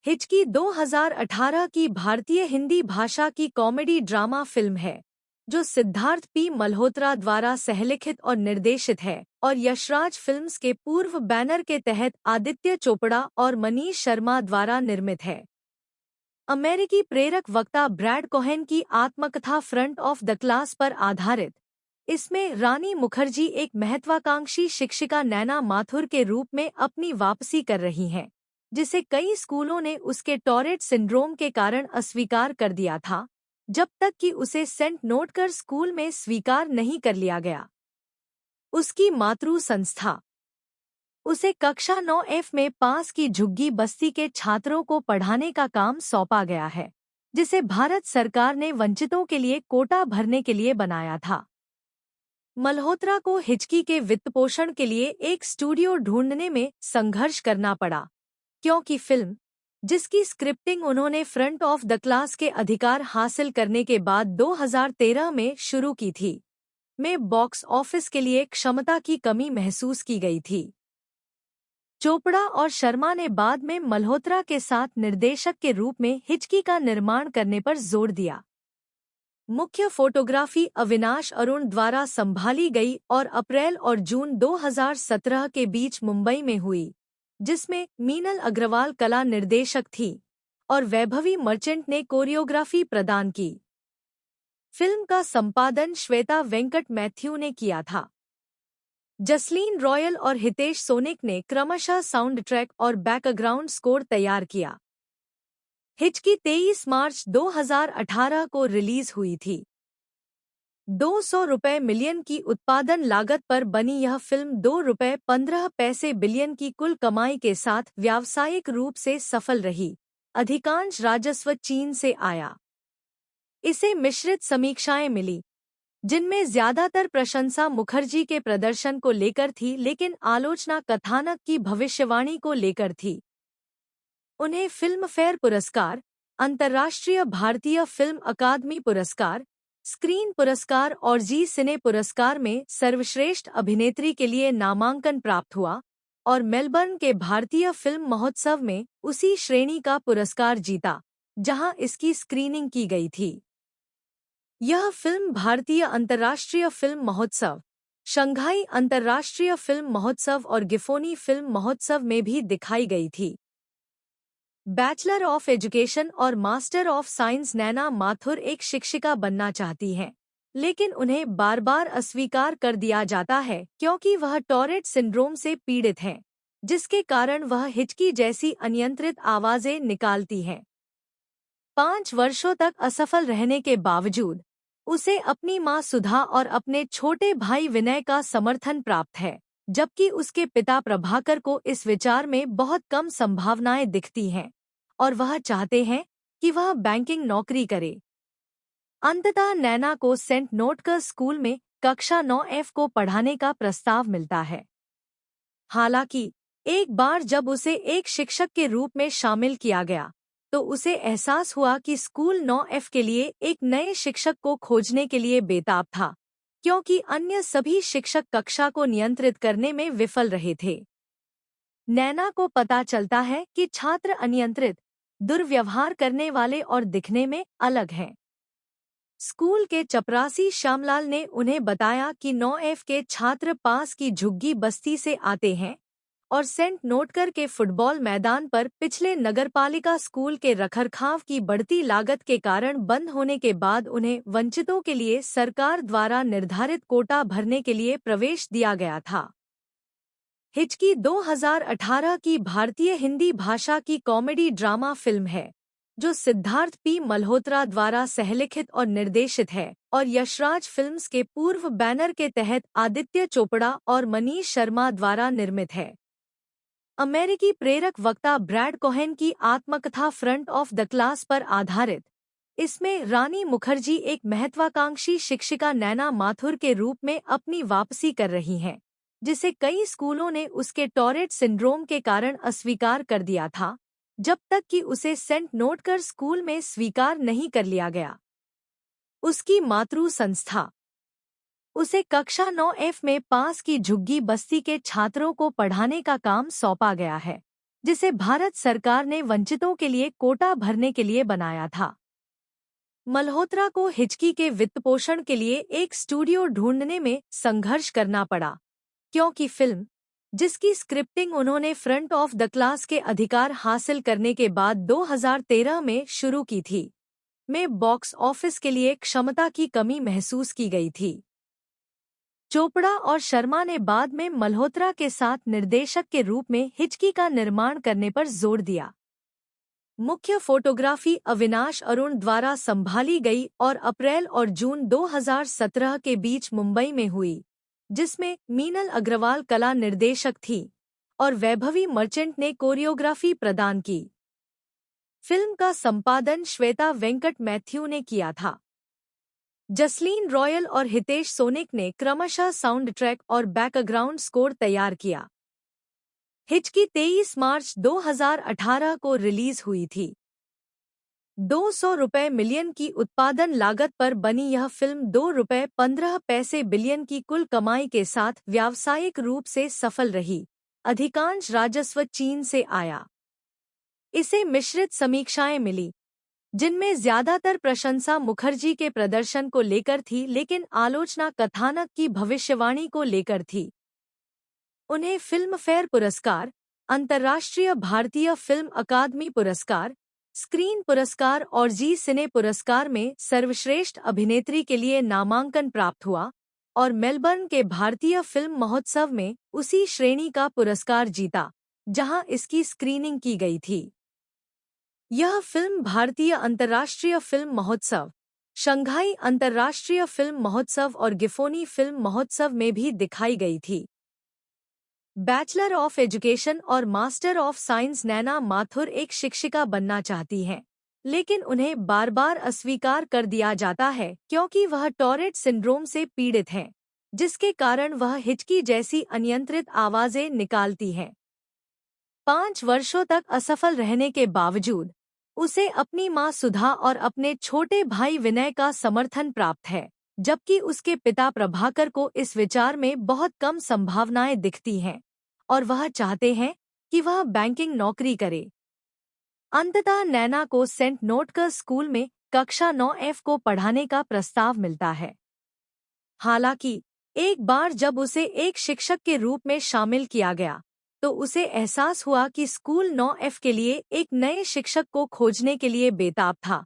हिचकी 2018 की भारतीय हिंदी भाषा की कॉमेडी ड्रामा फिल्म है जो सिद्धार्थ पी मल्होत्रा द्वारा सहलिखित और निर्देशित है और यशराज फिल्म्स के पूर्व बैनर के तहत आदित्य चोपड़ा और मनीष शर्मा द्वारा निर्मित है। अमेरिकी प्रेरक वक्ता ब्रैड कोहेन की आत्मकथा फ्रंट ऑफ द क्लास पर आधारित इसमें रानी मुखर्जी एक महत्वाकांक्षी शिक्षिका नैना माथुर के रूप में अपनी वापसी कर रही हैं, जिसे कई स्कूलों ने उसके टॉरेट सिंड्रोम के कारण अस्वीकार कर दिया था, जब तक कि उसे सेंट नोटकर स्कूल में स्वीकार नहीं कर लिया गया। उसकी मातृ संस्था उसे कक्षा 9F में पास की झुग्गी बस्ती के छात्रों को पढ़ाने का काम सौंपा गया है, जिसे भारत सरकार ने वंचितों के लिए कोटा भरने के लिए बनाया था। मल्होत्रा को हिचकी के वित्तपोषण के लिए एक स्टूडियो ढूंढने में संघर्ष करना पड़ा, क्योंकि फिल्म, जिसकी स्क्रिप्टिंग उन्होंने फ्रंट ऑफ द क्लास के अधिकार हासिल करने के बाद 2013 में शुरू की थी, में बॉक्स ऑफिस के लिए क्षमता की कमी महसूस की गई थी। चोपड़ा और शर्मा ने बाद में मल्होत्रा के साथ निर्देशक के रूप में हिचकी का निर्माण करने पर जोर दिया। मुख्य फोटोग्राफी अविनाश अरुण द्वारा संभाली गई और अप्रैल और जून 2017 के बीच मुंबई में हुई, जिसमें मीनल अग्रवाल कला निर्देशक थी और वैभवी मर्चेंट ने कोरियोग्राफी प्रदान की। फिल्म का संपादन श्वेता वेंकट मैथ्यू ने किया था। जसलीन रॉयल और हितेश सोनिक ने क्रमशः साउंड ट्रैक और बैकग्राउंड स्कोर तैयार किया। हिचकी 23 मार्च 2018 को रिलीज हुई थी। 200 रुपये मिलियन की उत्पादन लागत पर बनी यह फिल्म 2 रुपये 15 पैसे बिलियन की कुल कमाई के साथ व्यावसायिक रूप से सफल रही। अधिकांश राजस्व चीन से आया। इसे मिश्रित समीक्षाएं मिली, जिनमें ज्यादातर प्रशंसा मुखर्जी के प्रदर्शन को लेकर थी, लेकिन आलोचना कथानक की भविष्यवाणी को लेकर थी। उन्हें फिल्म फेयर पुरस्कार, अंतर्राष्ट्रीय भारतीय फिल्म अकादमी पुरस्कार, स्क्रीन पुरस्कार और जी सिने पुरस्कार में सर्वश्रेष्ठ अभिनेत्री के लिए नामांकन प्राप्त हुआ और मेलबर्न के भारतीय फिल्म महोत्सव में उसी श्रेणी का पुरस्कार जीता जहां इसकी स्क्रीनिंग की गई थी। यह फिल्म भारतीय अंतर्राष्ट्रीय फिल्म महोत्सव, शंघाई अंतर्राष्ट्रीय फिल्म महोत्सव और गिफोनी फिल्म महोत्सव में भी दिखाई गई थी। बैचलर ऑफ एजुकेशन और मास्टर ऑफ साइंस नैना माथुर एक शिक्षिका बनना चाहती हैं, लेकिन उन्हें बार बार अस्वीकार कर दिया जाता है क्योंकि वह टॉरेट सिंड्रोम से पीड़ित हैं, जिसके कारण वह हिचकी जैसी अनियंत्रित आवाजें निकालती हैं। 5 वर्षों तक असफल रहने के बावजूद उसे अपनी मां सुधा और अपने छोटे भाई विनय का समर्थन प्राप्त है, जबकि उसके पिता प्रभाकर को इस विचार में बहुत कम संभावनाएं दिखती हैं और वह चाहते हैं कि वह बैंकिंग नौकरी करे। अंततः नैना को सेंट नोटकर स्कूल में कक्षा 9F को पढ़ाने का प्रस्ताव मिलता है। हालांकि एक बार जब उसे एक शिक्षक के रूप में शामिल किया गया, तो उसे एहसास हुआ कि स्कूल 9F के लिए एक नए शिक्षक को खोजने के लिए बेताब था, क्योंकि अन्य सभी शिक्षक कक्षा को नियंत्रित करने में विफल रहे थे। नैना को पता चलता है कि छात्र अनियंत्रित, दुर्व्यवहार करने वाले और दिखने में अलग हैं। स्कूल के चपरासी श्यामलाल ने उन्हें बताया कि 9F के छात्र पास की झुग्गी बस्ती से आते हैं और सेंट नोटकर के फुटबॉल मैदान पर पिछले नगरपालिका स्कूल के रखरखाव की बढ़ती लागत के कारण बंद होने के बाद उन्हें वंचितों के लिए सरकार द्वारा निर्धारित कोटा भरने के लिए प्रवेश दिया गया था। हिचकी 2018 की भारतीय हिंदी भाषा की कॉमेडी ड्रामा फिल्म है जो सिद्धार्थ पी मल्होत्रा द्वारा सहलिखित और निर्देशित है और यशराज फिल्म्स के पूर्व बैनर के तहत आदित्य चोपड़ा और मनीष शर्मा द्वारा निर्मित है। अमेरिकी प्रेरक वक्ता ब्रैड कोहेन की आत्मकथा फ्रंट ऑफ द क्लास पर आधारित इसमें रानी मुखर्जी एक महत्वाकांक्षी शिक्षिका नैना माथुर के रूप में अपनी वापसी कर रही हैं, जिसे कई स्कूलों ने उसके टॉरेट सिंड्रोम के कारण अस्वीकार कर दिया था, जब तक कि उसे सेंट नोटकर स्कूल में स्वीकार नहीं कर लिया गया। उसकी मातृ संस्था उसे कक्षा 9F में पास की झुग्गी बस्ती के छात्रों को पढ़ाने का काम सौंपा गया है, जिसे भारत सरकार ने वंचितों के लिए कोटा भरने के लिए बनाया था। मल्होत्रा को हिचकी के वित्तपोषण के लिए एक स्टूडियो ढूंढने में संघर्ष करना पड़ा, क्योंकि फिल्म, जिसकी स्क्रिप्टिंग उन्होंने फ्रंट ऑफ द क्लास के अधिकार हासिल करने के बाद 2013 में शुरू की थी, में बॉक्स ऑफिस के लिए क्षमता की कमी महसूस की गई थी। चोपड़ा और शर्मा ने बाद में मल्होत्रा के साथ निर्देशक के रूप में हिचकी का निर्माण करने पर जोर दिया। मुख्य फोटोग्राफी अविनाश अरुण द्वारा संभाली गई और अप्रैल और जून 2017 के बीच मुंबई में हुई, जिसमें मीनल अग्रवाल कला निर्देशक थी और वैभवी मर्चेंट ने कोरियोग्राफी प्रदान की। फिल्म का संपादन श्वेता वेंकट मैथ्यू ने किया था। जसलीन रॉयल और हितेश सोनिक ने क्रमशः साउंड ट्रैक और बैकग्राउंड स्कोर तैयार किया। हिचकी 23 मार्च 2018 को रिलीज हुई थी। 200 रुपये मिलियन की उत्पादन लागत पर बनी यह फिल्म 2 रुपये 15 पैसे बिलियन की कुल कमाई के साथ व्यावसायिक रूप से सफल रही। अधिकांश राजस्व चीन से आया। इसे मिश्रित समीक्षाएं मिली, जिनमें ज्यादातर प्रशंसा मुखर्जी के प्रदर्शन को लेकर थी, लेकिन आलोचना कथानक की भविष्यवाणी को लेकर थी। उन्हें फिल्म फेयर पुरस्कार, अंतर्राष्ट्रीय भारतीय फिल्म अकादमी पुरस्कार, स्क्रीन पुरस्कार और जी सिने पुरस्कार में सर्वश्रेष्ठ अभिनेत्री के लिए नामांकन प्राप्त हुआ और मेलबर्न के भारतीय फिल्म महोत्सव में उसी श्रेणी का पुरस्कार जीता, जहां इसकी स्क्रीनिंग की गई थी। यह फिल्म भारतीय अंतर्राष्ट्रीय फिल्म महोत्सव, शंघाई अंतर्राष्ट्रीय फिल्म महोत्सव और गिफोनी फिल्म महोत्सव में भी दिखाई गई थी। बैचलर ऑफ एजुकेशन और मास्टर ऑफ साइंस नैना माथुर एक शिक्षिका बनना चाहती हैं, लेकिन उन्हें बार बार अस्वीकार कर दिया जाता है क्योंकि वह टॉरेट सिंड्रोम से पीड़ित हैं, जिसके कारण वह हिचकी जैसी अनियंत्रित आवाजें निकालती हैं। 5 वर्षों तक असफल रहने के बावजूद उसे अपनी मां सुधा और अपने छोटे भाई विनय का समर्थन प्राप्त है, जबकि उसके पिता प्रभाकर को इस विचार में बहुत कम संभावनाएं दिखती हैं और वह चाहते हैं कि वह बैंकिंग नौकरी करे। अंततः नैना को सेंट नोटकर स्कूल में कक्षा 9F को पढ़ाने का प्रस्ताव मिलता है। हालांकि एक बार जब उसे एक शिक्षक के रूप में शामिल किया गया, तो उसे एहसास हुआ कि स्कूल 9F के लिए एक नए शिक्षक को खोजने के लिए बेताब था,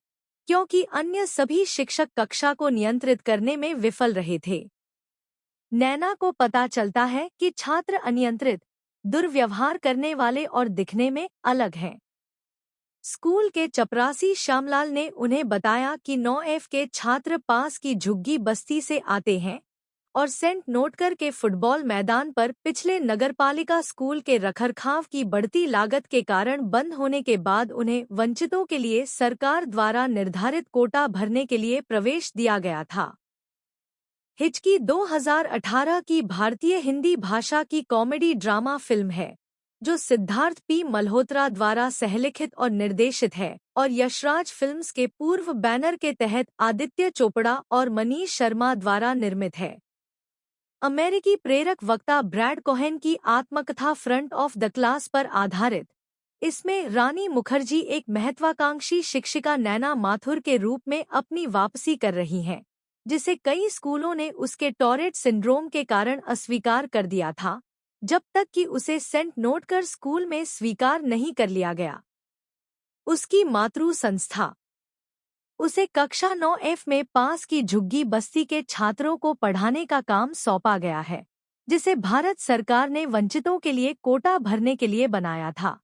क्योंकि अन्य सभी शिक्षक कक्षा को नियंत्रित करने में विफल रहे थे। नैना को पता चलता है कि छात्र अनियंत्रित, दुर्व्यवहार करने वाले और दिखने में अलग हैं। स्कूल के चपरासी श्यामलाल ने उन्हें बताया कि 9F के छात्र पास की झुग्गी बस्ती से आते हैं और सेंट नोटकर के फुटबॉल मैदान पर पिछले नगरपालिका स्कूल के रखरखाव की बढ़ती लागत के कारण बंद होने के बाद उन्हें वंचितों के लिए सरकार द्वारा निर्धारित कोटा भरने के लिए प्रवेश दिया गया था। हिचकी 2018 की भारतीय हिंदी भाषा की कॉमेडी ड्रामा फिल्म है, जो सिद्धार्थ पी मल्होत्रा द्वारा सहलिखित और निर्देशित है और यशराज फिल्म्स के पूर्व बैनर के तहत आदित्य चोपड़ा और मनीष शर्मा द्वारा निर्मित है। अमेरिकी प्रेरक वक्ता ब्रैड कोहेन की आत्मकथा फ्रंट ऑफ द क्लास पर आधारित, इसमें रानी मुखर्जी एक महत्वाकांक्षी शिक्षिका नैना माथुर के रूप में अपनी वापसी कर रही हैं, जिसे कई स्कूलों ने उसके टॉरेट सिंड्रोम के कारण अस्वीकार कर दिया था, जब तक कि उसे सेंट नोटकर स्कूल में स्वीकार नहीं कर लिया गया। उसकी मातृ संस्था उसे कक्षा 9F में पास की झुग्गी बस्ती के छात्रों को पढ़ाने का काम सौंपा गया है, जिसे भारत सरकार ने वंचितों के लिए कोटा भरने के लिए बनाया था।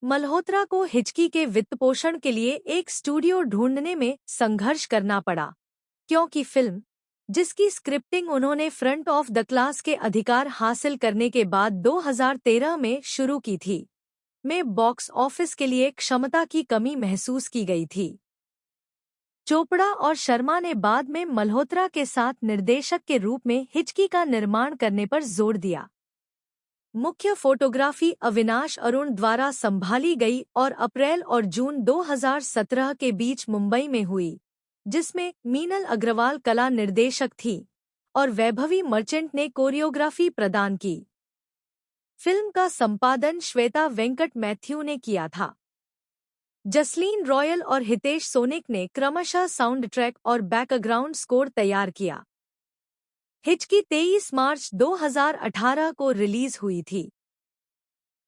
मल्होत्रा को हिचकी के वित्तपोषण के लिए एक स्टूडियो ढूंढने में संघर्ष करना पड़ा, क्योंकि फिल्म, जिसकी स्क्रिप्टिंग उन्होंने फ्रंट ऑफ द क्लास के अधिकार हासिल करने के बाद 2013 में शुरू की थी, में बॉक्स ऑफिस के लिए क्षमता की कमी महसूस की गई थी। चोपड़ा और शर्मा ने बाद में मल्होत्रा के साथ निर्देशक के रूप में हिचकी का निर्माण करने पर जोर दिया। मुख्य फोटोग्राफी अविनाश अरुण द्वारा संभाली गई और अप्रैल और जून 2017 के बीच मुंबई में हुई, जिसमें मीनल अग्रवाल कला निर्देशक थी और वैभवी मर्चेंट ने कोरियोग्राफी प्रदान की। फिल्म का संपादन श्वेता वेंकट मैथ्यू ने किया था। जसलीन रॉयल और हितेश सोनिक ने क्रमशः साउंड ट्रैक और बैकग्राउंड स्कोर तैयार किया। हिचकी 23 मार्च 2018 को रिलीज हुई थी।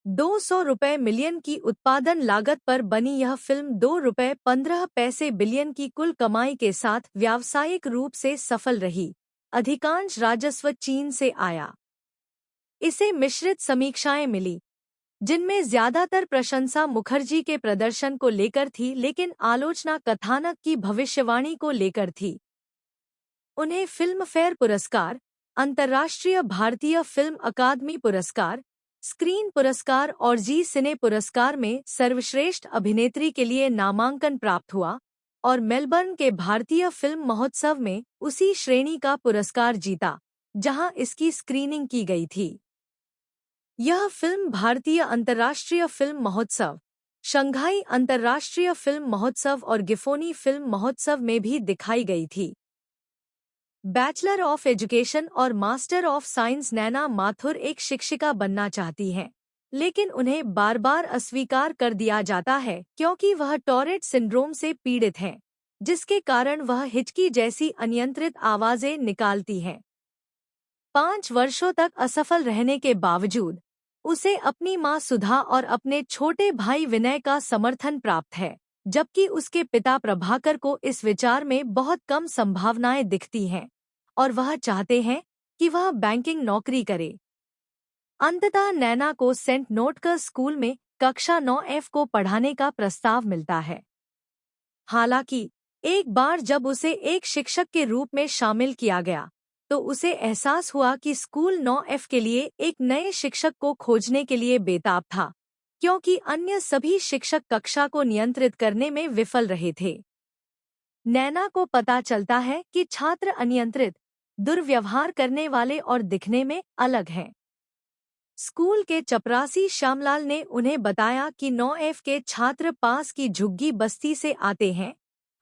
200 रुपये मिलियन की उत्पादन लागत पर बनी यह फिल्म 2 रुपये 15 पैसे बिलियन की कुल कमाई के साथ व्यावसायिक रूप से सफल रही। अधिकांश राजस्व चीन से आया। इसे मिश्रित समीक्षाएं मिली, जिनमें ज्यादातर प्रशंसा मुखर्जी के प्रदर्शन को लेकर थी, लेकिन आलोचना कथानक की भविष्यवाणी को लेकर थी। उन्हें फिल्म फेयर पुरस्कार, अंतर्राष्ट्रीय भारतीय फिल्म अकादमी पुरस्कार, स्क्रीन पुरस्कार और जी सिने पुरस्कार में सर्वश्रेष्ठ अभिनेत्री के लिए नामांकन प्राप्त हुआ और मेलबर्न के भारतीय फिल्म महोत्सव में उसी श्रेणी का पुरस्कार जीता जहां इसकी स्क्रीनिंग की गई थी। यह फिल्म भारतीय अंतर्राष्ट्रीय फिल्म महोत्सव, शंघाई अंतर्राष्ट्रीय फिल्म महोत्सव और गिफोनी फिल्म महोत्सव में भी दिखाई गई थी। बैचलर ऑफ एजुकेशन और मास्टर ऑफ साइंस नैना माथुर एक शिक्षिका बनना चाहती हैं, लेकिन उन्हें बार बार अस्वीकार कर दिया जाता है क्योंकि वह टॉरेट सिंड्रोम से पीड़ित हैं, जिसके कारण वह हिचकी जैसी अनियंत्रित आवाजें निकालती हैं। 5 वर्षों तक असफल रहने के बावजूद उसे अपनी मां सुधा और अपने छोटे भाई विनय का समर्थन प्राप्त है, जबकि उसके पिता प्रभाकर को इस विचार में बहुत कम संभावनाएं दिखती हैं और वह चाहते हैं कि वह बैंकिंग नौकरी करे। अंततः नैना को सेंट नोटकर स्कूल में कक्षा 9F को पढ़ाने का प्रस्ताव मिलता है। हालांकि एक बार जब उसे एक शिक्षक के रूप में शामिल किया गया, तो उसे एहसास हुआ कि स्कूल 9F के लिए एक नए शिक्षक को खोजने के लिए बेताब था, क्योंकि अन्य सभी शिक्षक कक्षा को नियंत्रित करने में विफल रहे थे। नैना को पता चलता है कि छात्र अनियंत्रित, दुर्व्यवहार करने वाले और दिखने में अलग हैं। स्कूल के चपरासी श्यामलाल ने उन्हें बताया कि 9F के छात्र पास की झुग्गी बस्ती से आते हैं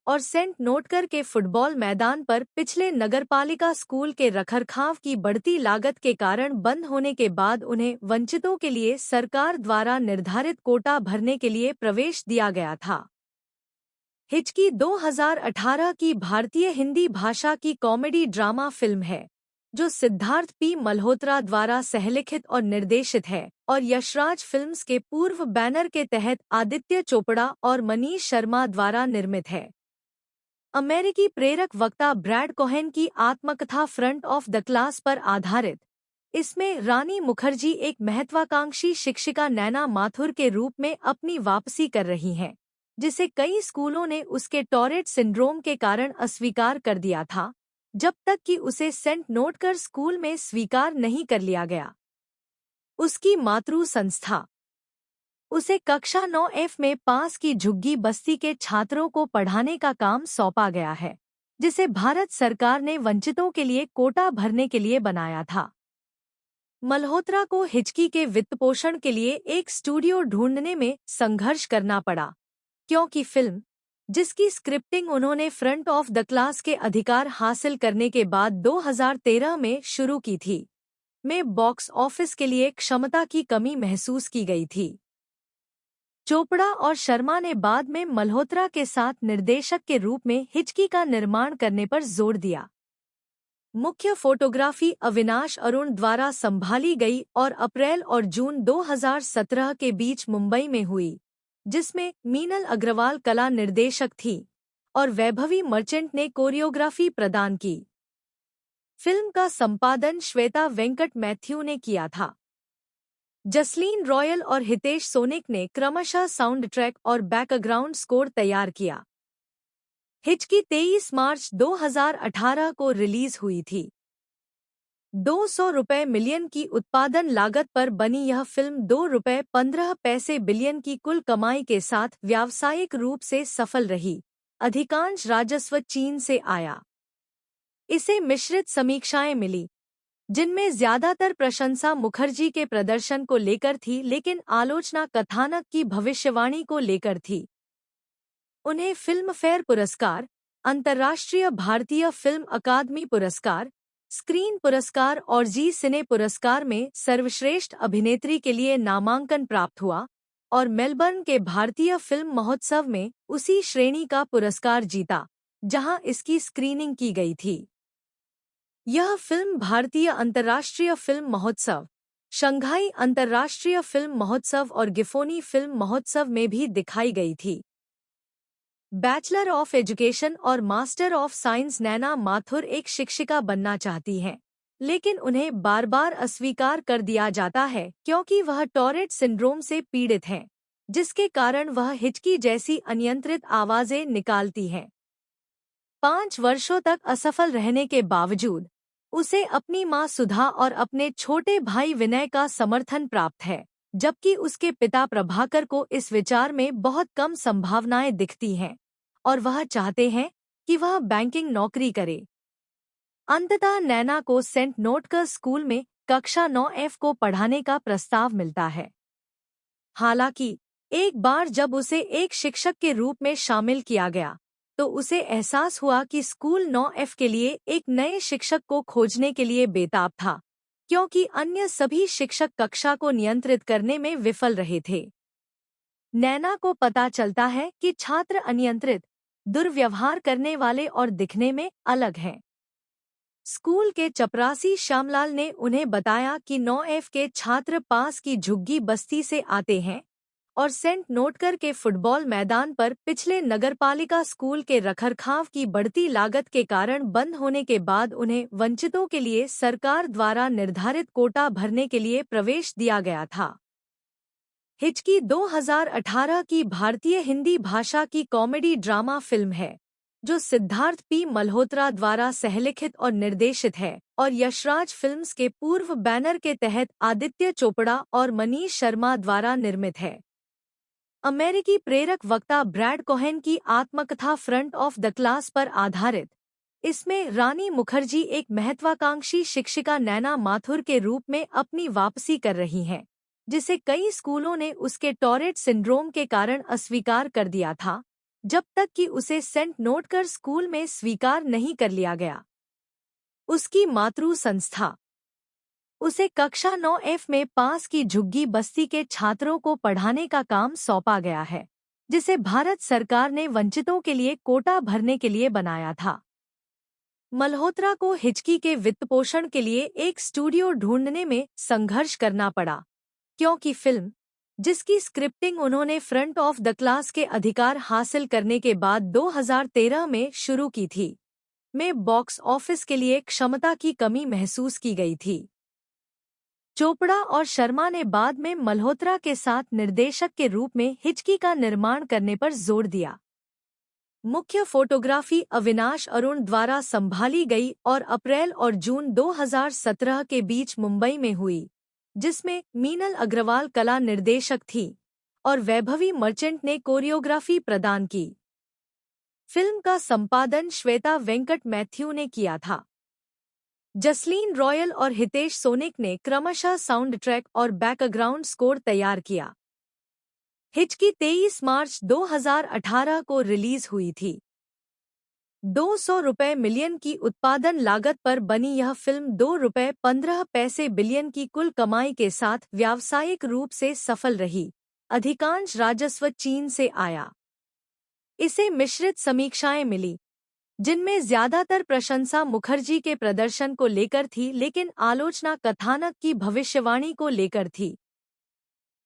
और सेंट नोटकर के फुटबॉल मैदान पर पिछले नगरपालिका स्कूल के रखरखाव की बढ़ती लागत के कारण बंद होने के बाद उन्हें वंचितों के लिए सरकार द्वारा निर्धारित कोटा भरने के लिए प्रवेश दिया गया था। हिचकी 2018 की भारतीय हिंदी भाषा की कॉमेडी ड्रामा फिल्म है, जो सिद्धार्थ पी मल्होत्रा द्वारा सहलिखित और निर्देशित है और यशराज फिल्म्स के पूर्व बैनर के तहत आदित्य चोपड़ा और मनीष शर्मा द्वारा निर्मित है। अमेरिकी प्रेरक वक्ता ब्रैड कोहेन की आत्मकथा फ्रंट ऑफ द क्लास पर आधारित इसमें रानी मुखर्जी एक महत्वाकांक्षी शिक्षिका नैना माथुर के रूप में अपनी वापसी कर रही हैं, जिसे कई स्कूलों ने उसके टॉरेट सिंड्रोम के कारण अस्वीकार कर दिया था, जब तक कि उसे सेंट नोटकर स्कूल में स्वीकार नहीं कर लिया गया। उसकी मातृ संस्था उसे कक्षा 9F में पास की झुग्गी बस्ती के छात्रों को पढ़ाने का काम सौंपा गया है, जिसे भारत सरकार ने वंचितों के लिए कोटा भरने के लिए बनाया था। मल्होत्रा को हिचकी के वित्तपोषण के लिए एक स्टूडियो ढूंढने में संघर्ष करना पड़ा, क्योंकि फिल्म, जिसकी स्क्रिप्टिंग उन्होंने फ्रंट ऑफ द क्लास के अधिकार हासिल करने के बाद 2013 में शुरू की थी, में बॉक्स ऑफिस के लिए क्षमता की कमी महसूस की गई थी। चोपड़ा और शर्मा ने बाद में मल्होत्रा के साथ निर्देशक के रूप में हिचकी का निर्माण करने पर जोर दिया। मुख्य फोटोग्राफी अविनाश अरुण द्वारा संभाली गई और अप्रैल और जून 2017 के बीच मुंबई में हुई, जिसमें मीनल अग्रवाल कला निर्देशक थी और वैभवी मर्चेंट ने कोरियोग्राफी प्रदान की। फिल्म का संपादन श्वेता वेंकट मैथ्यू ने किया था। जसलीन रॉयल और हितेश सोनिक ने क्रमशः साउंड ट्रैक और बैकग्राउंड स्कोर तैयार किया। हिचकी 23 मार्च 2018 को रिलीज हुई थी। 200 रुपये मिलियन की उत्पादन लागत पर बनी यह फिल्म 2 रुपये 15 पैसे बिलियन की कुल कमाई के साथ व्यावसायिक रूप से सफल रही। अधिकांश राजस्व चीन से आया। इसे मिश्रित समीक्षाएं मिली, जिनमें ज्यादातर प्रशंसा मुखर्जी के प्रदर्शन को लेकर थी, लेकिन आलोचना कथानक की भविष्यवाणी को लेकर थी। उन्हें फिल्म फेयर पुरस्कार, अंतर्राष्ट्रीय भारतीय फिल्म अकादमी पुरस्कार, स्क्रीन पुरस्कार और जी सिने पुरस्कार में सर्वश्रेष्ठ अभिनेत्री के लिए नामांकन प्राप्त हुआ और मेलबर्न के भारतीय फिल्म महोत्सव में उसी श्रेणी का पुरस्कार जीता जहां इसकी स्क्रीनिंग की गई थी। यह फिल्म भारतीय अंतर्राष्ट्रीय फिल्म महोत्सव, शंघाई अंतर्राष्ट्रीय फिल्म महोत्सव और गिफोनी फिल्म महोत्सव में भी दिखाई गई थी। बैचलर ऑफ एजुकेशन और मास्टर ऑफ साइंस नैना माथुर एक शिक्षिका बनना चाहती हैं, लेकिन उन्हें बार बार अस्वीकार कर दिया जाता है क्योंकि वह टॉरेट सिंड्रोम से पीड़ित हैं, जिसके कारण वह हिचकी जैसी अनियंत्रित आवाजें निकालती हैं। 5 वर्षों तक असफल रहने के बावजूद उसे अपनी मां सुधा और अपने छोटे भाई विनय का समर्थन प्राप्त है, जबकि उसके पिता प्रभाकर को इस विचार में बहुत कम संभावनाएं दिखती हैं और वह चाहते हैं कि वह बैंकिंग नौकरी करे। अंततः नैना को सेंट नोटकर स्कूल में कक्षा 9F को पढ़ाने का प्रस्ताव मिलता है। हालांकि एक बार जब उसे एक शिक्षक के रूप में शामिल किया गया तो उसे एहसास हुआ कि स्कूल 9F के लिए एक नए शिक्षक को खोजने के लिए बेताब था, क्योंकि अन्य सभी शिक्षक कक्षा को नियंत्रित करने में विफल रहे थे। नैना को पता चलता है कि छात्र अनियंत्रित, दुर्व्यवहार करने वाले और दिखने में अलग हैं। स्कूल के चपरासी श्यामलाल ने उन्हें बताया कि 9F के छात्र पास की झुग्गी बस्ती से आते हैं और सेंट नोटकर के फुटबॉल मैदान पर पिछले नगरपालिका स्कूल के रखरखाव की बढ़ती लागत के कारण बंद होने के बाद उन्हें वंचितों के लिए सरकार द्वारा निर्धारित कोटा भरने के लिए प्रवेश दिया गया था। हिचकी 2018 की भारतीय हिंदी भाषा की कॉमेडी ड्रामा फिल्म है जो सिद्धार्थ पी मल्होत्रा द्वारा सहलिखित और निर्देशित है और यशराज फिल्म्स के पूर्व बैनर के तहत आदित्य चोपड़ा और मनीष शर्मा द्वारा निर्मित है। अमेरिकी प्रेरक वक्ता ब्रैड कोहेन की आत्मकथा फ्रंट ऑफ द क्लास पर आधारित इसमें रानी मुखर्जी एक महत्वाकांक्षी शिक्षिका नैना माथुर के रूप में अपनी वापसी कर रही हैं, जिसे कई स्कूलों ने उसके टॉरेट सिंड्रोम के कारण अस्वीकार कर दिया था, जब तक कि उसे सेंट नोटकर स्कूल में स्वीकार नहीं कर लिया गया। उसकी मातृ संस्था उसे कक्षा 9F में पास की झुग्गी बस्ती के छात्रों को पढ़ाने का काम सौंपा गया है, जिसे भारत सरकार ने वंचितों के लिए कोटा भरने के लिए बनाया था। मल्होत्रा को हिचकी के वित्तपोषण के लिए एक स्टूडियो ढूंढने में संघर्ष करना पड़ा, क्योंकि फिल्म, जिसकी स्क्रिप्टिंग उन्होंने फ्रंट ऑफ द क्लास के अधिकार हासिल करने के बाद 2013 में शुरू की थी, में बॉक्स ऑफिस के लिए क्षमता की कमी महसूस की गई थी। चोपड़ा और शर्मा ने बाद में मल्होत्रा के साथ निर्देशक के रूप में हिचकी का निर्माण करने पर जोर दिया। मुख्य फोटोग्राफी अविनाश अरुण द्वारा संभाली गई और अप्रैल और जून 2017 के बीच मुंबई में हुई, जिसमें मीनल अग्रवाल कला निर्देशक थी और वैभवी मर्चेंट ने कोरियोग्राफी प्रदान की। फिल्म का संपादन श्वेता वेंकट मैथ्यू ने किया था। जसलीन रॉयल और हितेश सोनिक ने क्रमशः साउंड ट्रैक और बैकग्राउंड स्कोर तैयार किया। हिचकी 23 मार्च 2018 को रिलीज हुई थी। 200 रुपये मिलियन की उत्पादन लागत पर बनी यह फिल्म 2 रुपये 15 पैसे बिलियन की कुल कमाई के साथ व्यावसायिक रूप से सफल रही। अधिकांश राजस्व चीन से आया। इसे मिश्रित समीक्षाएं मिली, जिनमें ज्यादातर प्रशंसा मुखर्जी के प्रदर्शन को लेकर थी, लेकिन आलोचना कथानक की भविष्यवाणी को लेकर थी।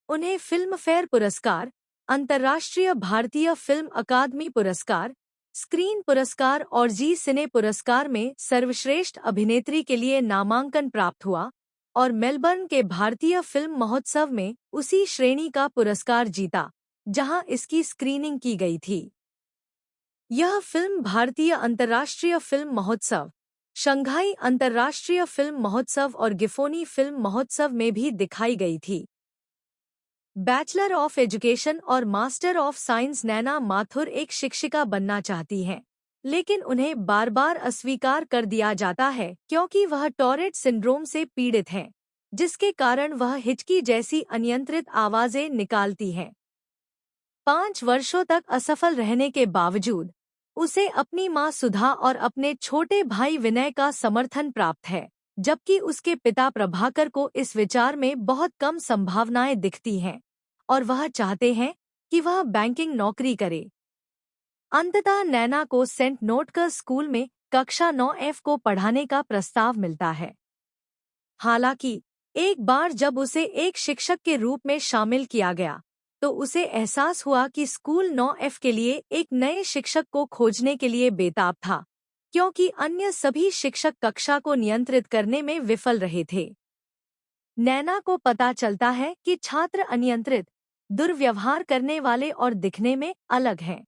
उन्हें फिल्म फेयर पुरस्कार, अंतर्राष्ट्रीय भारतीय फिल्म अकादमी पुरस्कार, स्क्रीन पुरस्कार और जी सिने पुरस्कार में सर्वश्रेष्ठ अभिनेत्री के लिए नामांकन प्राप्त हुआ और मेलबर्न के भारतीय फिल्म महोत्सव में उसी श्रेणी का पुरस्कार जीता जहां इसकी स्क्रीनिंग की गई थी। यह फिल्म भारतीय अंतर्राष्ट्रीय फिल्म महोत्सव, शंघाई अंतर्राष्ट्रीय फिल्म महोत्सव और गिफोनी फिल्म महोत्सव में भी दिखाई गई थी। बैचलर ऑफ एजुकेशन और मास्टर ऑफ साइंस नैना माथुर एक शिक्षिका बनना चाहती हैं, लेकिन उन्हें बार बार अस्वीकार कर दिया जाता है क्योंकि वह टॉरेट सिंड्रोम से पीड़ित हैं, जिसके कारण वह हिचकी जैसी अनियंत्रित आवाजें निकालती हैं। 5 वर्षों तक असफल रहने के बावजूद उसे अपनी मां सुधा और अपने छोटे भाई विनय का समर्थन प्राप्त है, जबकि उसके पिता प्रभाकर को इस विचार में बहुत कम संभावनाएं दिखती हैं और वह चाहते हैं कि वह बैंकिंग नौकरी करे। अंततः नैना को सेंट नोटकर स्कूल में कक्षा 9F को पढ़ाने का प्रस्ताव मिलता है। हालांकि एक बार जब उसे एक शिक्षक के रूप में शामिल किया गया, तो उसे एहसास हुआ कि स्कूल 9F के लिए एक नए शिक्षक को खोजने के लिए बेताब था, क्योंकि अन्य सभी शिक्षक कक्षा को नियंत्रित करने में विफल रहे थे। नैना को पता चलता है कि छात्र अनियंत्रित, दुर्व्यवहार करने वाले और दिखने में अलग हैं।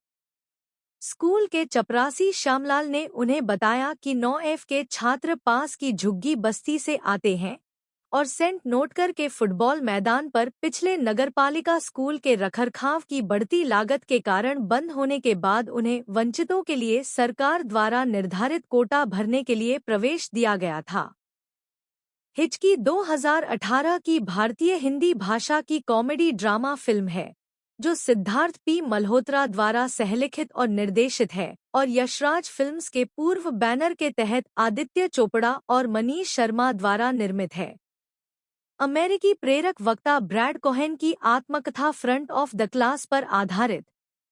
स्कूल के चपरासी श्यामलाल ने उन्हें बताया कि 9F के छात्र पास की झुग्गी बस्ती से आते हैं और सेंट नोटकर के फुटबॉल मैदान पर पिछले नगरपालिका स्कूल के रखरखाव की बढ़ती लागत के कारण बंद होने के बाद उन्हें वंचितों के लिए सरकार द्वारा निर्धारित कोटा भरने के लिए प्रवेश दिया गया था। हिचकी 2018 की भारतीय हिंदी भाषा की कॉमेडी ड्रामा फिल्म है, जो सिद्धार्थ पी मल्होत्रा द्वारा सहलिखित और निर्देशित है और यशराज फिल्म्स के पूर्व बैनर के तहत आदित्य चोपड़ा और मनीष शर्मा द्वारा निर्मित है। अमेरिकी प्रेरक वक्ता ब्रैड कोहेन की आत्मकथा फ्रंट ऑफ द क्लास पर आधारित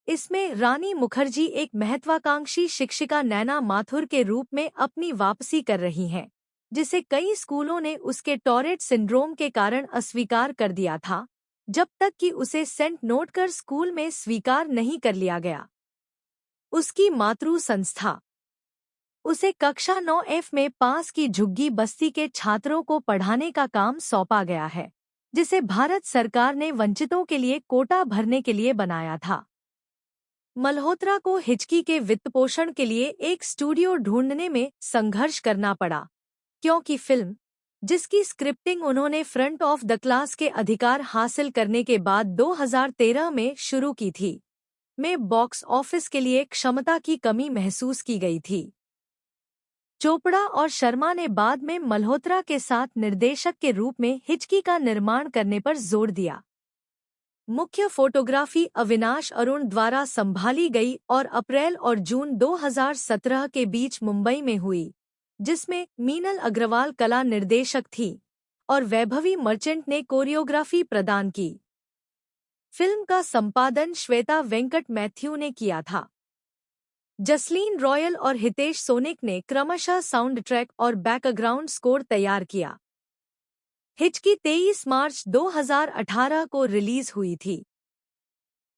इसमें रानी मुखर्जी एक महत्वाकांक्षी शिक्षिका नैना माथुर के रूप में अपनी वापसी कर रही हैं, जिसे कई स्कूलों ने उसके टॉरेट सिंड्रोम के कारण अस्वीकार कर दिया था, जब तक कि उसे सेंट नोटकर स्कूल में स्वीकार नहीं कर लिया गया। उसकी मातृ संस्था उसे कक्षा 9F में पास की झुग्गी बस्ती के छात्रों को पढ़ाने का काम सौंपा गया है, जिसे भारत सरकार ने वंचितों के लिए कोटा भरने के लिए बनाया था। मल्होत्रा को हिचकी के वित्तपोषण के लिए एक स्टूडियो ढूंढने में संघर्ष करना पड़ा, क्योंकि फिल्म, जिसकी स्क्रिप्टिंग उन्होंने फ्रंट ऑफ द क्लास के अधिकार हासिल करने के बाद 2013 में शुरू की थी, में बॉक्स ऑफिस के लिए क्षमता की कमी महसूस की गई थी। चोपड़ा और शर्मा ने बाद में मल्होत्रा के साथ निर्देशक के रूप में हिचकी का निर्माण करने पर जोर दिया। मुख्य फोटोग्राफी अविनाश अरुण द्वारा संभाली गई और अप्रैल और जून 2017 के बीच मुंबई में हुई, जिसमें मीनल अग्रवाल कला निर्देशक थी और वैभवी मर्चेंट ने कोरियोग्राफी प्रदान की। फिल्म का संपादन श्वेता वेंकट मैथ्यू ने किया था। जसलीन रॉयल और हितेश सोनिक ने क्रमशः साउंड ट्रैक और बैकग्राउंड स्कोर तैयार किया। हिचकी 23 मार्च 2018 को रिलीज हुई थी।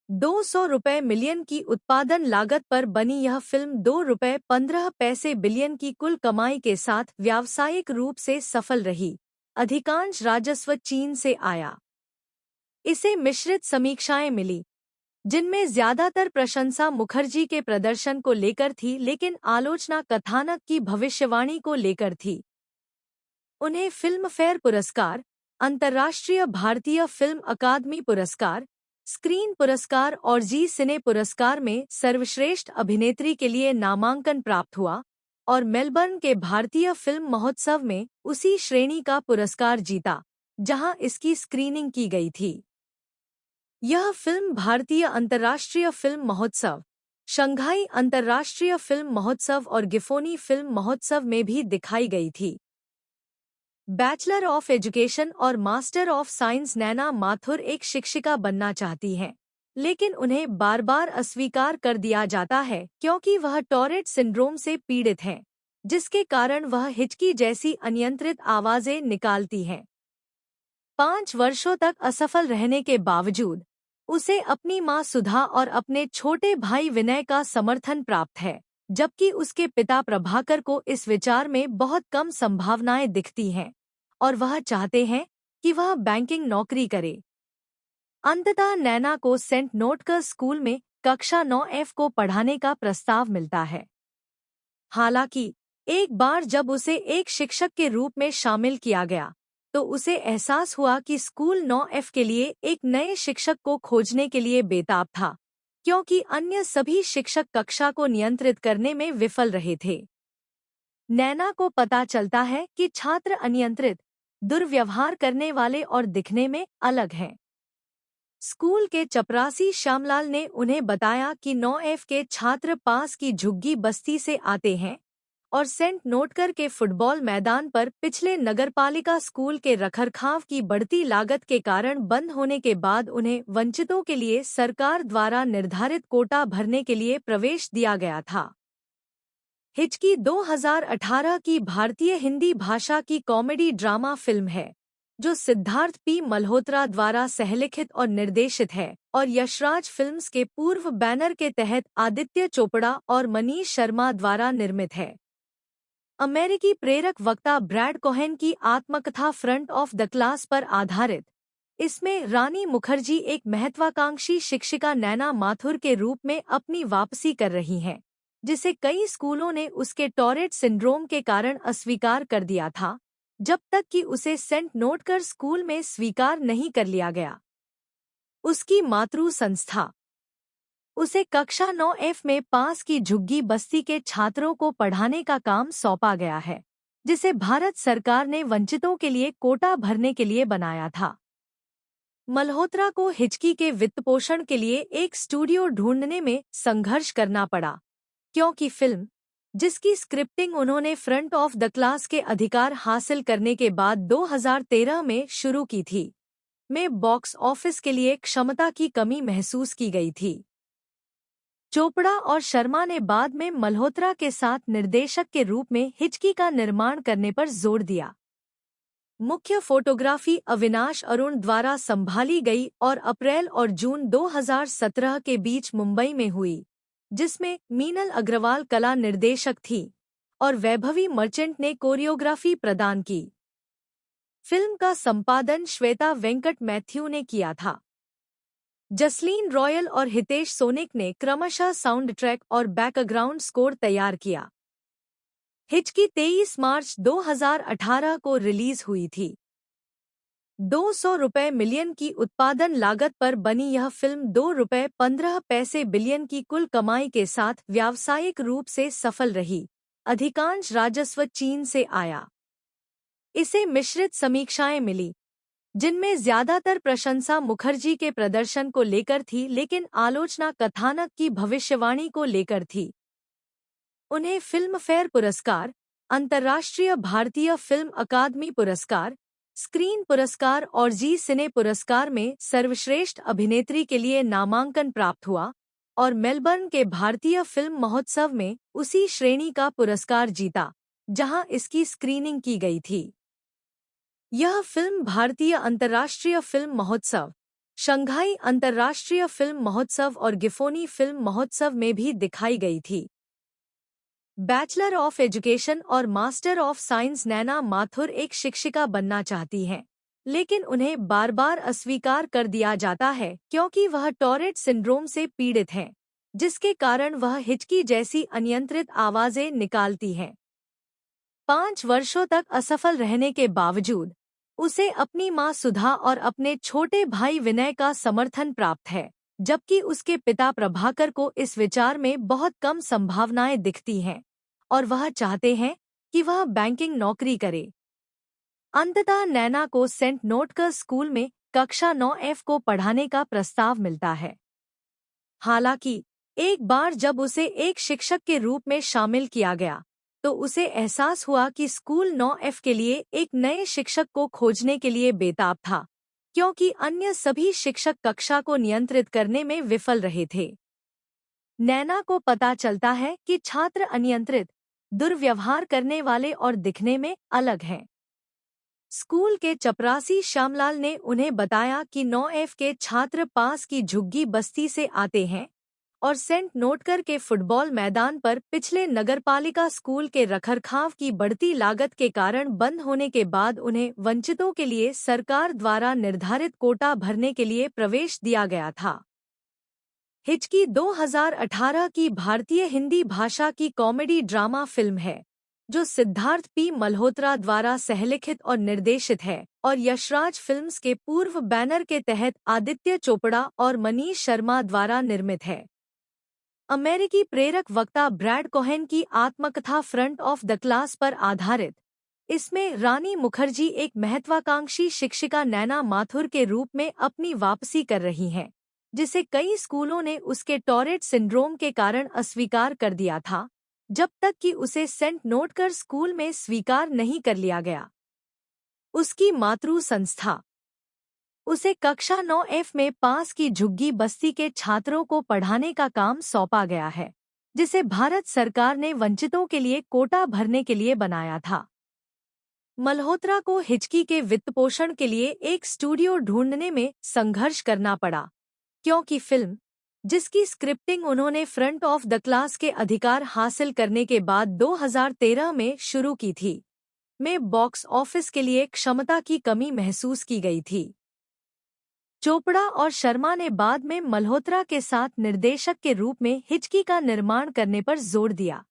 200 रुपये मिलियन की उत्पादन लागत पर बनी यह फिल्म 2 रुपये 15 पैसे बिलियन की कुल कमाई के साथ व्यावसायिक रूप से सफल रही। अधिकांश राजस्व चीन से आया। इसे मिश्रित समीक्षाएं मिली, जिनमें ज्यादातर प्रशंसा मुखर्जी के प्रदर्शन को लेकर थी, लेकिन आलोचना कथानक की भविष्यवाणी को लेकर थी। उन्हें फिल्म फेयर पुरस्कार, अंतर्राष्ट्रीय भारतीय फिल्म अकादमी पुरस्कार, स्क्रीन पुरस्कार और जी सिने पुरस्कार में सर्वश्रेष्ठ अभिनेत्री के लिए नामांकन प्राप्त हुआ और मेलबर्न के भारतीय फिल्म महोत्सव में उसी श्रेणी का पुरस्कार जीता, जहां इसकी स्क्रीनिंग की गई थी। यह फिल्म भारतीय अंतर्राष्ट्रीय फिल्म महोत्सव, शंघाई अंतर्राष्ट्रीय फिल्म महोत्सव और गिफोनी फिल्म महोत्सव में भी दिखाई गई थी। बैचलर ऑफ एजुकेशन और मास्टर ऑफ साइंस नैना माथुर एक शिक्षिका बनना चाहती हैं, लेकिन उन्हें बार बार अस्वीकार कर दिया जाता है क्योंकि वह टॉरेट सिंड्रोम से पीड़ित हैं, जिसके कारण वह हिचकी जैसी अनियंत्रित आवाजें निकालती हैं। 5 वर्षों तक असफल रहने के बावजूद उसे अपनी मां सुधा और अपने छोटे भाई विनय का समर्थन प्राप्त है, जबकि उसके पिता प्रभाकर को इस विचार में बहुत कम संभावनाएं दिखती हैं और वह चाहते हैं कि वह बैंकिंग नौकरी करे। अंततः नैना को सेंट नोटकर स्कूल में कक्षा 9F को पढ़ाने का प्रस्ताव मिलता है। हालांकि एक बार जब उसे एक शिक्षक के रूप में शामिल किया गया, तो उसे एहसास हुआ कि स्कूल 9F के लिए एक नए शिक्षक को खोजने के लिए बेताब था, क्योंकि अन्य सभी शिक्षक कक्षा को नियंत्रित करने में विफल रहे थे। नैना को पता चलता है कि छात्र अनियंत्रित, दुर्व्यवहार करने वाले और दिखने में अलग हैं। स्कूल के चपरासी श्यामलाल ने उन्हें बताया कि 9F के छात्र पास की झुग्गी बस्ती से आते हैं और सेंट नोटकर के फुटबॉल मैदान पर पिछले नगरपालिका स्कूल के रखरखाव की बढ़ती लागत के कारण बंद होने के बाद उन्हें वंचितों के लिए सरकार द्वारा निर्धारित कोटा भरने के लिए प्रवेश दिया गया था। हिचकी 2018 की भारतीय हिंदी भाषा की कॉमेडी ड्रामा फिल्म है जो सिद्धार्थ पी मल्होत्रा द्वारा सहलिखित और निर्देशित है और यशराज फिल्म्स के पूर्व बैनर के तहत आदित्य चोपड़ा और मनीष शर्मा द्वारा निर्मित है। अमेरिकी प्रेरक वक्ता ब्रैड कोहेन की आत्मकथा फ्रंट ऑफ द क्लास पर आधारित इसमें रानी मुखर्जी एक महत्वाकांक्षी शिक्षिका नैना माथुर के रूप में अपनी वापसी कर रही हैं, जिसे कई स्कूलों ने उसके टॉरेट सिंड्रोम के कारण अस्वीकार कर दिया था, जब तक कि उसे सेंट नोटकर स्कूल में स्वीकार नहीं कर लिया गया। उसकी मातृ संस्था उसे कक्षा 9F में पास की झुग्गी बस्ती के छात्रों को पढ़ाने का काम सौंपा गया है, जिसे भारत सरकार ने वंचितों के लिए कोटा भरने के लिए बनाया था। मल्होत्रा को हिचकी के वित्तपोषण के लिए एक स्टूडियो ढूंढने में संघर्ष करना पड़ा, क्योंकि फिल्म, जिसकी स्क्रिप्टिंग उन्होंने फ्रंट ऑफ द क्लास के अधिकार हासिल करने के बाद 2013 में शुरू की थी, में बॉक्स ऑफिस के लिए क्षमता की कमी महसूस की गई थी। चोपड़ा और शर्मा ने बाद में मल्होत्रा के साथ निर्देशक के रूप में हिचकी का निर्माण करने पर जोर दिया। मुख्य फोटोग्राफी अविनाश अरुण द्वारा संभाली गई और अप्रैल और जून 2017 के बीच मुंबई में हुई, जिसमें मीनल अग्रवाल कला निर्देशक थी और वैभवी मर्चेंट ने कोरियोग्राफी प्रदान की। फिल्म का संपादन श्वेता वेंकट मैथ्यू ने किया था। जसलीन रॉयल और हितेश सोनिक ने क्रमशः साउंड ट्रैक और बैकग्राउंड स्कोर तैयार किया। हिचकी 23 मार्च 2018 को रिलीज हुई थी। 200 रुपये मिलियन की उत्पादन लागत पर बनी यह फिल्म 2 रुपये 15 पैसे बिलियन की कुल कमाई के साथ व्यावसायिक रूप से सफल रही। अधिकांश राजस्व चीन से आया। इसे मिश्रित समीक्षाएं मिली, जिनमें ज्यादातर प्रशंसा मुखर्जी के प्रदर्शन को लेकर थी, लेकिन आलोचना कथानक की भविष्यवाणी को लेकर थी। उन्हें फिल्म फेयर पुरस्कार, अंतर्राष्ट्रीय भारतीय फिल्म अकादमी पुरस्कार, स्क्रीन पुरस्कार और जी सिने पुरस्कार में सर्वश्रेष्ठ अभिनेत्री के लिए नामांकन प्राप्त हुआ और मेलबर्न के भारतीय फिल्म महोत्सव में उसी श्रेणी का पुरस्कार जीता जहां इसकी स्क्रीनिंग की गई थी। यह फिल्म भारतीय अंतर्राष्ट्रीय फिल्म महोत्सव, शंघाई अंतर्राष्ट्रीय फिल्म महोत्सव और गिफोनी फिल्म महोत्सव में भी दिखाई गई थी। बैचलर ऑफ एजुकेशन और मास्टर ऑफ साइंस नैना माथुर एक शिक्षिका बनना चाहती हैं, लेकिन उन्हें बार बार अस्वीकार कर दिया जाता है क्योंकि वह टॉरेट सिंड्रोम से पीड़ित हैं, जिसके कारण वह हिचकी जैसी अनियंत्रित आवाजें निकालती हैं। 5 वर्षों तक असफल रहने के बावजूद उसे अपनी मां सुधा और अपने छोटे भाई विनय का समर्थन प्राप्त है, जबकि उसके पिता प्रभाकर को इस विचार में बहुत कम संभावनाएं दिखती हैं और वह चाहते हैं कि वह बैंकिंग नौकरी करे। अंततः नैना को सेंट नोटकर स्कूल में कक्षा 9F को पढ़ाने का प्रस्ताव मिलता है। हालांकि एक बार जब उसे एक शिक्षक के रूप में शामिल किया गया, तो उसे एहसास हुआ कि स्कूल 9F के लिए एक नए शिक्षक को खोजने के लिए बेताब था, क्योंकि अन्य सभी शिक्षक कक्षा को नियंत्रित करने में विफल रहे थे। नैना को पता चलता है कि छात्र अनियंत्रित, दुर्व्यवहार करने वाले और दिखने में अलग हैं। स्कूल के चपरासी श्यामलाल ने उन्हें बताया कि 9F के छात्र पास की झुग्गी बस्ती से आते हैं और सेंट नोटकर के फुटबॉल मैदान पर पिछले नगरपालिका स्कूल के रखरखाव की बढ़ती लागत के कारण बंद होने के बाद उन्हें वंचितों के लिए सरकार द्वारा निर्धारित कोटा भरने के लिए प्रवेश दिया गया था। हिचकी 2018 की भारतीय हिंदी भाषा की कॉमेडी ड्रामा फिल्म है जो सिद्धार्थ पी मल्होत्रा द्वारा सहलिखित और निर्देशित है और यशराज फिल्म्स के पूर्व बैनर के तहत आदित्य चोपड़ा और मनीष शर्मा द्वारा निर्मित है। अमेरिकी प्रेरक वक्ता ब्रैड कोहेन की आत्मकथा फ्रंट ऑफ द क्लास पर आधारित इसमें रानी मुखर्जी एक महत्वाकांक्षी शिक्षिका नैना माथुर के रूप में अपनी वापसी कर रही हैं, जिसे कई स्कूलों ने उसके टॉरेट सिंड्रोम के कारण अस्वीकार कर दिया था, जब तक कि उसे सेंट नोटकर स्कूल में स्वीकार नहीं कर लिया गया। उसकी मातृ संस्था उसे कक्षा 9F में पास की झुग्गी बस्ती के छात्रों को पढ़ाने का काम सौंपा गया है, जिसे भारत सरकार ने वंचितों के लिए कोटा भरने के लिए बनाया था। मल्होत्रा को हिचकी के वित्तपोषण के लिए एक स्टूडियो ढूंढने में संघर्ष करना पड़ा, क्योंकि फिल्म, जिसकी स्क्रिप्टिंग उन्होंने फ्रंट ऑफ द क्लास के अधिकार हासिल करने के बाद 2013 में शुरू की थी, में बॉक्स ऑफिस के लिए क्षमता की कमी महसूस की गई थी। चोपड़ा और शर्मा ने बाद में मल्होत्रा के साथ निर्देशक के रूप में हिचकी का निर्माण करने पर जोर दिया।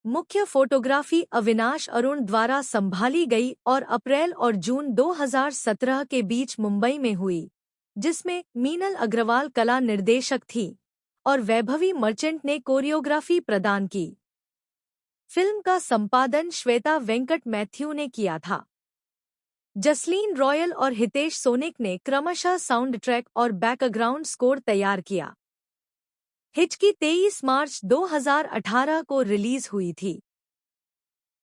मुख्य फोटोग्राफी अविनाश अरुण द्वारा संभाली गई और अप्रैल और जून 2017 के बीच मुंबई में हुई, जिसमें मीनल अग्रवाल कला निर्देशक थी और वैभवी मर्चेंट ने कोरियोग्राफी प्रदान की। फिल्म का संपादन श्वेता वेंकट मैथ्यू ने किया था। जसलीन रॉयल और हितेश सोनिक ने क्रमशः साउंड ट्रैक और बैकग्राउंड स्कोर तैयार किया। हिचकी 23 मार्च 2018 को रिलीज हुई थी।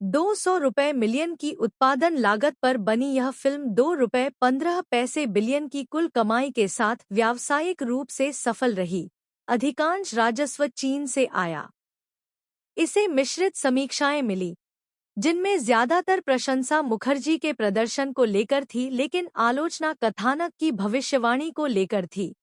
200 रुपये मिलियन की उत्पादन लागत पर बनी यह फिल्म 2 रुपये 15 पैसे बिलियन की कुल कमाई के साथ व्यावसायिक रूप से सफल रही। अधिकांश राजस्व चीन से आया। इसे मिश्रित समीक्षाएं मिली, जिनमें ज्यादातर प्रशंसा मुखर्जी के प्रदर्शन को लेकर थी, लेकिन आलोचना कथानक की भविष्यवाणी को लेकर थी।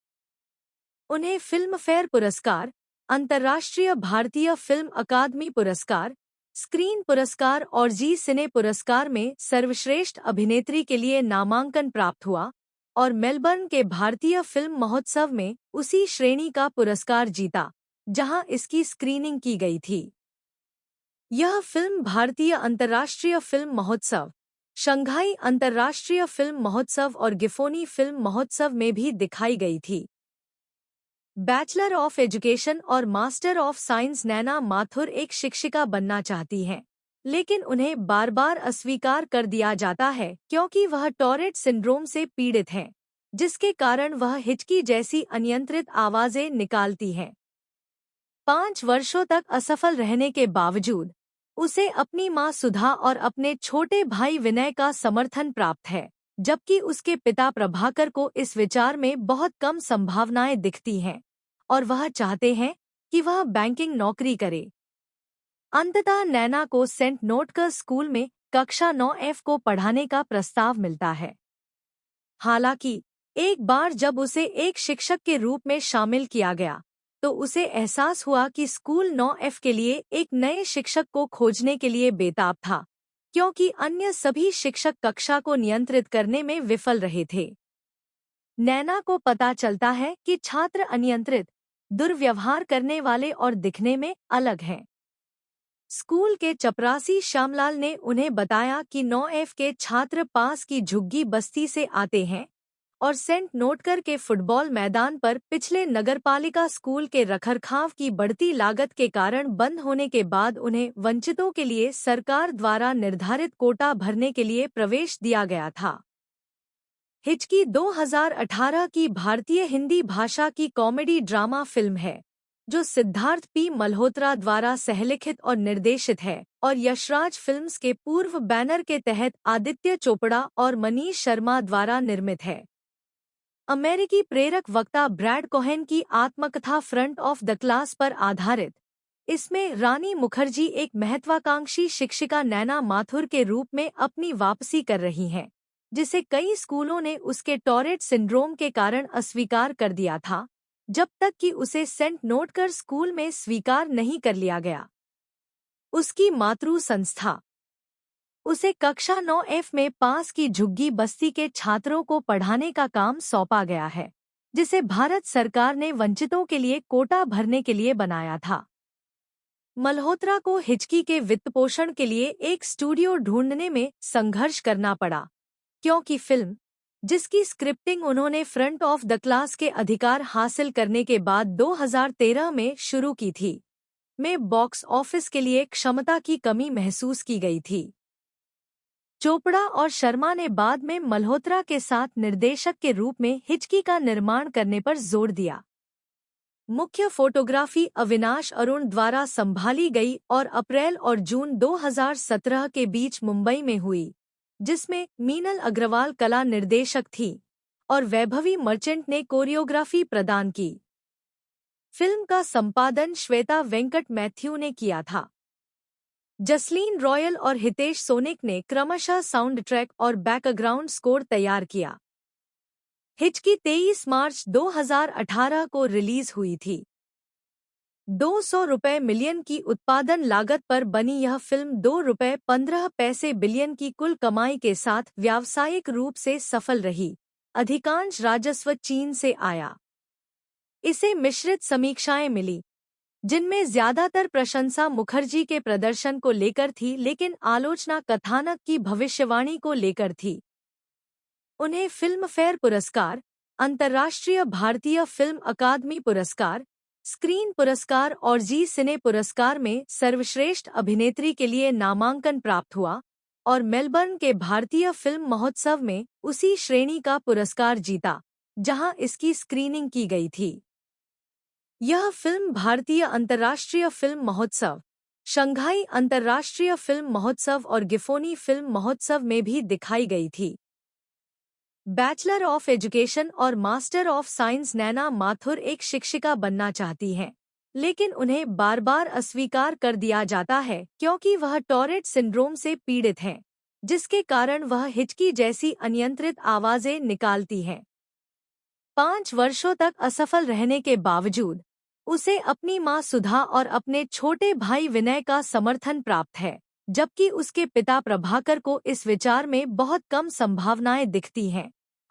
उन्हें फिल्म फेयर पुरस्कार, अंतर्राष्ट्रीय भारतीय फिल्म अकादमी पुरस्कार, स्क्रीन पुरस्कार और जी सिने पुरस्कार में सर्वश्रेष्ठ अभिनेत्री के लिए नामांकन प्राप्त हुआ और मेलबर्न के भारतीय फिल्म महोत्सव में उसी श्रेणी का पुरस्कार जीता, जहां इसकी स्क्रीनिंग की गई थी। यह फिल्म भारतीय अंतर्राष्ट्रीय फिल्म महोत्सव, शंघाई अंतर्राष्ट्रीय फिल्म महोत्सव और गिफोनी फिल्म महोत्सव में भी दिखाई गई थी। बैचलर ऑफ एजुकेशन और मास्टर ऑफ साइंस नैना माथुर एक शिक्षिका बनना चाहती हैं, लेकिन उन्हें बार बार अस्वीकार कर दिया जाता है क्योंकि वह टॉरेट सिंड्रोम से पीड़ित हैं, जिसके कारण वह हिचकी जैसी अनियंत्रित आवाजें निकालती हैं। 5 वर्षों तक असफल रहने के बावजूद उसे अपनी मां सुधा और अपने छोटे भाई विनय का समर्थन प्राप्त है, जबकि उसके पिता प्रभाकर को इस विचार में बहुत कम संभावनाएं दिखती हैं और वह चाहते हैं कि वह बैंकिंग नौकरी करे। अंततः नैना को सेंट नोटकर स्कूल में कक्षा 9F को पढ़ाने का प्रस्ताव मिलता है। हालांकि एक बार जब उसे एक शिक्षक के रूप में शामिल किया गया, तो उसे एहसास हुआ कि स्कूल 9F के लिए एक नए शिक्षक को खोजने के लिए बेताब था, क्योंकि अन्य सभी शिक्षक कक्षा को नियंत्रित करने में विफल रहे थे। नैना को पता चलता है कि छात्र अनियंत्रित, दुर्व्यवहार करने वाले और दिखने में अलग हैं। स्कूल के चपरासी श्यामलाल ने उन्हें बताया कि 9F के छात्र पास की झुग्गी बस्ती से आते हैं और सेंट नोटकर के फुटबॉल मैदान पर पिछले नगरपालिका स्कूल के रखरखाव की बढ़ती लागत के कारण बंद होने के बाद उन्हें वंचितों के लिए सरकार द्वारा निर्धारित कोटा भरने के लिए प्रवेश दिया गया था। हिचकी 2018 की भारतीय हिंदी भाषा की कॉमेडी ड्रामा फिल्म है, जो सिद्धार्थ पी मल्होत्रा द्वारा सहलिखित और निर्देशित है और यशराज फिल्म्स के पूर्व बैनर के तहत आदित्य चोपड़ा और मनीष शर्मा द्वारा निर्मित है। अमेरिकी प्रेरक वक्ता ब्रैड कोहेन की आत्मकथा फ्रंट ऑफ द क्लास पर आधारित, इसमें रानी मुखर्जी एक महत्वाकांक्षी शिक्षिका नैना माथुर के रूप में अपनी वापसी कर रही हैं, जिसे कई स्कूलों ने उसके टॉरेट सिंड्रोम के कारण अस्वीकार कर दिया था, जब तक कि उसे सेंट नोटकर स्कूल में स्वीकार नहीं कर लिया गया। उसकी मातृ संस्था उसे कक्षा 9F में पास की झुग्गी बस्ती के छात्रों को पढ़ाने का काम सौंपा गया है, जिसे भारत सरकार ने वंचितों के लिए कोटा भरने के लिए बनाया था। मल्होत्रा को हिचकी के वित्तपोषण के लिए एक स्टूडियो ढूंढने में संघर्ष करना पड़ा, क्योंकि फिल्म, जिसकी स्क्रिप्टिंग उन्होंने फ्रंट ऑफ द क्लास के अधिकार हासिल करने के बाद 2013 में शुरू की थी, में बॉक्स ऑफिस के लिए क्षमता की कमी महसूस की गई थी। चोपड़ा और शर्मा ने बाद में मल्होत्रा के साथ निर्देशक के रूप में हिचकी का निर्माण करने पर जोर दिया। मुख्य फोटोग्राफी अविनाश अरुण द्वारा संभाली गई और अप्रैल और जून 2017 के बीच मुंबई में हुई, जिसमें मीनल अग्रवाल कला निर्देशक थी और वैभवी मर्चेंट ने कोरियोग्राफी प्रदान की। फिल्म का संपादन श्वेता वेंकट मैथ्यू ने किया था। जसलीन रॉयल और हितेश सोनिक ने क्रमशः साउंड ट्रैक और बैकग्राउंड स्कोर तैयार किया। हिचकी 23 मार्च 2018 को रिलीज हुई थी। 200 रुपये मिलियन की उत्पादन लागत पर बनी यह फिल्म 2 रुपये 15 पैसे बिलियन की कुल कमाई के साथ व्यावसायिक रूप से सफल रही। अधिकांश राजस्व चीन से आया। इसे मिश्रित समीक्षाएं मिली, जिनमें ज्यादातर प्रशंसा मुखर्जी के प्रदर्शन को लेकर थी, लेकिन आलोचना कथानक की भविष्यवाणी को लेकर थी। उन्हें फिल्म फेयर पुरस्कार, अंतर्राष्ट्रीय भारतीय फिल्म अकादमी पुरस्कार, स्क्रीन पुरस्कार और जी सिने पुरस्कार में सर्वश्रेष्ठ अभिनेत्री के लिए नामांकन प्राप्त हुआ और मेलबर्न के भारतीय फिल्म महोत्सव में उसी श्रेणी का पुरस्कार जीता जहां इसकी स्क्रीनिंग की गई थी। यह फिल्म भारतीय अंतर्राष्ट्रीय फिल्म महोत्सव, शंघाई अंतर्राष्ट्रीय फिल्म महोत्सव और गिफोनी फिल्म महोत्सव में भी दिखाई गई थी। बैचलर ऑफ एजुकेशन और मास्टर ऑफ साइंस नैना माथुर एक शिक्षिका बनना चाहती हैं, लेकिन उन्हें बार बार अस्वीकार कर दिया जाता है क्योंकि वह टॉरेट सिंड्रोम से पीड़ित हैं, जिसके कारण वह हिचकी जैसी अनियंत्रित आवाजें निकालती हैं। 5 वर्षों तक असफल रहने के बावजूद उसे अपनी मां सुधा और अपने छोटे भाई विनय का समर्थन प्राप्त है, जबकि उसके पिता प्रभाकर को इस विचार में बहुत कम संभावनाएं दिखती हैं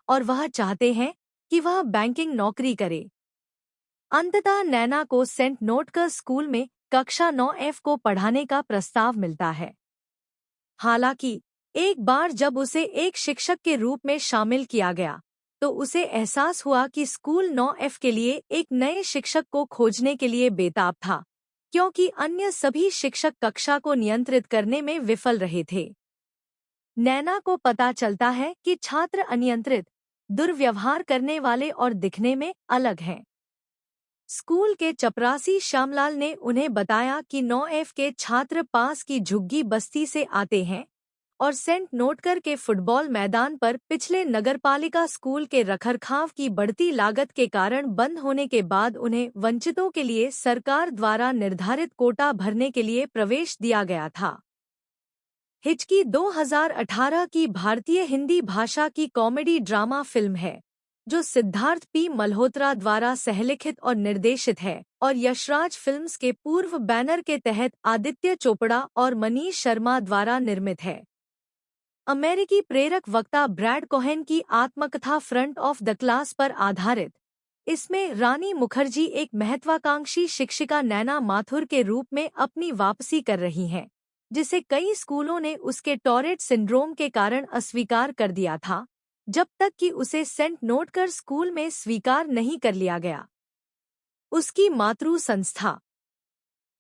और वह चाहते हैं कि वह बैंकिंग नौकरी करे। अंततः नैना को सेंट नोटकर स्कूल में कक्षा 9F को पढ़ाने का प्रस्ताव मिलता है। हालांकि एक बार जब उसे एक शिक्षक के रूप में शामिल किया गया तो उसे एहसास हुआ कि स्कूल 9F के लिए एक नए शिक्षक को खोजने के लिए बेताब था, क्योंकि अन्य सभी शिक्षक कक्षा को नियंत्रित करने में विफल रहे थे। नैना को पता चलता है कि छात्र अनियंत्रित, दुर्व्यवहार करने वाले और दिखने में अलग हैं। स्कूल के चपरासी श्यामलाल ने उन्हें बताया कि 9F के छात्र पास की झुग्गी बस्ती से आते हैं और सेंट नोटकर के फुटबॉल मैदान पर पिछले नगरपालिका स्कूल के रखरखाव की बढ़ती लागत के कारण बंद होने के बाद उन्हें वंचितों के लिए सरकार द्वारा निर्धारित कोटा भरने के लिए प्रवेश दिया गया था। हिचकी 2018 की भारतीय हिंदी भाषा की कॉमेडी ड्रामा फिल्म है, जो सिद्धार्थ पी मल्होत्रा द्वारा सहलिखित और निर्देशित है और यशराज फिल्म्स के पूर्व बैनर के तहत आदित्य चोपड़ा और मनीष शर्मा द्वारा निर्मित है। अमेरिकी प्रेरक वक्ता ब्रैड कोहेन की आत्मकथा फ्रंट ऑफ द क्लास पर आधारित इसमें रानी मुखर्जी एक महत्वाकांक्षी शिक्षिका नैना माथुर के रूप में अपनी वापसी कर रही हैं, जिसे कई स्कूलों ने उसके टॉरेट सिंड्रोम के कारण अस्वीकार कर दिया था, जब तक कि उसे सेंट नोटकर स्कूल में स्वीकार नहीं कर लिया गया। उसकी मातृ संस्था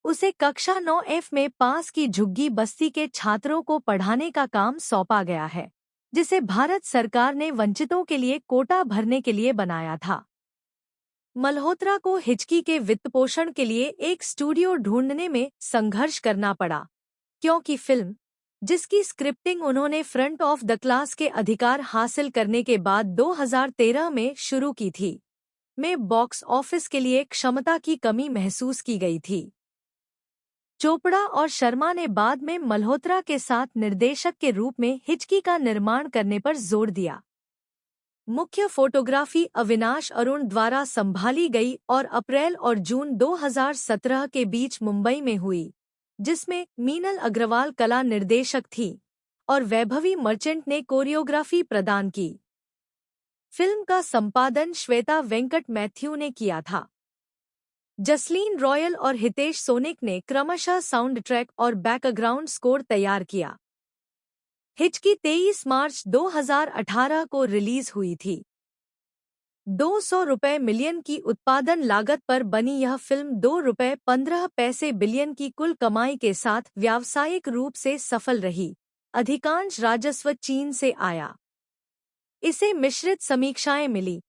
उसे कक्षा 9F में पास की झुग्गी बस्ती के छात्रों को पढ़ाने का काम सौंपा गया है, जिसे भारत सरकार ने वंचितों के लिए कोटा भरने के लिए बनाया था। मल्होत्रा को हिचकी के वित्तपोषण के लिए एक स्टूडियो ढूंढने में संघर्ष करना पड़ा, क्योंकि फिल्म, जिसकी स्क्रिप्टिंग उन्होंने फ्रंट ऑफ द क्लास के अधिकार हासिल करने के बाद 2013 में शुरू की थी, में बॉक्स ऑफिस के लिए क्षमता की कमी महसूस की गई थी। चोपड़ा और शर्मा ने बाद में मल्होत्रा के साथ निर्देशक के रूप में हिचकी का निर्माण करने पर जोर दिया। मुख्य फोटोग्राफी अविनाश अरुण द्वारा संभाली गई और अप्रैल और जून 2017 के बीच मुंबई में हुई, जिसमें मीनल अग्रवाल कला निर्देशक थी और वैभवी मर्चेंट ने कोरियोग्राफी प्रदान की। फिल्म का संपादन श्वेता वेंकट मैथ्यू ने किया था। जसलीन रॉयल और हितेश सोनिक ने क्रमशः साउंड ट्रैक और बैकग्राउंड स्कोर तैयार किया। हिचकी 23 मार्च 2018 को रिलीज हुई थी। 200 रुपये मिलियन की उत्पादन लागत पर बनी यह फिल्म 2 रुपये 15 पैसे बिलियन की कुल कमाई के साथ व्यावसायिक रूप से सफल रही। अधिकांश राजस्व चीन से आया। इसे मिश्रित समीक्षाएं मिली,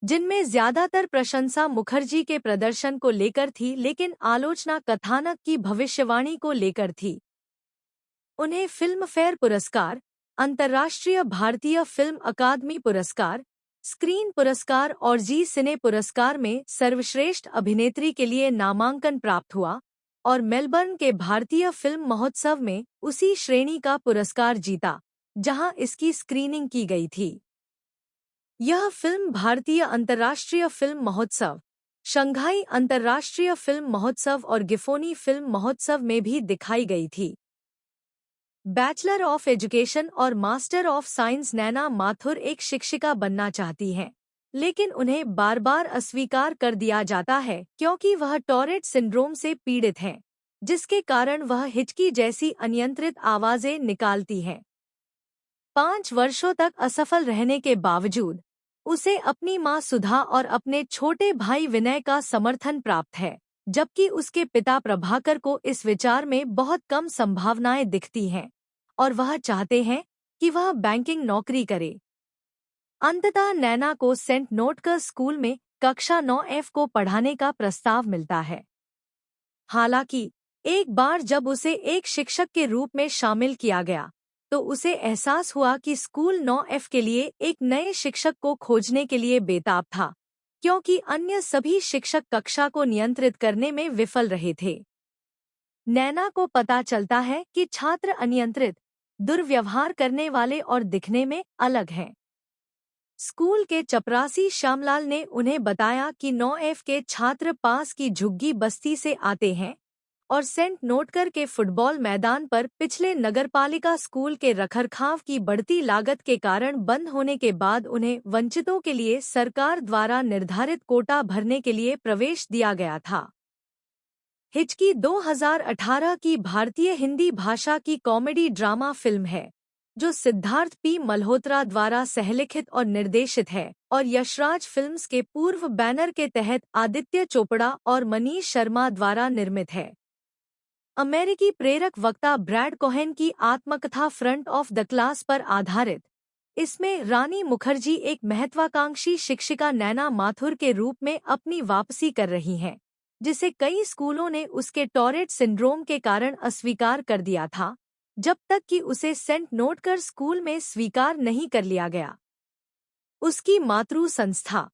जिनमें ज्यादातर प्रशंसा मुखर्जी के प्रदर्शन को लेकर थी, लेकिन आलोचना कथानक की भविष्यवाणी को लेकर थी। उन्हें फिल्मफेयर पुरस्कार, अंतर्राष्ट्रीय भारतीय फिल्म अकादमी पुरस्कार, स्क्रीन पुरस्कार और जी सिने पुरस्कार में सर्वश्रेष्ठ अभिनेत्री के लिए नामांकन प्राप्त हुआ और मेलबर्न के भारतीय फिल्म महोत्सव में उसी श्रेणी का पुरस्कार जीता जहां इसकी स्क्रीनिंग की गई थी। यह फिल्म भारतीय अंतर्राष्ट्रीय फिल्म महोत्सव, शंघाई अंतर्राष्ट्रीय फिल्म महोत्सव और गिफोनी फिल्म महोत्सव में भी दिखाई गई थी। बैचलर ऑफ एजुकेशन और मास्टर ऑफ साइंस नैना माथुर एक शिक्षिका बनना चाहती हैं, लेकिन उन्हें बार बार अस्वीकार कर दिया जाता है क्योंकि वह टॉरेट सिंड्रोम से पीड़ित हैं, जिसके कारण वह हिचकी जैसी अनियंत्रित आवाजें निकालती हैं। 5 वर्षों तक असफल रहने के बावजूद उसे अपनी मां सुधा और अपने छोटे भाई विनय का समर्थन प्राप्त है, जबकि उसके पिता प्रभाकर को इस विचार में बहुत कम संभावनाएं दिखती हैं और वह चाहते हैं कि वह बैंकिंग नौकरी करे। अंततः नैना को सेंट नोटकर स्कूल में कक्षा 9F को पढ़ाने का प्रस्ताव मिलता है। हालांकि एक बार जब उसे एक शिक्षक के रूप में शामिल किया गया, तो उसे एहसास हुआ कि स्कूल 9F के लिए एक नए शिक्षक को खोजने के लिए बेताब था, क्योंकि अन्य सभी शिक्षक कक्षा को नियंत्रित करने में विफल रहे थे। नैना को पता चलता है कि छात्र अनियंत्रित, दुर्व्यवहार करने वाले और दिखने में अलग हैं। स्कूल के चपरासी श्यामलाल ने उन्हें बताया कि 9F के छात्र पास की झुग्गी बस्ती से आते हैं और सेंट नोटकर के फुटबॉल मैदान पर पिछले नगरपालिका स्कूल के रखरखाव की बढ़ती लागत के कारण बंद होने के बाद उन्हें वंचितों के लिए सरकार द्वारा निर्धारित कोटा भरने के लिए प्रवेश दिया गया था। हिचकी 2018 की भारतीय हिंदी भाषा की कॉमेडी ड्रामा फिल्म है, जो सिद्धार्थ पी मल्होत्रा द्वारा सहलिखित और निर्देशित है और यशराज फिल्म्स के पूर्व बैनर के तहत आदित्य चोपड़ा और मनीष शर्मा द्वारा निर्मित है। अमेरिकी प्रेरक वक्ता ब्रैड कोहेन की आत्मकथा फ्रंट ऑफ द क्लास पर आधारित इसमें रानी मुखर्जी एक महत्वाकांक्षी शिक्षिका नैना माथुर के रूप में अपनी वापसी कर रही हैं, जिसे कई स्कूलों ने उसके टॉरेट सिंड्रोम के कारण अस्वीकार कर दिया था, जब तक कि उसे सेंट नोटकर स्कूल में स्वीकार नहीं कर लिया गया। उसकी मातृ संस्था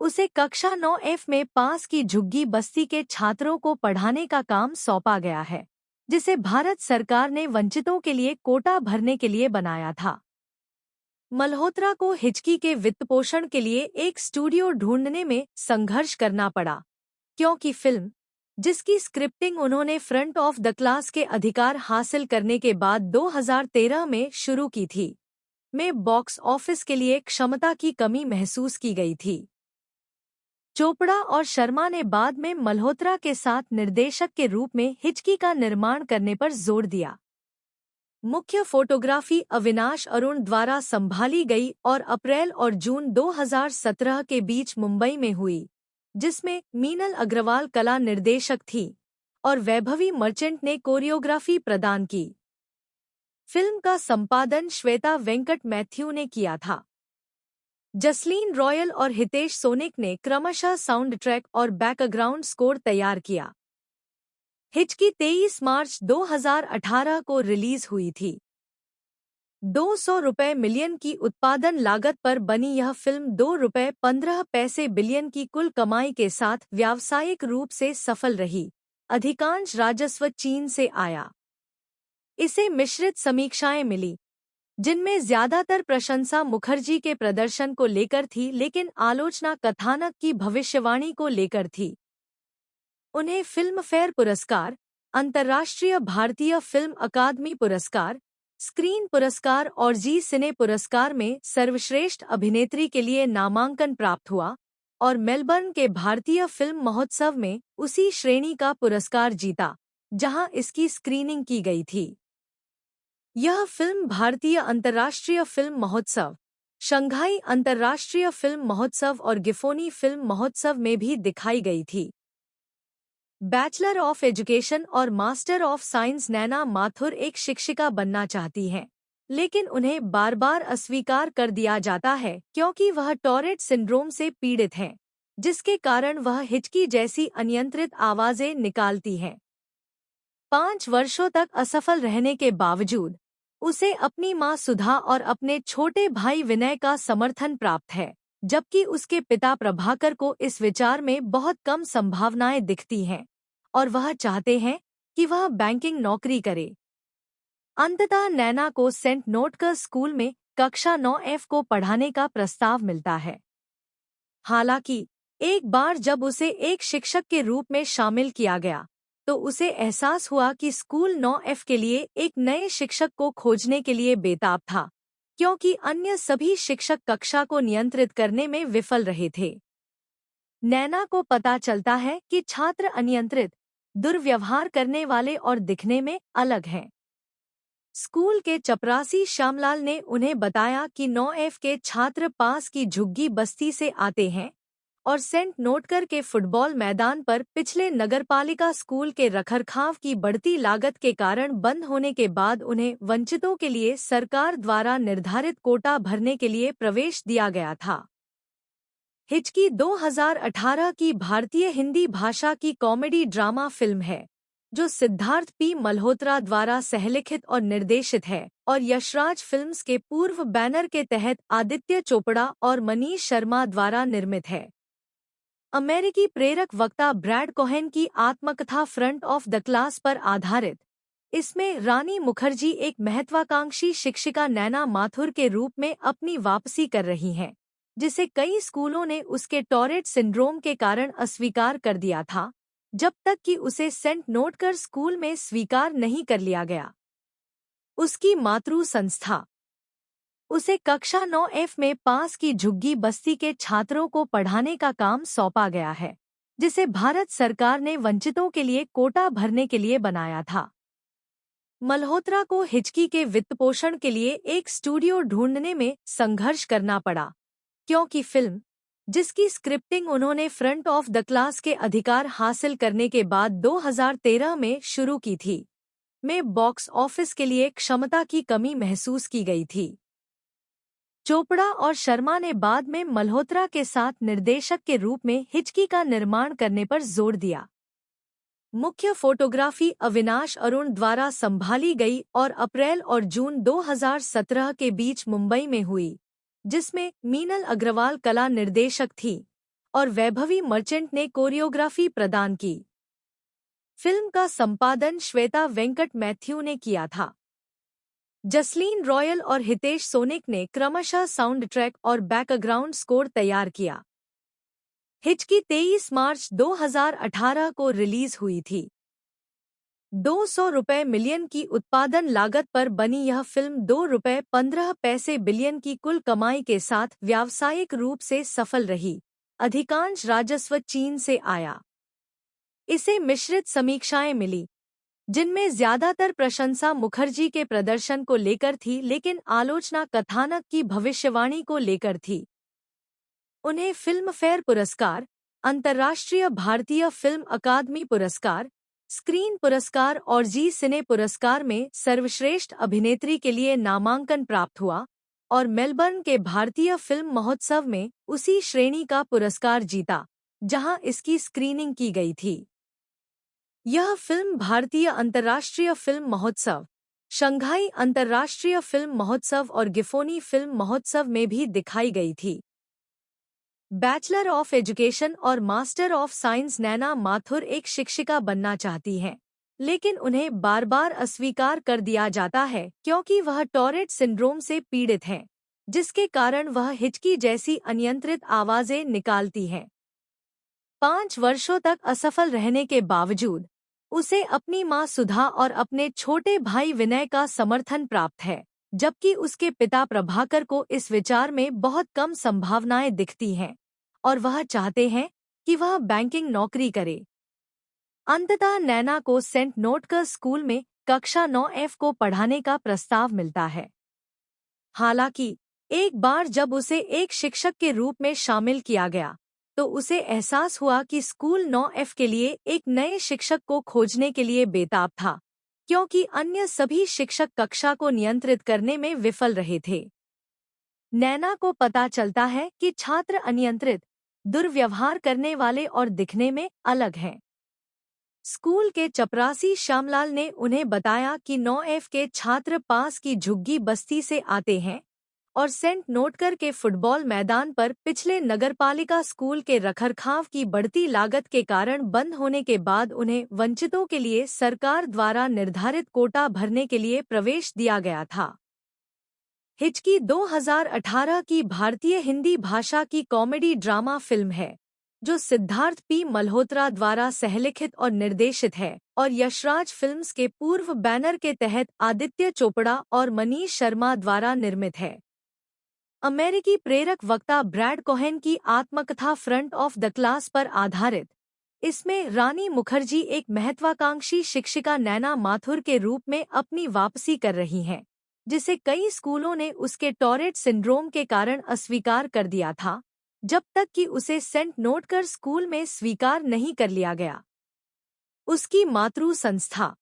उसे कक्षा 9F में पास की झुग्गी बस्ती के छात्रों को पढ़ाने का काम सौंपा गया है, जिसे भारत सरकार ने वंचितों के लिए कोटा भरने के लिए बनाया था। मल्होत्रा को हिचकी के वित्तपोषण के लिए एक स्टूडियो ढूंढने में संघर्ष करना पड़ा, क्योंकि फिल्म, जिसकी स्क्रिप्टिंग उन्होंने फ्रंट ऑफ द क्लास के अधिकार हासिल करने के बाद 2013 में शुरू की थी, में बॉक्स ऑफिस के लिए क्षमता की कमी महसूस की गई थी। चोपड़ा और शर्मा ने बाद में मल्होत्रा के साथ निर्देशक के रूप में हिचकी का निर्माण करने पर जोर दिया। मुख्य फोटोग्राफी अविनाश अरुण द्वारा संभाली गई और अप्रैल और जून 2017 के बीच मुंबई में हुई, जिसमें मीनल अग्रवाल कला निर्देशक थी और वैभवी मर्चेंट ने कोरियोग्राफी प्रदान की। फिल्म का संपादन श्वेता वेंकट मैथ्यू ने किया था। जसलीन रॉयल और हितेश सोनिक ने क्रमशः साउंड ट्रैक और बैकग्राउंड स्कोर तैयार किया। हिचकी 23 मार्च 2018 को रिलीज हुई थी। 200 रुपये मिलियन की उत्पादन लागत पर बनी यह फिल्म 2 रुपये 15 पैसे बिलियन की कुल कमाई के साथ व्यावसायिक रूप से सफल रही। अधिकांश राजस्व चीन से आया। इसे मिश्रित समीक्षाएं मिली, जिनमें ज्यादातर प्रशंसा मुखर्जी के प्रदर्शन को लेकर थी, लेकिन आलोचना कथानक की भविष्यवाणी को लेकर थी। उन्हें फिल्मफेयर पुरस्कार, अंतर्राष्ट्रीय भारतीय फिल्म अकादमी पुरस्कार, स्क्रीन पुरस्कार और जी सिने पुरस्कार में सर्वश्रेष्ठ अभिनेत्री के लिए नामांकन प्राप्त हुआ और मेलबर्न के भारतीय फिल्म महोत्सव में उसी श्रेणी का पुरस्कार जीता जहां इसकी स्क्रीनिंग की गई थी। यह फिल्म भारतीय अंतर्राष्ट्रीय फिल्म महोत्सव, शंघाई अंतर्राष्ट्रीय फिल्म महोत्सव और गिफोनी फिल्म महोत्सव में भी दिखाई गई थी। बैचलर ऑफ एजुकेशन और मास्टर ऑफ साइंस नैना माथुर एक शिक्षिका बनना चाहती हैं, लेकिन उन्हें बार बार अस्वीकार कर दिया जाता है क्योंकि वह टॉरेट सिंड्रोम से पीड़ित हैं, जिसके कारण वह हिचकी जैसी अनियंत्रित आवाजें निकालती हैं। 5 वर्षों तक असफल रहने के बावजूद उसे अपनी मां सुधा और अपने छोटे भाई विनय का समर्थन प्राप्त है, जबकि उसके पिता प्रभाकर को इस विचार में बहुत कम संभावनाएं दिखती हैं और वह चाहते हैं कि वह बैंकिंग नौकरी करे। अंततः नैना को सेंट नोटकर स्कूल में कक्षा 9F को पढ़ाने का प्रस्ताव मिलता है। हालांकि एक बार जब उसे एक शिक्षक के रूप में शामिल किया गया, तो उसे एहसास हुआ कि स्कूल 9F के लिए एक नए शिक्षक को खोजने के लिए बेताब था, क्योंकि अन्य सभी शिक्षक कक्षा को नियंत्रित करने में विफल रहे थे। नैना को पता चलता है कि छात्र अनियंत्रित, दुर्व्यवहार करने वाले और दिखने में अलग हैं। स्कूल के चपरासी श्यामलाल ने उन्हें बताया कि 9F के छात्र पास की झुग्गी बस्ती से आते हैं और सेंट नोटकर के फुटबॉल मैदान पर पिछले नगरपालिका स्कूल के रखरखाव की बढ़ती लागत के कारण बंद होने के बाद उन्हें वंचितों के लिए सरकार द्वारा निर्धारित कोटा भरने के लिए प्रवेश दिया गया था। हिचकी 2018 की भारतीय हिंदी भाषा की कॉमेडी ड्रामा फिल्म है, जो सिद्धार्थ पी मल्होत्रा द्वारा सहलिखित और निर्देशित है और यशराज फिल्म्स के पूर्व बैनर के तहत आदित्य चोपड़ा और मनीष शर्मा द्वारा निर्मित है। अमेरिकी प्रेरक वक्ता ब्रैड कोहेन की आत्मकथा फ्रंट ऑफ द क्लास पर आधारित इसमें रानी मुखर्जी एक महत्वाकांक्षी शिक्षिका नैना माथुर के रूप में अपनी वापसी कर रही हैं, जिसे कई स्कूलों ने उसके टॉरेट सिंड्रोम के कारण अस्वीकार कर दिया था, जब तक कि उसे सेंट नोटकर स्कूल में स्वीकार नहीं कर लिया गया। उसकी मातृ संस्था उसे कक्षा 9F में पास की झुग्गी बस्ती के छात्रों को पढ़ाने का काम सौंपा गया है, जिसे भारत सरकार ने वंचितों के लिए कोटा भरने के लिए बनाया था। मल्होत्रा को हिचकी के वित्तपोषण के लिए एक स्टूडियो ढूंढने में संघर्ष करना पड़ा, क्योंकि फिल्म, जिसकी स्क्रिप्टिंग उन्होंने फ्रंट ऑफ द क्लास के अधिकार हासिल करने के बाद 2013 में शुरू की थी, में बॉक्स ऑफिस के लिए क्षमता की कमी महसूस की गई थी। चोपड़ा और शर्मा ने बाद में मल्होत्रा के साथ निर्देशक के रूप में हिचकी का निर्माण करने पर जोर दिया। मुख्य फोटोग्राफी अविनाश अरुण द्वारा संभाली गई और अप्रैल और जून 2017 के बीच मुंबई में हुई, जिसमें मीनल अग्रवाल कला निर्देशक थी और वैभवी मर्चेंट ने कोरियोग्राफी प्रदान की। फिल्म का संपादन श्वेता वेंकट मैथ्यू ने किया था। जसलीन रॉयल और हितेश सोनिक ने क्रमशः साउंड ट्रैक और बैकग्राउंड स्कोर तैयार किया। हिचकी 23 मार्च 2018 को रिलीज हुई थी। 200 रुपये मिलियन की उत्पादन लागत पर बनी यह फिल्म 2 रुपये 15 पैसे बिलियन की कुल कमाई के साथ व्यावसायिक रूप से सफल रही। अधिकांश राजस्व चीन से आया। इसे मिश्रित समीक्षाएं मिली, जिनमें ज्यादातर प्रशंसा मुखर्जी के प्रदर्शन को लेकर थी, लेकिन आलोचना कथानक की भविष्यवाणी को लेकर थी। उन्हें फिल्म फेयर पुरस्कार, अंतर्राष्ट्रीय भारतीय फिल्म अकादमी पुरस्कार, स्क्रीन पुरस्कार और जी सिने पुरस्कार में सर्वश्रेष्ठ अभिनेत्री के लिए नामांकन प्राप्त हुआ और मेलबर्न के भारतीय फिल्म महोत्सव में उसी श्रेणी का पुरस्कार जीता, जहां इसकी स्क्रीनिंग की गई थी। यह फिल्म भारतीय अंतर्राष्ट्रीय फिल्म महोत्सव, शंघाई अंतर्राष्ट्रीय फिल्म महोत्सव और गिफोनी फिल्म महोत्सव में भी दिखाई गई थी। बैचलर ऑफ एजुकेशन और मास्टर ऑफ साइंस नैना माथुर एक शिक्षिका बनना चाहती हैं, लेकिन उन्हें बार बार अस्वीकार कर दिया जाता है क्योंकि वह टॉरेट सिंड्रोम से पीड़ित हैं, जिसके कारण वह हिचकी जैसी अनियंत्रित आवाजें निकालती हैं। 5 वर्षों तक असफल रहने के बावजूद उसे अपनी मां सुधा और अपने छोटे भाई विनय का समर्थन प्राप्त है, जबकि उसके पिता प्रभाकर को इस विचार में बहुत कम संभावनाएं दिखती हैं और वह चाहते हैं कि वह बैंकिंग नौकरी करे। अंततः नैना को सेंट नोटकर स्कूल में कक्षा 9F को पढ़ाने का प्रस्ताव मिलता है। हालांकि एक बार जब उसे एक शिक्षक के रूप में शामिल किया गया, तो उसे एहसास हुआ कि स्कूल 9F के लिए एक नए शिक्षक को खोजने के लिए बेताब था, क्योंकि अन्य सभी शिक्षक कक्षा को नियंत्रित करने में विफल रहे थे। नैना को पता चलता है कि छात्र अनियंत्रित, दुर्व्यवहार करने वाले और दिखने में अलग हैं। स्कूल के चपरासी श्यामलाल ने उन्हें बताया कि 9F के छात्र पास की झुग्गी बस्ती से आते हैं और सेंट नोटकर के फुटबॉल मैदान पर पिछले नगरपालिका स्कूल के रखरखाव की बढ़ती लागत के कारण बंद होने के बाद उन्हें वंचितों के लिए सरकार द्वारा निर्धारित कोटा भरने के लिए प्रवेश दिया गया था। हिचकी 2018 की भारतीय हिंदी भाषा की कॉमेडी ड्रामा फिल्म है, जो सिद्धार्थ पी मल्होत्रा द्वारा सहलिखित और निर्देशित है और यशराज फिल्म्स के पूर्व बैनर के तहत आदित्य चोपड़ा और मनीष शर्मा द्वारा निर्मित है। अमेरिकी प्रेरक वक्ता ब्रैड कोहेन की आत्मकथा फ्रंट ऑफ द क्लास पर आधारित इसमें रानी मुखर्जी एक महत्वाकांक्षी शिक्षिका नैना माथुर के रूप में अपनी वापसी कर रही हैं, जिसे कई स्कूलों ने उसके टॉरेट सिंड्रोम के कारण अस्वीकार कर दिया था, जब तक कि उसे सेंट नोटकर स्कूल में स्वीकार नहीं कर लिया गया। उसकी मातृ संस्था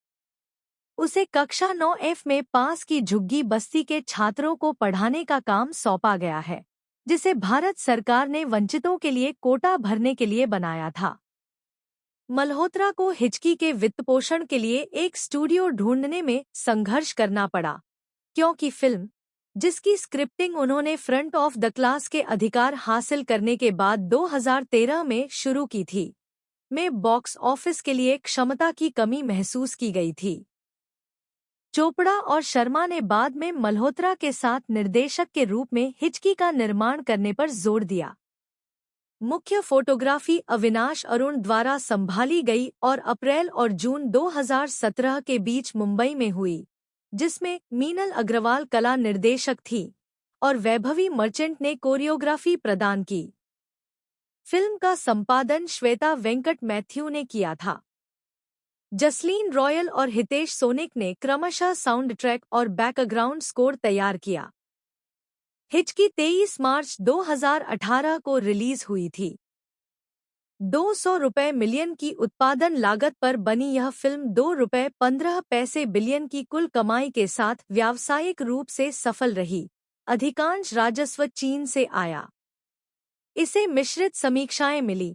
उसे कक्षा 9F में पास की झुग्गी बस्ती के छात्रों को पढ़ाने का काम सौंपा गया है, जिसे भारत सरकार ने वंचितों के लिए कोटा भरने के लिए बनाया था। मल्होत्रा को हिचकी के वित्तपोषण के लिए एक स्टूडियो ढूंढने में संघर्ष करना पड़ा, क्योंकि फिल्म, जिसकी स्क्रिप्टिंग उन्होंने फ्रंट ऑफ द क्लास के अधिकार हासिल करने के बाद 2013 में शुरू की थी, में बॉक्स ऑफिस के लिए क्षमता की कमी महसूस की गई थी। चोपड़ा और शर्मा ने बाद में मल्होत्रा के साथ निर्देशक के रूप में हिचकी का निर्माण करने पर जोर दिया। मुख्य फोटोग्राफी अविनाश अरुण द्वारा संभाली गई और अप्रैल और जून 2017 के बीच मुंबई में हुई, जिसमें मीनल अग्रवाल कला निर्देशक थी और वैभवी मर्चेंट ने कोरियोग्राफी प्रदान की। फिल्म का संपादन श्वेता वेंकट मैथ्यू ने किया था। जसलीन रॉयल और हितेश सोनिक ने क्रमशः साउंड ट्रैक और बैकग्राउंड स्कोर तैयार किया। हिचकी 23 मार्च 2018 को रिलीज हुई थी। 200 रुपये मिलियन की उत्पादन लागत पर बनी यह फिल्म 2 रुपये 15 पैसे बिलियन की कुल कमाई के साथ व्यावसायिक रूप से सफल रही। अधिकांश राजस्व चीन से आया। इसे मिश्रित समीक्षाएं मिली,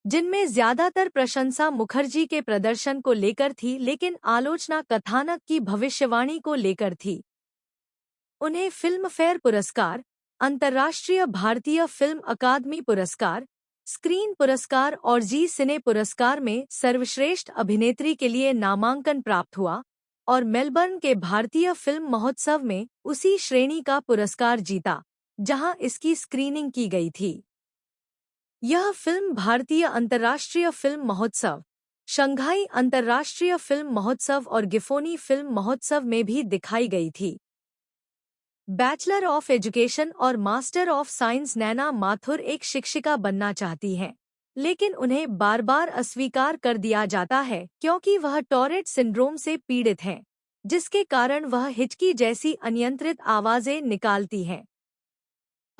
जिनमें ज्यादातर प्रशंसा मुखर्जी के प्रदर्शन को लेकर थी, लेकिन आलोचना कथानक की भविष्यवाणी को लेकर थी। उन्हें फिल्म फेयर पुरस्कार, अंतर्राष्ट्रीय भारतीय फिल्म अकादमी पुरस्कार, स्क्रीन पुरस्कार और जी सिने पुरस्कार में सर्वश्रेष्ठ अभिनेत्री के लिए नामांकन प्राप्त हुआ और मेलबर्न के भारतीय फिल्म महोत्सव में उसी श्रेणी का पुरस्कार जीता, जहां इसकी स्क्रीनिंग की गई थी। यह फिल्म भारतीय अंतर्राष्ट्रीय फिल्म महोत्सव, शंघाई अंतर्राष्ट्रीय फिल्म महोत्सव और गिफोनी फिल्म महोत्सव में भी दिखाई गई थी। बैचलर ऑफ एजुकेशन और मास्टर ऑफ साइंस नैना माथुर एक शिक्षिका बनना चाहती हैं, लेकिन उन्हें बार बार अस्वीकार कर दिया जाता है क्योंकि वह टॉरेट सिंड्रोम से पीड़ित हैं, जिसके कारण वह हिचकी जैसी अनियंत्रित आवाजें निकालती हैं।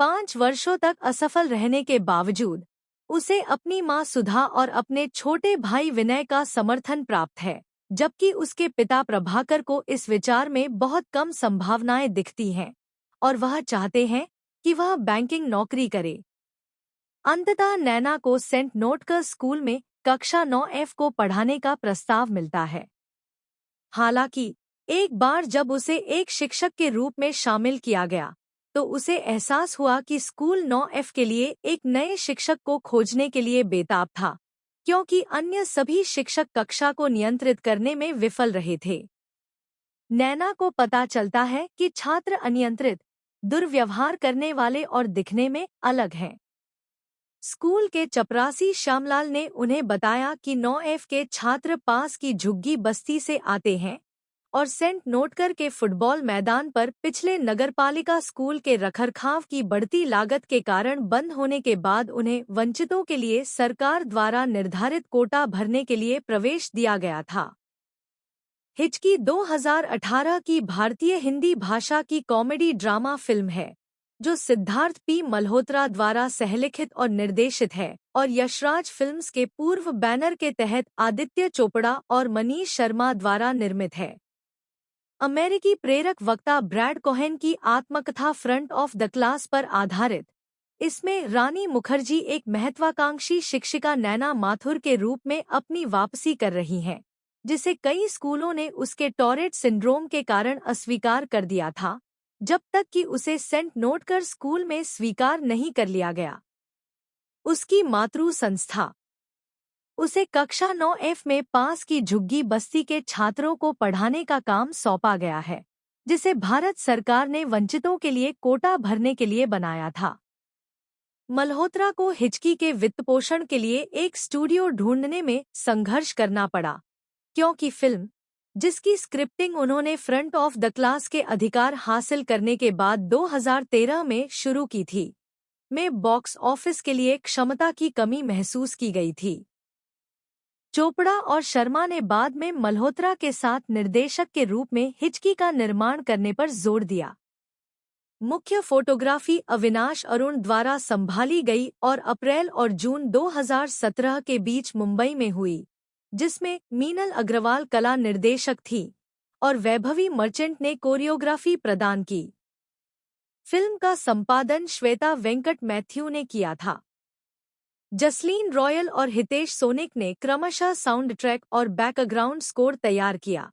5 वर्षों तक असफल रहने के बावजूद उसे अपनी मां सुधा और अपने छोटे भाई विनय का समर्थन प्राप्त है, जबकि उसके पिता प्रभाकर को इस विचार में बहुत कम संभावनाएं दिखती हैं और वह चाहते हैं कि वह बैंकिंग नौकरी करे। अंततः नैना को सेंट नोटकर स्कूल में कक्षा 9F को पढ़ाने का प्रस्ताव मिलता है। हालांकि एक बार जब उसे एक शिक्षक के रूप में शामिल किया गया, तो उसे एहसास हुआ कि स्कूल 9F के लिए एक नए शिक्षक को खोजने के लिए बेताब था, क्योंकि अन्य सभी शिक्षक कक्षा को नियंत्रित करने में विफल रहे थे। नैना को पता चलता है कि छात्र अनियंत्रित, दुर्व्यवहार करने वाले और दिखने में अलग हैं। स्कूल के चपरासी श्यामलाल ने उन्हें बताया कि 9F के छात्र पास की झुग्गी बस्ती से आते हैं और सेंट नोटकर के फुटबॉल मैदान पर पिछले नगरपालिका स्कूल के रखरखाव की बढ़ती लागत के कारण बंद होने के बाद उन्हें वंचितों के लिए सरकार द्वारा निर्धारित कोटा भरने के लिए प्रवेश दिया गया था। हिचकी 2018 की भारतीय हिंदी भाषा की कॉमेडी ड्रामा फिल्म है, जो सिद्धार्थ पी मल्होत्रा द्वारा सहलिखित और निर्देशित है और यशराज फिल्म्स के पूर्व बैनर के तहत आदित्य चोपड़ा और मनीष शर्मा द्वारा निर्मित है। अमेरिकी प्रेरक वक्ता ब्रैड कोहेन की आत्मकथा फ्रंट ऑफ द क्लास पर आधारित इसमें रानी मुखर्जी एक महत्वाकांक्षी शिक्षिका नैना माथुर के रूप में अपनी वापसी कर रही हैं, जिसे कई स्कूलों ने उसके टॉरेट सिंड्रोम के कारण अस्वीकार कर दिया था, जब तक कि उसे सेंट नोटकर स्कूल में स्वीकार नहीं कर लिया गया। उसकी मातृ संस्था उसे कक्षा 9F में पास की झुग्गी बस्ती के छात्रों को पढ़ाने का काम सौंपा गया है, जिसे भारत सरकार ने वंचितों के लिए कोटा भरने के लिए बनाया था। मल्होत्रा को हिचकी के वित्तपोषण के लिए एक स्टूडियो ढूंढने में संघर्ष करना पड़ा, क्योंकि फिल्म, जिसकी स्क्रिप्टिंग उन्होंने फ्रंट ऑफ द क्लास के अधिकार हासिल करने के बाद 2013 में शुरू की थी, में बॉक्स ऑफिस के लिए क्षमता की कमी महसूस की गई थी। चोपड़ा और शर्मा ने बाद में मल्होत्रा के साथ निर्देशक के रूप में हिचकी का निर्माण करने पर जोर दिया। मुख्य फोटोग्राफी अविनाश अरुण द्वारा संभाली गई और अप्रैल और जून 2017 के बीच मुंबई में हुई, जिसमें मीनल अग्रवाल कला निर्देशक थी और वैभवी मर्चेंट ने कोरियोग्राफी प्रदान की। फिल्म का संपादन श्वेता वेंकट मैथ्यू ने किया था। जसलीन रॉयल और हितेश सोनिक ने क्रमशः साउंड ट्रैक और बैकग्राउंड स्कोर तैयार किया।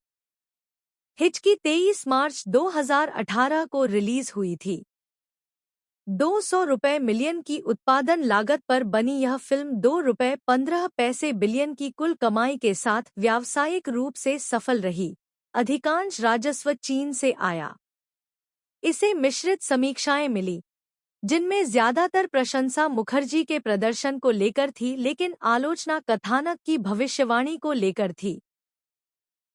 हिचकी 23 मार्च 2018 को रिलीज हुई थी। 200 रुपये मिलियन की उत्पादन लागत पर बनी यह फिल्म 2 रुपये 15 पैसे बिलियन की कुल कमाई के साथ व्यावसायिक रूप से सफल रही। अधिकांश राजस्व चीन से आया। इसे मिश्रित समीक्षाएं मिली, जिनमें ज्यादातर प्रशंसा मुखर्जी के प्रदर्शन को लेकर थी, लेकिन आलोचना कथानक की भविष्यवाणी को लेकर थी।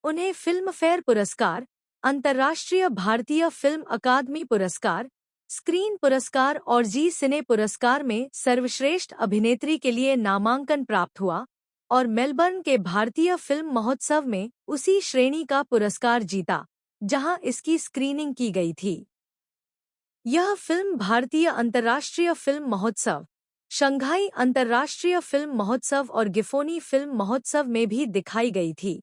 उन्हें फिल्म फेयर पुरस्कार, अंतर्राष्ट्रीय भारतीय फिल्म अकादमी पुरस्कार, स्क्रीन पुरस्कार और जी सिने पुरस्कार में सर्वश्रेष्ठ अभिनेत्री के लिए नामांकन प्राप्त हुआ और मेलबर्न के भारतीय फिल्म महोत्सव में उसी श्रेणी का पुरस्कार जीता, जहां इसकी स्क्रीनिंग की गई थी। यह फिल्म भारतीय अंतर्राष्ट्रीय फिल्म महोत्सव, शंघाई अंतर्राष्ट्रीय फिल्म महोत्सव और गिफोनी फिल्म महोत्सव में भी दिखाई गई थी।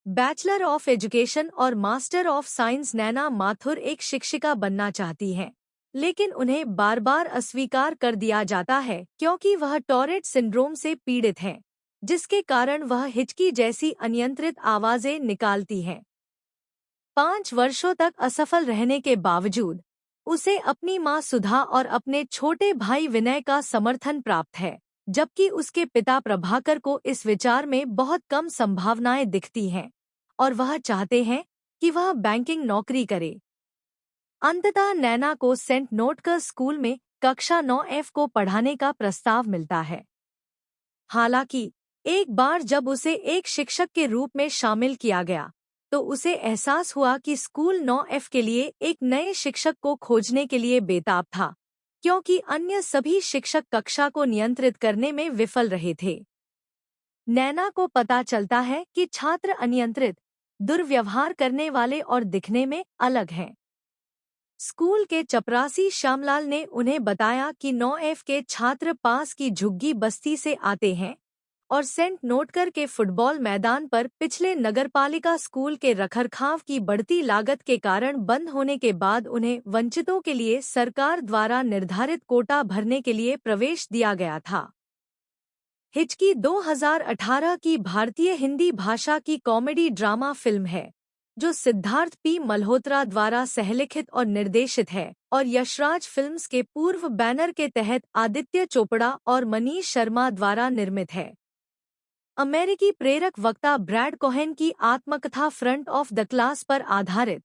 बैचलर ऑफ एजुकेशन और मास्टर ऑफ साइंस नैना माथुर एक शिक्षिका बनना चाहती हैं, लेकिन उन्हें बार बार अस्वीकार कर दिया जाता है क्योंकि वह टॉरेट सिंड्रोम से पीड़ित हैं, जिसके कारण वह हिचकी जैसी अनियंत्रित आवाजें निकालती हैं। 5 वर्षों तक असफल रहने के बावजूद उसे अपनी मां सुधा और अपने छोटे भाई विनय का समर्थन प्राप्त है, जबकि उसके पिता प्रभाकर को इस विचार में बहुत कम संभावनाएं दिखती हैं और वह चाहते हैं कि वह बैंकिंग नौकरी करे। अंततः नैना को सेंट नोटकर स्कूल में कक्षा 9F को पढ़ाने का प्रस्ताव मिलता है। हालांकि एक बार जब उसे एक शिक्षक के रूप में शामिल किया गया, तो उसे एहसास हुआ कि स्कूल 9F के लिए एक नए शिक्षक को खोजने के लिए बेताब था, क्योंकि अन्य सभी शिक्षक कक्षा को नियंत्रित करने में विफल रहे थे। नैना को पता चलता है कि छात्र अनियंत्रित, दुर्व्यवहार करने वाले और दिखने में अलग हैं। स्कूल के चपरासी श्यामलाल ने उन्हें बताया कि 9F के छात्र पास की झुग्गी बस्ती से आते हैं और सेंट नोटकर के फुटबॉल मैदान पर पिछले नगरपालिका स्कूल के रखरखाव की बढ़ती लागत के कारण बंद होने के बाद उन्हें वंचितों के लिए सरकार द्वारा निर्धारित कोटा भरने के लिए प्रवेश दिया गया था। हिचकी 2018 की भारतीय हिंदी भाषा की कॉमेडी ड्रामा फिल्म है, जो सिद्धार्थ पी मल्होत्रा द्वारा सहलिखित और निर्देशित है और यशराज फिल्म्स के पूर्व बैनर के तहत आदित्य चोपड़ा और मनीष शर्मा द्वारा निर्मित है। अमेरिकी प्रेरक वक्ता ब्रैड कोहेन की आत्मकथा फ्रंट ऑफ द क्लास पर आधारित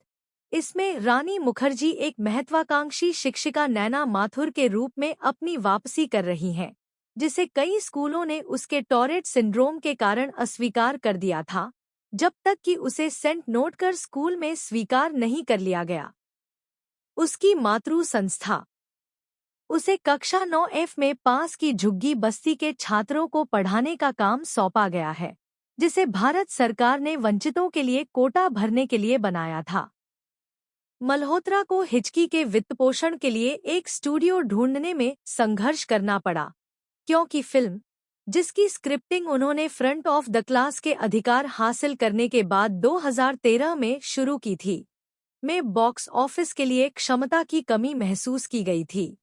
इसमें रानी मुखर्जी एक महत्वाकांक्षी शिक्षिका नैना माथुर के रूप में अपनी वापसी कर रही हैं, जिसे कई स्कूलों ने उसके टॉरेट सिंड्रोम के कारण अस्वीकार कर दिया था, जब तक कि उसे सेंट नोटकर स्कूल में स्वीकार नहीं कर लिया गया। उसकी मातृ संस्था उसे कक्षा 9F में पास की झुग्गी बस्ती के छात्रों को पढ़ाने का काम सौंपा गया है, जिसे भारत सरकार ने वंचितों के लिए कोटा भरने के लिए बनाया था। मल्होत्रा को हिचकी के वित्तपोषण के लिए एक स्टूडियो ढूंढने में संघर्ष करना पड़ा, क्योंकि फिल्म, जिसकी स्क्रिप्टिंग उन्होंने फ्रंट ऑफ द क्लास के अधिकार हासिल करने के बाद 2013 में शुरू की थी, में बॉक्स ऑफिस के लिए क्षमता की कमी महसूस की गई थी।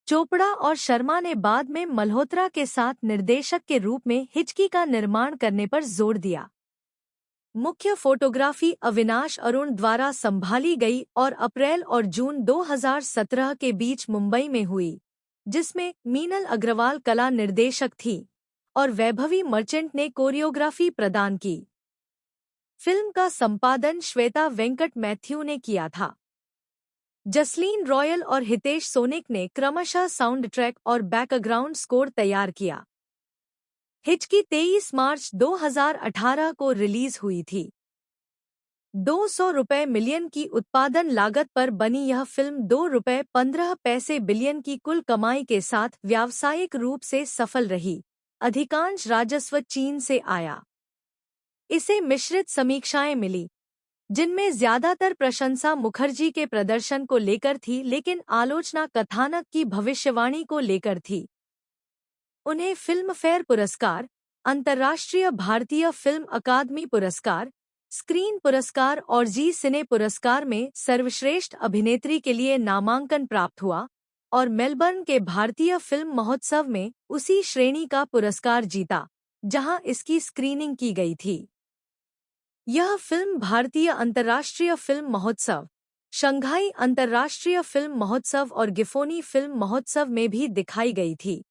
चोपड़ा और शर्मा ने बाद में मल्होत्रा के साथ निर्देशक के रूप में हिचकी का निर्माण करने पर जोर दिया। मुख्य फोटोग्राफी अविनाश अरुण द्वारा संभाली गई और अप्रैल और जून 2017 के बीच मुंबई में हुई, जिसमें मीनल अग्रवाल कला निर्देशक थी और वैभवी मर्चेंट ने कोरियोग्राफी प्रदान की। फिल्म का संपादन श्वेता वेंकट मैथ्यू ने किया था। जसलीन रॉयल और हितेश सोनिक ने क्रमशः साउंड ट्रैक और बैकग्राउंड स्कोर तैयार किया। हिचकी 23 मार्च 2018 को रिलीज हुई थी। 200 रुपये मिलियन की उत्पादन लागत पर बनी यह फिल्म 2 रुपये 15 पैसे बिलियन की कुल कमाई के साथ व्यावसायिक रूप से सफल रही। अधिकांश राजस्व चीन से आया। इसे मिश्रित समीक्षाएं मिली, जिनमें ज्यादातर प्रशंसा मुखर्जी के प्रदर्शन को लेकर थी, लेकिन आलोचना कथानक की भविष्यवाणी को लेकर थी। उन्हें फिल्मफेयर पुरस्कार, अंतर्राष्ट्रीय भारतीय फिल्म अकादमी पुरस्कार, स्क्रीन पुरस्कार और जी सिने पुरस्कार में सर्वश्रेष्ठ अभिनेत्री के लिए नामांकन प्राप्त हुआ और मेलबर्न के भारतीय फिल्म महोत्सव में उसी श्रेणी का पुरस्कार जीता, जहां इसकी स्क्रीनिंग की गई थी। यह फिल्म भारतीय अंतर्राष्ट्रीय फिल्म महोत्सव, शंघाई अंतर्राष्ट्रीय फिल्म महोत्सव और गिफोनी फिल्म महोत्सव में भी दिखाई गई थी।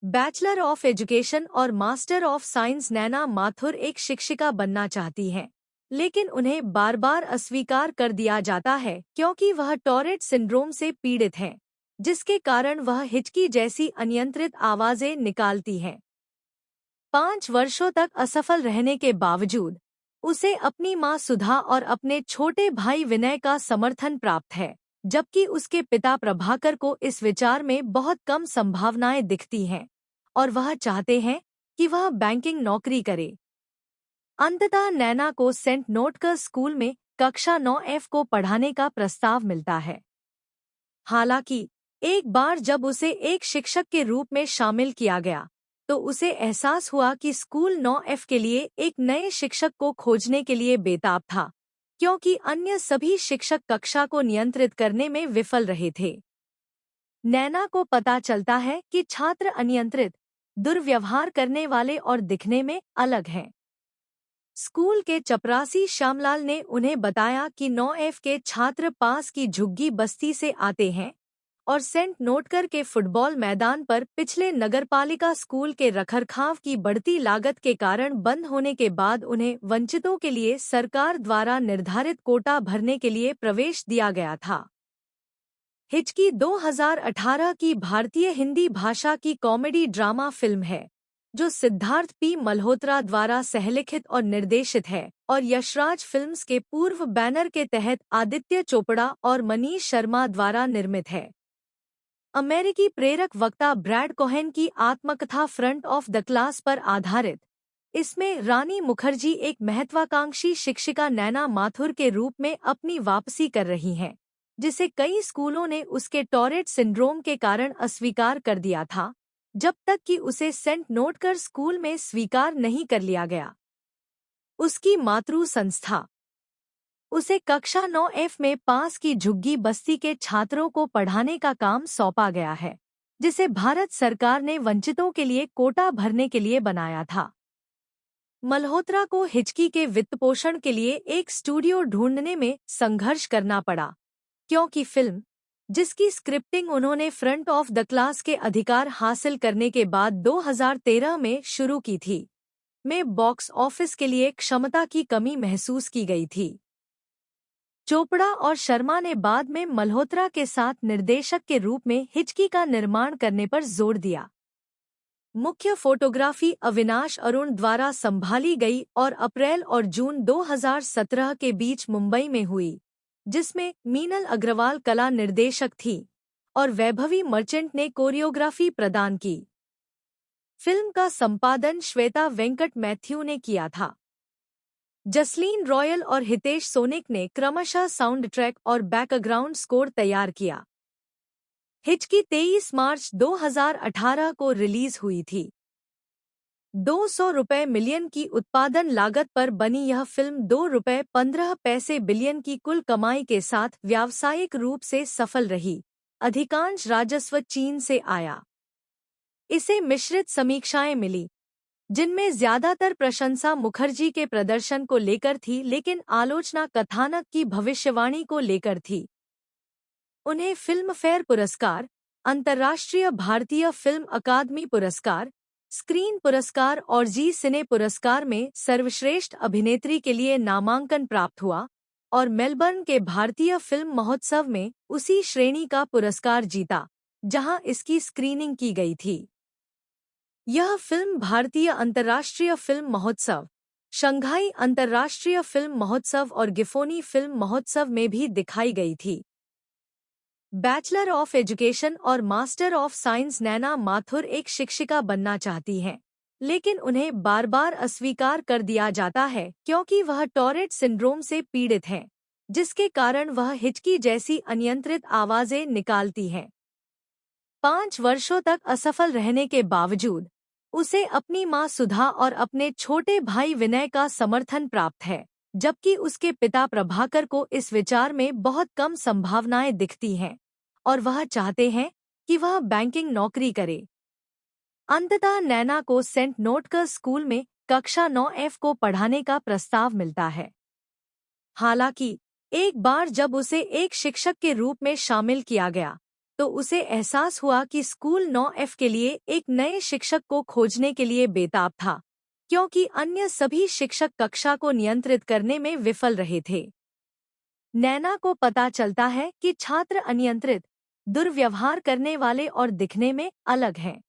बैचलर ऑफ एजुकेशन और मास्टर ऑफ साइंस नैना माथुर एक शिक्षिका बनना चाहती हैं, लेकिन उन्हें बार बार अस्वीकार कर दिया जाता है क्योंकि वह टॉरेट सिंड्रोम से पीड़ित हैं, जिसके कारण वह हिचकी जैसी अनियंत्रित आवाजें निकालती हैं। 5 वर्षों तक असफल रहने के बावजूद उसे अपनी मां सुधा और अपने छोटे भाई विनय का समर्थन प्राप्त है, जबकि उसके पिता प्रभाकर को इस विचार में बहुत कम संभावनाएं दिखती हैं और वह चाहते हैं कि वह बैंकिंग नौकरी करे। अंततः नैना को सेंट नोटकर स्कूल में कक्षा 9F को पढ़ाने का प्रस्ताव मिलता है। हालांकि एक बार जब उसे एक शिक्षक के रूप में शामिल किया गया, तो उसे एहसास हुआ कि स्कूल 9F के लिए एक नए शिक्षक को खोजने के लिए बेताब था, क्योंकि अन्य सभी शिक्षक कक्षा को नियंत्रित करने में विफल रहे थे। नैना को पता चलता है कि छात्र अनियंत्रित, दुर्व्यवहार करने वाले और दिखने में अलग हैं। स्कूल के चपरासी श्यामलाल ने उन्हें बताया कि 9F के छात्र पास की झुग्गी बस्ती से आते हैं और सेंट नोटकर के फुटबॉल मैदान पर पिछले नगरपालिका स्कूल के रखरखाव की बढ़ती लागत के कारण बंद होने के बाद उन्हें वंचितों के लिए सरकार द्वारा निर्धारित कोटा भरने के लिए प्रवेश दिया गया था। हिचकी 2018 की भारतीय हिंदी भाषा की कॉमेडी ड्रामा फिल्म है, जो सिद्धार्थ पी मल्होत्रा द्वारा सहलिखित और निर्देशित है और यशराज फिल्म्स के पूर्व बैनर के तहत आदित्य चोपड़ा और मनीष शर्मा द्वारा निर्मित है। अमेरिकी प्रेरक वक्ता ब्रैड कोहेन की आत्मकथा फ्रंट ऑफ द क्लास पर आधारित, इसमें रानी मुखर्जी एक महत्वाकांक्षी शिक्षिका नैना माथुर के रूप में अपनी वापसी कर रही हैं, जिसे कई स्कूलों ने उसके टॉरेट सिंड्रोम के कारण अस्वीकार कर दिया था, जब तक कि उसे सेंट नोटकर स्कूल में स्वीकार नहीं कर लिया गया। उसकी मातृ संस्था उसे कक्षा 9F में पास की झुग्गी बस्ती के छात्रों को पढ़ाने का काम सौंपा गया है, जिसे भारत सरकार ने वंचितों के लिए कोटा भरने के लिए बनाया था। मल्होत्रा को हिचकी के वित्तपोषण के लिए एक स्टूडियो ढूंढने में संघर्ष करना पड़ा, क्योंकि फिल्म, जिसकी स्क्रिप्टिंग उन्होंने फ्रंट ऑफ द क्लास के अधिकार हासिल करने के बाद 2013 में शुरू की थी, में बॉक्स ऑफिस के लिए क्षमता की कमी महसूस की गई थी। चोपड़ा और शर्मा ने बाद में मल्होत्रा के साथ निर्देशक के रूप में हिचकी का निर्माण करने पर जोर दिया। मुख्य फोटोग्राफी अविनाश अरुण द्वारा संभाली गई और अप्रैल और जून 2017 के बीच मुंबई में हुई, जिसमें मीनल अग्रवाल कला निर्देशक थी और वैभवी मर्चेंट ने कोरियोग्राफी प्रदान की। फिल्म का संपादन श्वेता वेंकट मैथ्यू ने किया था। जसलीन रॉयल और हितेश सोनिक ने क्रमशः साउंड ट्रैक और बैकग्राउंड स्कोर तैयार किया। हिचकी 23 मार्च 2018 को रिलीज हुई थी। 200 रुपये मिलियन की उत्पादन लागत पर बनी यह फिल्म 2 रुपये 15 पैसे बिलियन की कुल कमाई के साथ व्यावसायिक रूप से सफल रही। अधिकांश राजस्व चीन से आया। इसे मिश्रित समीक्षाएं मिली, जिनमें ज्यादातर प्रशंसा मुखर्जी के प्रदर्शन को लेकर थी, लेकिन आलोचना कथानक की भविष्यवाणी को लेकर थी। उन्हें फिल्मफेयर पुरस्कार, अंतर्राष्ट्रीय भारतीय फिल्म अकादमी पुरस्कार, स्क्रीन पुरस्कार और जी सिने पुरस्कार में सर्वश्रेष्ठ अभिनेत्री के लिए नामांकन प्राप्त हुआ और मेलबर्न के भारतीय फिल्म महोत्सव में उसी श्रेणी का पुरस्कार जीता जहां इसकी स्क्रीनिंग की गई थी। यह फिल्म भारतीय अंतर्राष्ट्रीय फिल्म महोत्सव, शंघाई अंतर्राष्ट्रीय फिल्म महोत्सव और गिफोनी फिल्म महोत्सव में भी दिखाई गई थी। बैचलर ऑफ एजुकेशन और मास्टर ऑफ साइंस नैना माथुर एक शिक्षिका बनना चाहती हैं, लेकिन उन्हें बार बार अस्वीकार कर दिया जाता है क्योंकि वह टॉरेट सिंड्रोम से पीड़ित हैं, जिसके कारण वह हिचकी जैसी अनियंत्रित आवाजें निकालती हैं। 5 वर्षों तक असफल रहने के बावजूद उसे अपनी मां सुधा और अपने छोटे भाई विनय का समर्थन प्राप्त है, जबकि उसके पिता प्रभाकर को इस विचार में बहुत कम संभावनाएं दिखती हैं और वह चाहते हैं कि वह बैंकिंग नौकरी करे। अंततः नैना को सेंट नोटकर स्कूल में कक्षा 9F को पढ़ाने का प्रस्ताव मिलता है। हालांकि एक बार जब उसे एक शिक्षक के रूप में शामिल किया गया, तो उसे एहसास हुआ कि स्कूल 9F के लिए एक नए शिक्षक को खोजने के लिए बेताब था, क्योंकि अन्य सभी शिक्षक कक्षा को नियंत्रित करने में विफल रहे थे। नैना को पता चलता है कि छात्र अनियंत्रित, दुर्व्यवहार करने वाले और दिखने में अलग हैं।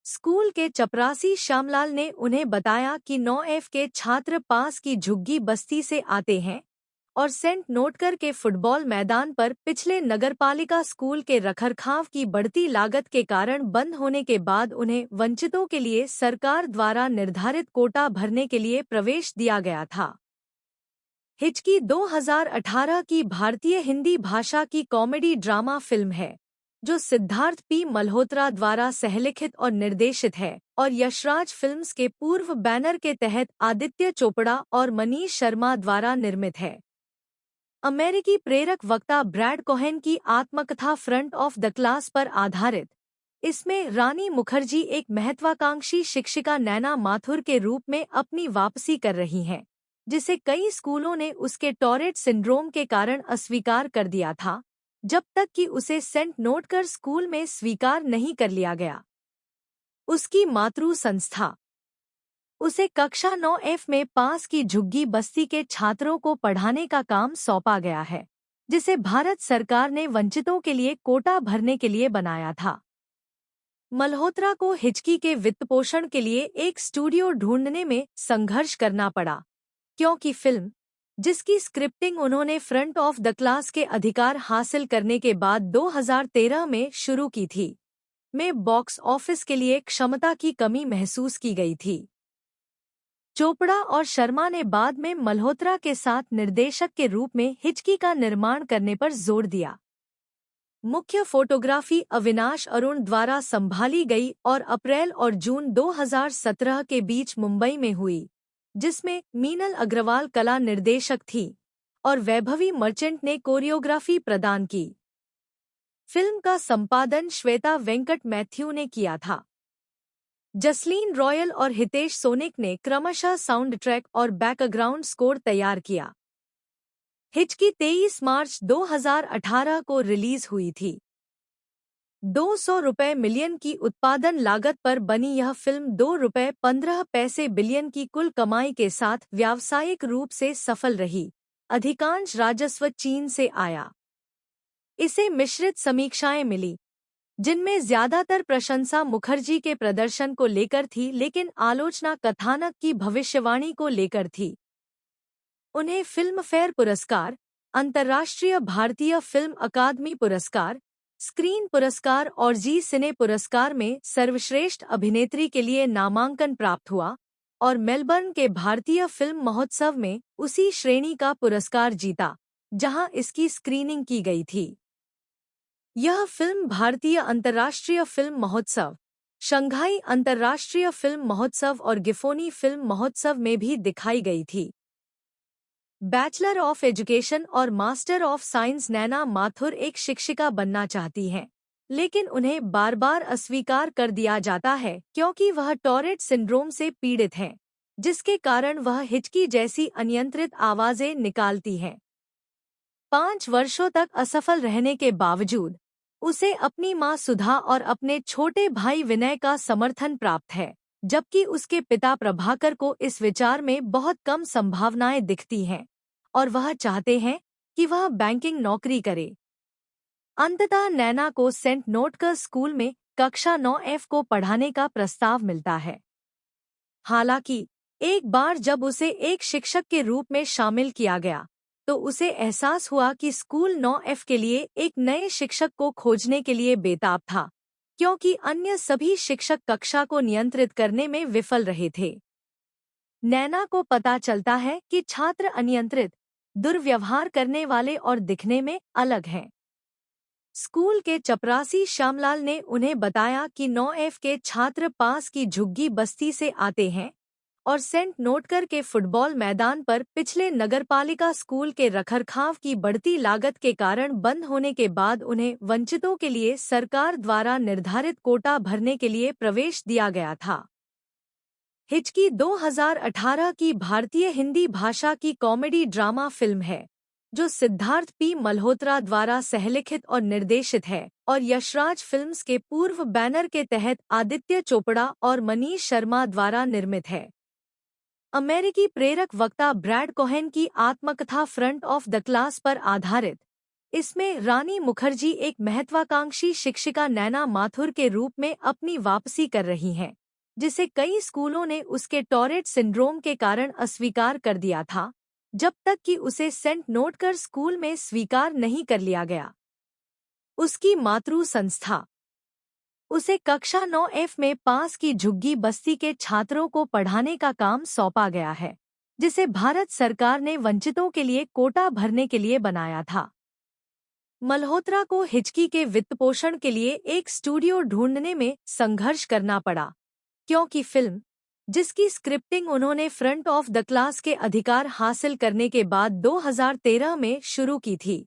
स्कूल के चपरासी श्यामलाल ने उन्हें बताया कि 9F के छात्र पास की झुग्गी बस्ती से आते हैं और सेंट नोटकर के फुटबॉल मैदान पर पिछले नगरपालिका स्कूल के रखरखाव की बढ़ती लागत के कारण बंद होने के बाद उन्हें वंचितों के लिए सरकार द्वारा निर्धारित कोटा भरने के लिए प्रवेश दिया गया था। हिचकी 2018 की भारतीय हिंदी भाषा की कॉमेडी ड्रामा फिल्म है, जो सिद्धार्थ पी मल्होत्रा द्वारा सहलिखित और निर्देशित है और यशराज फिल्म्स के पूर्व बैनर के तहत आदित्य चोपड़ा और मनीष शर्मा द्वारा निर्मित है। अमेरिकी प्रेरक वक्ता ब्रैड कोहेन की आत्मकथा फ्रंट ऑफ द क्लास पर आधारित इसमें रानी मुखर्जी एक महत्वाकांक्षी शिक्षिका नैना माथुर के रूप में अपनी वापसी कर रही हैं, जिसे कई स्कूलों ने उसके टॉरेट सिंड्रोम के कारण अस्वीकार कर दिया था, जब तक कि उसे सेंट नोटकर स्कूल में स्वीकार नहीं कर लिया गया। उसकी मातृ संस्था उसे कक्षा 9F में पास की झुग्गी बस्ती के छात्रों को पढ़ाने का काम सौंपा गया है, जिसे भारत सरकार ने वंचितों के लिए कोटा भरने के लिए बनाया था। मल्होत्रा को हिचकी के वित्तपोषण के लिए एक स्टूडियो ढूंढने में संघर्ष करना पड़ा, क्योंकि फिल्म, जिसकी स्क्रिप्टिंग उन्होंने फ्रंट ऑफ द क्लास के अधिकार हासिल करने के बाद 2013 में शुरू की थी, में बॉक्स ऑफिस के लिए क्षमता की कमी महसूस की गई थी। चोपड़ा और शर्मा ने बाद में मल्होत्रा के साथ निर्देशक के रूप में हिचकी का निर्माण करने पर जोर दिया। मुख्य फोटोग्राफी अविनाश अरुण द्वारा संभाली गई और अप्रैल और जून 2017 के बीच मुंबई में हुई, जिसमें मीनल अग्रवाल कला निर्देशक थी और वैभवी मर्चेंट ने कोरियोग्राफी प्रदान की। फिल्म का संपादन श्वेता वेंकट मैथ्यू ने किया था। जसलीन रॉयल और हितेश सोनिक ने क्रमशः साउंड ट्रैक और बैकग्राउंड स्कोर तैयार किया। हिचकी 23 मार्च 2018 को रिलीज हुई थी। 200 रुपये मिलियन की उत्पादन लागत पर बनी यह फिल्म 2 रुपये 15 पैसे बिलियन की कुल कमाई के साथ व्यावसायिक रूप से सफल रही। अधिकांश राजस्व चीन से आया। इसे मिश्रित समीक्षाएं मिली, जिनमें ज्यादातर प्रशंसा मुखर्जी के प्रदर्शन को लेकर थी, लेकिन आलोचना कथानक की भविष्यवाणी को लेकर थी। उन्हें फिल्मफेयर पुरस्कार, अंतर्राष्ट्रीय भारतीय फिल्म अकादमी पुरस्कार, स्क्रीन पुरस्कार और जी सिने पुरस्कार में सर्वश्रेष्ठ अभिनेत्री के लिए नामांकन प्राप्त हुआ और मेलबर्न के भारतीय फिल्म महोत्सव में उसी श्रेणी का पुरस्कार जीता जहां इसकी स्क्रीनिंग की गई थी। यह फिल्म भारतीय अंतर्राष्ट्रीय फिल्म महोत्सव, शंघाई अंतर्राष्ट्रीय फिल्म महोत्सव और गिफोनी फिल्म महोत्सव में भी दिखाई गई थी। बैचलर ऑफ एजुकेशन और मास्टर ऑफ साइंस नैना माथुर एक शिक्षिका बनना चाहती हैं, लेकिन उन्हें बार बार अस्वीकार कर दिया जाता है क्योंकि वह टॉरेट सिंड्रोम से पीड़ित हैं, जिसके कारण वह हिचकी जैसी अनियंत्रित आवाजें निकालती हैं। 5 वर्षों तक असफल रहने के बावजूद उसे अपनी मां सुधा और अपने छोटे भाई विनय का समर्थन प्राप्त है, जबकि उसके पिता प्रभाकर को इस विचार में बहुत कम संभावनाएं दिखती हैं और वह चाहते हैं कि वह बैंकिंग नौकरी करे। अंततः नैना को सेंट नोटकर स्कूल में कक्षा 9F को पढ़ाने का प्रस्ताव मिलता है। हालांकि एक बार जब उसे एक शिक्षक के रूप में शामिल किया गया तो उसे एहसास हुआ कि स्कूल 9F के लिए एक नए शिक्षक को खोजने के लिए बेताब था, क्योंकि अन्य सभी शिक्षक कक्षा को नियंत्रित करने में विफल रहे थे। नैना को पता चलता है कि छात्र अनियंत्रित, दुर्व्यवहार करने वाले और दिखने में अलग हैं। स्कूल के चपरासी श्यामलाल ने उन्हें बताया कि 9F के छात्र पास की झुग्गी बस्ती से आते हैं और सेंट नोटकर के फुटबॉल मैदान पर पिछले नगरपालिका स्कूल के रखरखाव की बढ़ती लागत के कारण बंद होने के बाद उन्हें वंचितों के लिए सरकार द्वारा निर्धारित कोटा भरने के लिए प्रवेश दिया गया था। हिचकी 2018 की भारतीय हिंदी भाषा की कॉमेडी ड्रामा फिल्म है जो सिद्धार्थ पी मल्होत्रा द्वारा सहलिखित और निर्देशित है और यशराज फिल्म्स के पूर्व बैनर के तहत आदित्य चोपड़ा और मनीष शर्मा द्वारा निर्मित है। अमेरिकी प्रेरक वक्ता ब्रैड कोहेन की आत्मकथा फ्रंट ऑफ द क्लास पर आधारित इसमें रानी मुखर्जी एक महत्वाकांक्षी शिक्षिका नैना माथुर के रूप में अपनी वापसी कर रही हैं, जिसे कई स्कूलों ने उसके टॉरेट सिंड्रोम के कारण अस्वीकार कर दिया था, जब तक कि उसे सेंट नोटकर स्कूल में स्वीकार नहीं कर लिया गया। उसकी मातृ संस्था उसे कक्षा 9F में पास की झुग्गी बस्ती के छात्रों को पढ़ाने का काम सौंपा गया है, जिसे भारत सरकार ने वंचितों के लिए कोटा भरने के लिए बनाया था। मल्होत्रा को हिचकी के वित्तपोषण के लिए एक स्टूडियो ढूंढने में संघर्ष करना पड़ा, क्योंकि फिल्म, जिसकी स्क्रिप्टिंग उन्होंने फ्रंट ऑफ द क्लास के अधिकार हासिल करने के बाद 2013 में शुरू की थी,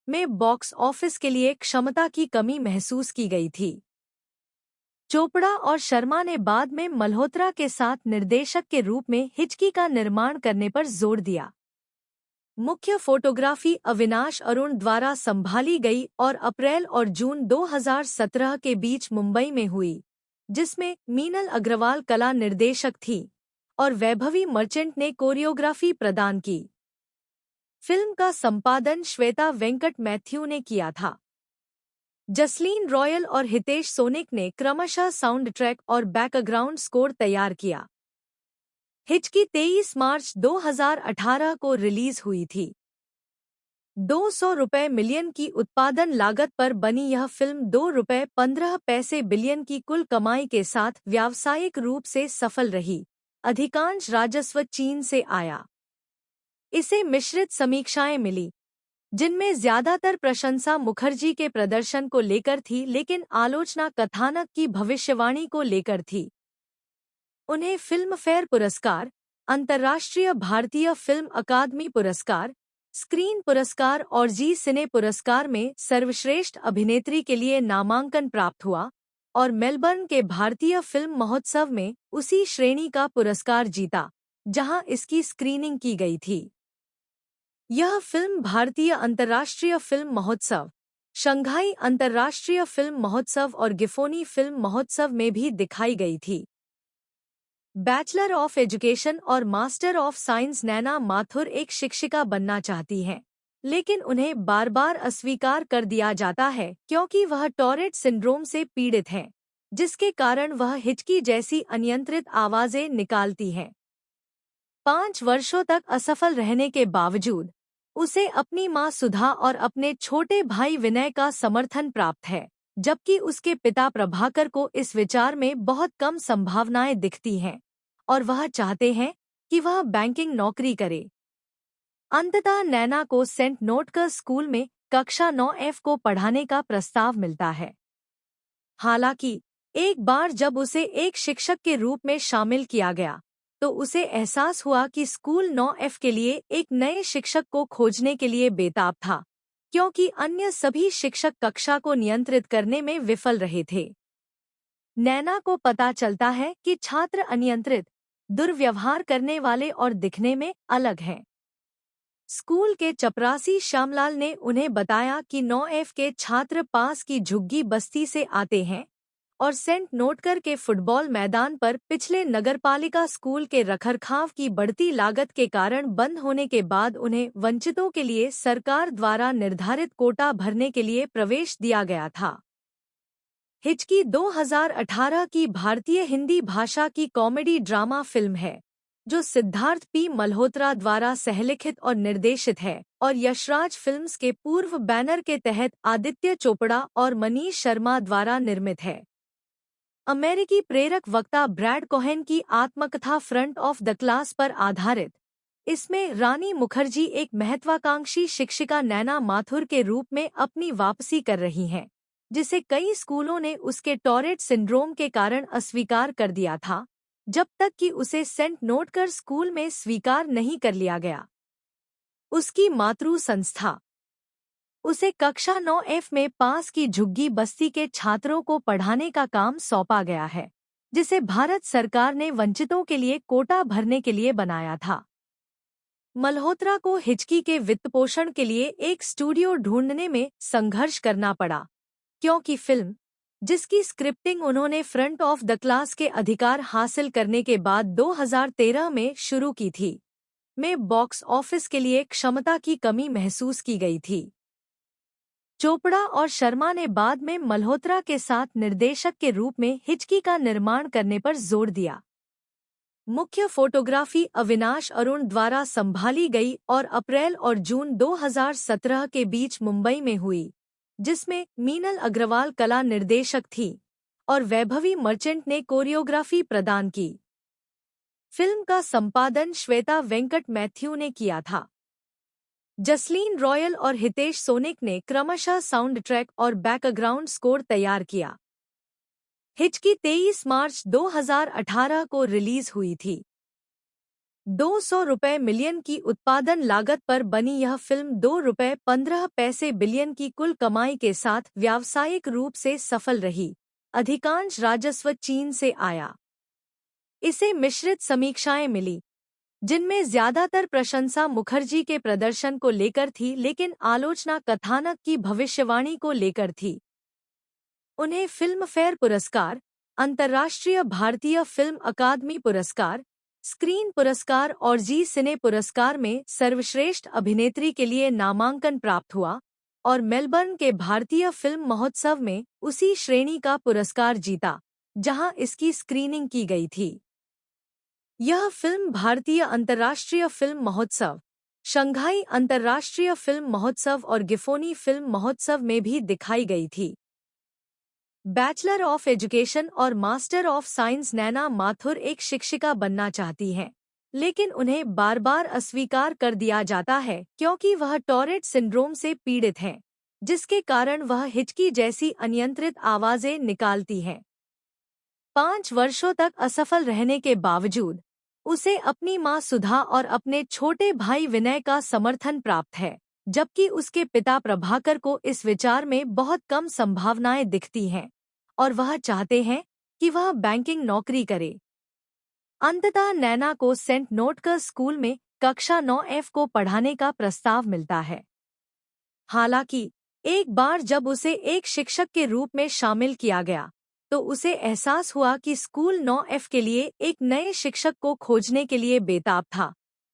में बॉक्स ऑफिस के लिए क्षमता की कमी महसूस की गई थी। चोपड़ा और शर्मा ने बाद में मल्होत्रा के साथ निर्देशक के रूप में हिचकी का निर्माण करने पर जोर दिया। मुख्य फोटोग्राफी अविनाश अरुण द्वारा संभाली गई और अप्रैल और जून 2017 के बीच मुंबई में हुई, जिसमें मीनल अग्रवाल कला निर्देशक थी और वैभवी मर्चेंट ने कोरियोग्राफी प्रदान की। फिल्म का संपादन श्वेता वेंकट मैथ्यू ने किया था। जसलीन रॉयल और हितेश सोनिक ने क्रमशः साउंड ट्रैक और बैकग्राउंड स्कोर तैयार किया। हिचकी 23 मार्च 2018 को रिलीज हुई थी। 200 रुपये मिलियन की उत्पादन लागत पर बनी यह फिल्म 2 रुपये 15 पैसे बिलियन की कुल कमाई के साथ व्यावसायिक रूप से सफल रही। अधिकांश राजस्व चीन से आया। इसे मिश्रित समीक्षाएं मिली, जिनमें ज्यादातर प्रशंसा मुखर्जी के प्रदर्शन को लेकर थी, लेकिन आलोचना कथानक की भविष्यवाणी को लेकर थी। उन्हें फिल्म फेयर पुरस्कार, अंतर्राष्ट्रीय भारतीय फिल्म अकादमी पुरस्कार, स्क्रीन पुरस्कार और जी सिने पुरस्कार में सर्वश्रेष्ठ अभिनेत्री के लिए नामांकन प्राप्त हुआ और मेलबर्न के भारतीय फिल्म महोत्सव में उसी श्रेणी का पुरस्कार जीता जहां इसकी स्क्रीनिंग की गई थी। यह फिल्म भारतीय अंतर्राष्ट्रीय फिल्म महोत्सव, शंघाई अंतर्राष्ट्रीय फिल्म महोत्सव और गिफोनी फिल्म महोत्सव में भी दिखाई गई थी। बैचलर ऑफ एजुकेशन और मास्टर ऑफ साइंस नैना माथुर एक शिक्षिका बनना चाहती हैं, लेकिन उन्हें बार बार अस्वीकार कर दिया जाता है क्योंकि वह टॉरेट सिंड्रोम से पीड़ित हैं, जिसके कारण वह हिचकी जैसी अनियंत्रित आवाजें निकालती हैं। 5 वर्षों तक असफल रहने के बावजूद उसे अपनी मां सुधा और अपने छोटे भाई विनय का समर्थन प्राप्त है, जबकि उसके पिता प्रभाकर को इस विचार में बहुत कम संभावनाएं दिखती हैं और वह चाहते हैं कि वह बैंकिंग नौकरी करे। अंततः नैना को सेंट नोटकर स्कूल में कक्षा 9F को पढ़ाने का प्रस्ताव मिलता है। हालांकि एक बार जब उसे एक शिक्षक के रूप में शामिल किया गया, तो उसे एहसास हुआ कि स्कूल 9F के लिए एक नए शिक्षक को खोजने के लिए बेताब था, क्योंकि अन्य सभी शिक्षक कक्षा को नियंत्रित करने में विफल रहे थे। नैना को पता चलता है कि छात्र अनियंत्रित, दुर्व्यवहार करने वाले और दिखने में अलग हैं। स्कूल के चपरासी श्यामलाल ने उन्हें बताया कि 9F के छात्र पास की झुग्गी बस्ती से आते हैं और सेंट नोटकर के फुटबॉल मैदान पर पिछले नगरपालिका स्कूल के रखरखाव की बढ़ती लागत के कारण बंद होने के बाद उन्हें वंचितों के लिए सरकार द्वारा निर्धारित कोटा भरने के लिए प्रवेश दिया गया था। हिचकी 2018 की भारतीय हिंदी भाषा की कॉमेडी ड्रामा फिल्म है, जो सिद्धार्थ पी मल्होत्रा द्वारा सहलिखित और निर्देशित है और यशराज फिल्म्स के पूर्व बैनर के तहत आदित्य चोपड़ा और मनीष शर्मा द्वारा निर्मित है। अमेरिकी प्रेरक वक्ता ब्रैड कोहेन की आत्मकथा फ्रंट ऑफ द क्लास पर आधारित इसमें रानी मुखर्जी एक महत्वाकांक्षी शिक्षिका नैना माथुर के रूप में अपनी वापसी कर रही हैं, जिसे कई स्कूलों ने उसके टॉरेट सिंड्रोम के कारण अस्वीकार कर दिया था, जब तक कि उसे सेंट नोटकर स्कूल में स्वीकार नहीं कर लिया गया। उसकी मातृ संस्था उसे कक्षा 9F में पास की झुग्गी बस्ती के छात्रों को पढ़ाने का काम सौंपा गया है, जिसे भारत सरकार ने वंचितों के लिए कोटा भरने के लिए बनाया था। मल्होत्रा को हिचकी के वित्तपोषण के लिए एक स्टूडियो ढूंढने में संघर्ष करना पड़ा, क्योंकि फिल्म, जिसकी स्क्रिप्टिंग उन्होंने फ्रंट ऑफ द क्लास के अधिकार हासिल करने के बाद 2013 में शुरू की थी, में बॉक्स ऑफिस के लिए क्षमता की कमी महसूस की गई थी। चोपड़ा और शर्मा ने बाद में मल्होत्रा के साथ निर्देशक के रूप में हिचकी का निर्माण करने पर जोर दिया। मुख्य फोटोग्राफी अविनाश अरुण द्वारा संभाली गई और अप्रैल और जून 2017 के बीच मुंबई में हुई, जिसमें मीनल अग्रवाल कला निर्देशक थी और वैभवी मर्चेंट ने कोरियोग्राफी प्रदान की। फिल्म का संपादन श्वेता वेंकट मैथ्यू ने किया था। जसलीन रॉयल और हितेश सोनिक ने क्रमशः साउंड ट्रैक और बैकग्राउंड स्कोर तैयार किया। हिचकी 23 मार्च 2018 को रिलीज हुई थी। 200 रुपये मिलियन की उत्पादन लागत पर बनी यह फिल्म 2 रुपये 15 पैसे बिलियन की कुल कमाई के साथ व्यावसायिक रूप से सफल रही। अधिकांश राजस्व चीन से आया। इसे मिश्रित समीक्षाएं मिली, जिनमें ज्यादातर प्रशंसा मुखर्जी के प्रदर्शन को लेकर थी, लेकिन आलोचना कथानक की भविष्यवाणी को लेकर थी। उन्हें फिल्म फेयर पुरस्कार, अंतर्राष्ट्रीय भारतीय फिल्म अकादमी पुरस्कार, स्क्रीन पुरस्कार और जी सिने पुरस्कार में सर्वश्रेष्ठ अभिनेत्री के लिए नामांकन प्राप्त हुआ और मेलबर्न के भारतीय फिल्म महोत्सव में उसी श्रेणी का पुरस्कार जीता, जहां इसकी स्क्रीनिंग की गई थी। यह फिल्म भारतीय अंतर्राष्ट्रीय फिल्म महोत्सव, शंघाई अंतर्राष्ट्रीय फिल्म महोत्सव और गिफोनी फिल्म महोत्सव में भी दिखाई गई थी। बैचलर ऑफ एजुकेशन और मास्टर ऑफ साइंस नैना माथुर एक शिक्षिका बनना चाहती हैं, लेकिन उन्हें बार बार अस्वीकार कर दिया जाता है क्योंकि वह टॉरेट सिंड्रोम से पीड़ित हैं, जिसके कारण वह हिचकी जैसी अनियंत्रित आवाजें निकालती हैं। 5 वर्षों तक असफल रहने के बावजूद उसे अपनी मां सुधा और अपने छोटे भाई विनय का समर्थन प्राप्त है, जबकि उसके पिता प्रभाकर को इस विचार में बहुत कम संभावनाएं दिखती हैं और वह चाहते हैं कि वह बैंकिंग नौकरी करे। अंततः नैना को सेंट नोटकर स्कूल में कक्षा 9F को पढ़ाने का प्रस्ताव मिलता है। हालांकि एक बार जब उसे एक शिक्षक के रूप में शामिल किया गया, तो उसे एहसास हुआ कि स्कूल 9F के लिए एक नए शिक्षक को खोजने के लिए बेताब था,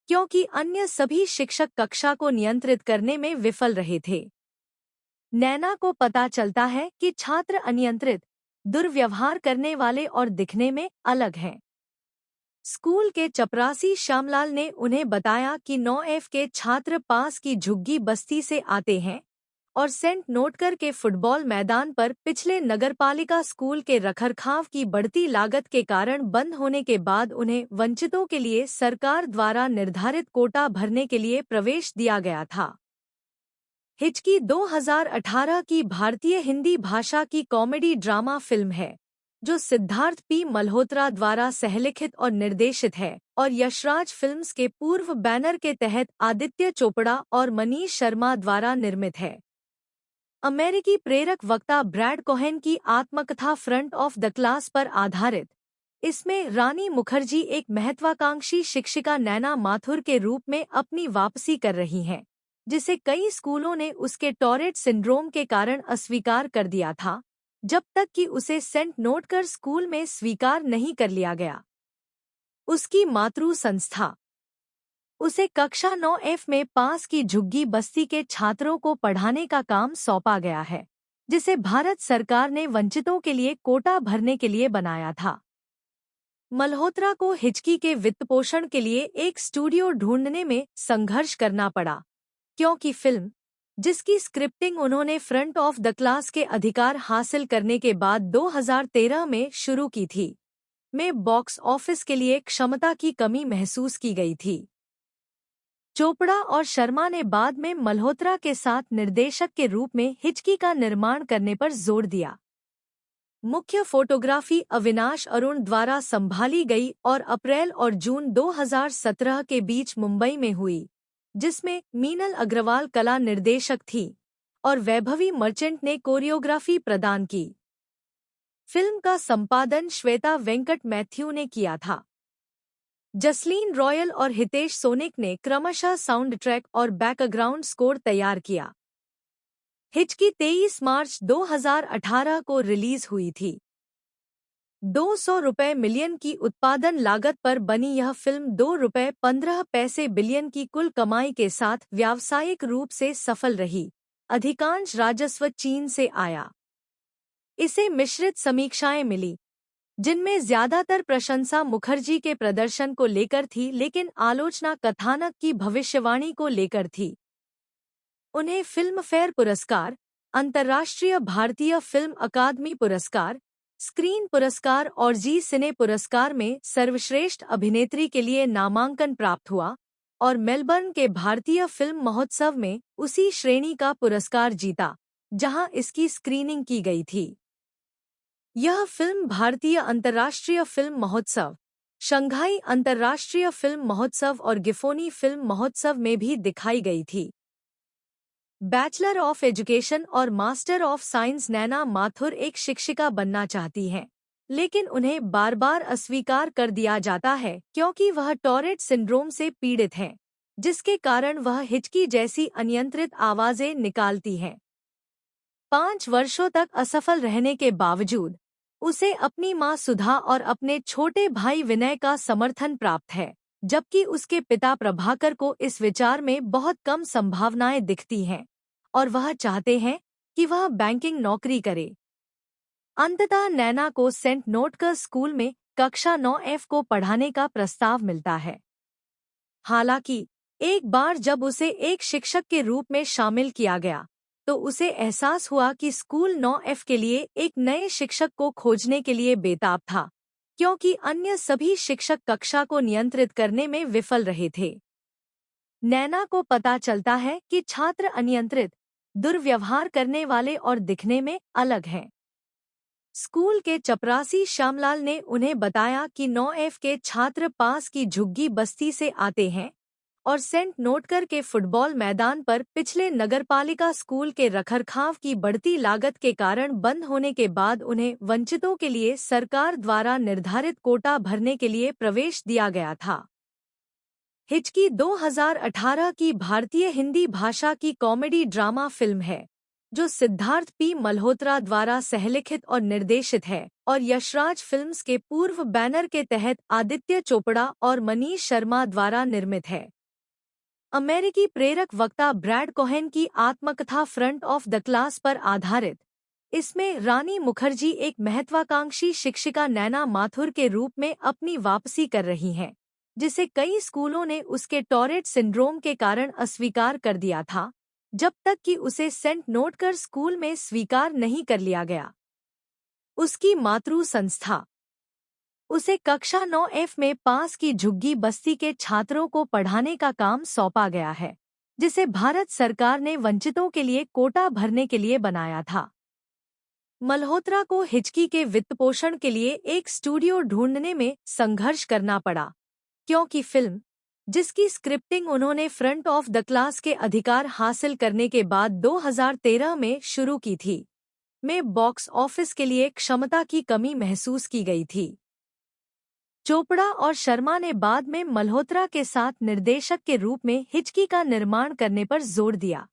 क्योंकि अन्य सभी शिक्षक कक्षा को नियंत्रित करने में विफल रहे थे। नैना को पता चलता है कि छात्र अनियंत्रित, दुर्व्यवहार करने वाले और दिखने में अलग हैं। स्कूल के चपरासी श्यामलाल ने उन्हें बताया कि 9F के छात्र पास की झुग्गी बस्ती से आते हैं और सेंट नोटकर के फुटबॉल मैदान पर पिछले नगरपालिका स्कूल के रखरखाव की बढ़ती लागत के कारण बंद होने के बाद उन्हें वंचितों के लिए सरकार द्वारा निर्धारित कोटा भरने के लिए प्रवेश दिया गया था। हिचकी 2018 की भारतीय हिंदी भाषा की कॉमेडी ड्रामा फिल्म है जो सिद्धार्थ पी मल्होत्रा द्वारा सहलिखित और निर्देशित है और यशराज फिल्म्स के पूर्व बैनर के तहत आदित्य चोपड़ा और मनीष शर्मा द्वारा निर्मित है। अमेरिकी प्रेरक वक्ता ब्रैड कोहेन की आत्मकथा फ्रंट ऑफ द क्लास पर आधारित इसमें रानी मुखर्जी एक महत्वाकांक्षी शिक्षिका नैना माथुर के रूप में अपनी वापसी कर रही हैं, जिसे कई स्कूलों ने उसके टॉरेट सिंड्रोम के कारण अस्वीकार कर दिया था, जब तक कि उसे सेंट नोटकर स्कूल में स्वीकार नहीं कर लिया गया। उसकी मातृ संस्था उसे कक्षा 9F में पास की झुग्गी बस्ती के छात्रों को पढ़ाने का काम सौंपा गया है, जिसे भारत सरकार ने वंचितों के लिए कोटा भरने के लिए बनाया था। मल्होत्रा को हिचकी के वित्तपोषण के लिए एक स्टूडियो ढूंढने में संघर्ष करना पड़ा, क्योंकि फिल्म, जिसकी स्क्रिप्टिंग उन्होंने फ्रंट ऑफ द क्लास के अधिकार हासिल करने के बाद 2013 में शुरू की थी, में बॉक्स ऑफिस के लिए क्षमता की कमी महसूस की गई थी। चोपड़ा और शर्मा ने बाद में मल्होत्रा के साथ निर्देशक के रूप में हिचकी का निर्माण करने पर जोर दिया। मुख्य फोटोग्राफी अविनाश अरुण द्वारा संभाली गई और अप्रैल और जून 2017 के बीच मुंबई में हुई, जिसमें मीनल अग्रवाल कला निर्देशक थी और वैभवी मर्चेंट ने कोरियोग्राफी प्रदान की। फिल्म का संपादन श्वेता वेंकट मैथ्यू ने किया था। जसलीन रॉयल और हितेश सोनिक ने क्रमशः साउंड ट्रैक और बैकग्राउंड स्कोर तैयार किया। हिचकी 23 मार्च 2018 को रिलीज हुई थी। 200 रुपये मिलियन की उत्पादन लागत पर बनी यह फिल्म 2 रुपये 15 पैसे बिलियन की कुल कमाई के साथ व्यावसायिक रूप से सफल रही। अधिकांश राजस्व चीन से आया। इसे मिश्रित समीक्षाएं मिली, जिनमें ज्यादातर प्रशंसा मुखर्जी के प्रदर्शन को लेकर थी, लेकिन आलोचना कथानक की भविष्यवाणी को लेकर थी। उन्हें फिल्म फेयर पुरस्कार, अंतर्राष्ट्रीय भारतीय फिल्म अकादमी पुरस्कार, स्क्रीन पुरस्कार और जी सिने पुरस्कार में सर्वश्रेष्ठ अभिनेत्री के लिए नामांकन प्राप्त हुआ और मेलबर्न के भारतीय फिल्म महोत्सव में उसी श्रेणी का पुरस्कार जीता जहां इसकी स्क्रीनिंग की गई थी। यह फिल्म भारतीय अंतर्राष्ट्रीय फिल्म महोत्सव, शंघाई अंतर्राष्ट्रीय फिल्म महोत्सव और गिफोनी फिल्म महोत्सव में भी दिखाई गई थी। बैचलर ऑफ एजुकेशन और मास्टर ऑफ साइंस नैना माथुर एक शिक्षिका बनना चाहती हैं, लेकिन उन्हें बार बार अस्वीकार कर दिया जाता है क्योंकि वह टॉरेट सिंड्रोम से पीड़ित हैं, जिसके कारण वह हिचकी जैसी अनियंत्रित आवाजें निकालती हैं। 5 वर्षों तक असफल रहने के बावजूद उसे अपनी मां सुधा और अपने छोटे भाई विनय का समर्थन प्राप्त है, जबकि उसके पिता प्रभाकर को इस विचार में बहुत कम संभावनाएं दिखती हैं और वह चाहते हैं कि वह बैंकिंग नौकरी करे। अंततः नैना को सेंट नोटकर स्कूल में कक्षा 9F को पढ़ाने का प्रस्ताव मिलता है। हालांकि एक बार जब उसे एक शिक्षक के रूप में शामिल किया गया, तो उसे एहसास हुआ कि स्कूल 9F के लिए एक नए शिक्षक को खोजने के लिए बेताब था, क्योंकि अन्य सभी शिक्षक कक्षा को नियंत्रित करने में विफल रहे थे। नैना को पता चलता है कि छात्र अनियंत्रित, दुर्व्यवहार करने वाले और दिखने में अलग हैं। स्कूल के चपरासी श्यामलाल ने उन्हें बताया कि 9F के छात्र पास की झुग्गी बस्ती से आते हैं और सेंट नोटकर के फुटबॉल मैदान पर पिछले नगरपालिका स्कूल के रखरखाव की बढ़ती लागत के कारण बंद होने के बाद उन्हें वंचितों के लिए सरकार द्वारा निर्धारित कोटा भरने के लिए प्रवेश दिया गया था। हिचकी 2018 की भारतीय हिंदी भाषा की कॉमेडी ड्रामा फिल्म है जो सिद्धार्थ पी मल्होत्रा द्वारा सहलिखित और निर्देशित है और यशराज फिल्म्स के पूर्व बैनर के तहत आदित्य चोपड़ा और मनीष शर्मा द्वारा निर्मित है। अमेरिकी प्रेरक वक्ता ब्रैड कोहेन की आत्मकथा फ्रंट ऑफ द क्लास पर आधारित इसमें रानी मुखर्जी एक महत्वाकांक्षी शिक्षिका नैना माथुर के रूप में अपनी वापसी कर रही हैं, जिसे कई स्कूलों ने उसके टॉरेट सिंड्रोम के कारण अस्वीकार कर दिया था, जब तक कि उसे सेंट नोटकर स्कूल में स्वीकार नहीं कर लिया गया। उसकी मातृ संस्था उसे कक्षा 9F में पास की झुग्गी बस्ती के छात्रों को पढ़ाने का काम सौंपा गया है, जिसे भारत सरकार ने वंचितों के लिए कोटा भरने के लिए बनाया था। मल्होत्रा को हिचकी के वित्तपोषण के लिए एक स्टूडियो ढूंढने में संघर्ष करना पड़ा, क्योंकि फिल्म, जिसकी स्क्रिप्टिंग उन्होंने फ्रंट ऑफ द क्लास के अधिकार हासिल करने के बाद 2013 में शुरू की थी, में बॉक्स ऑफिस के लिए क्षमता की कमी महसूस की गई थी। चोपड़ा और शर्मा ने बाद में मल्होत्रा के साथ निर्देशक के रूप में हिचकी का निर्माण करने पर जोर दिया।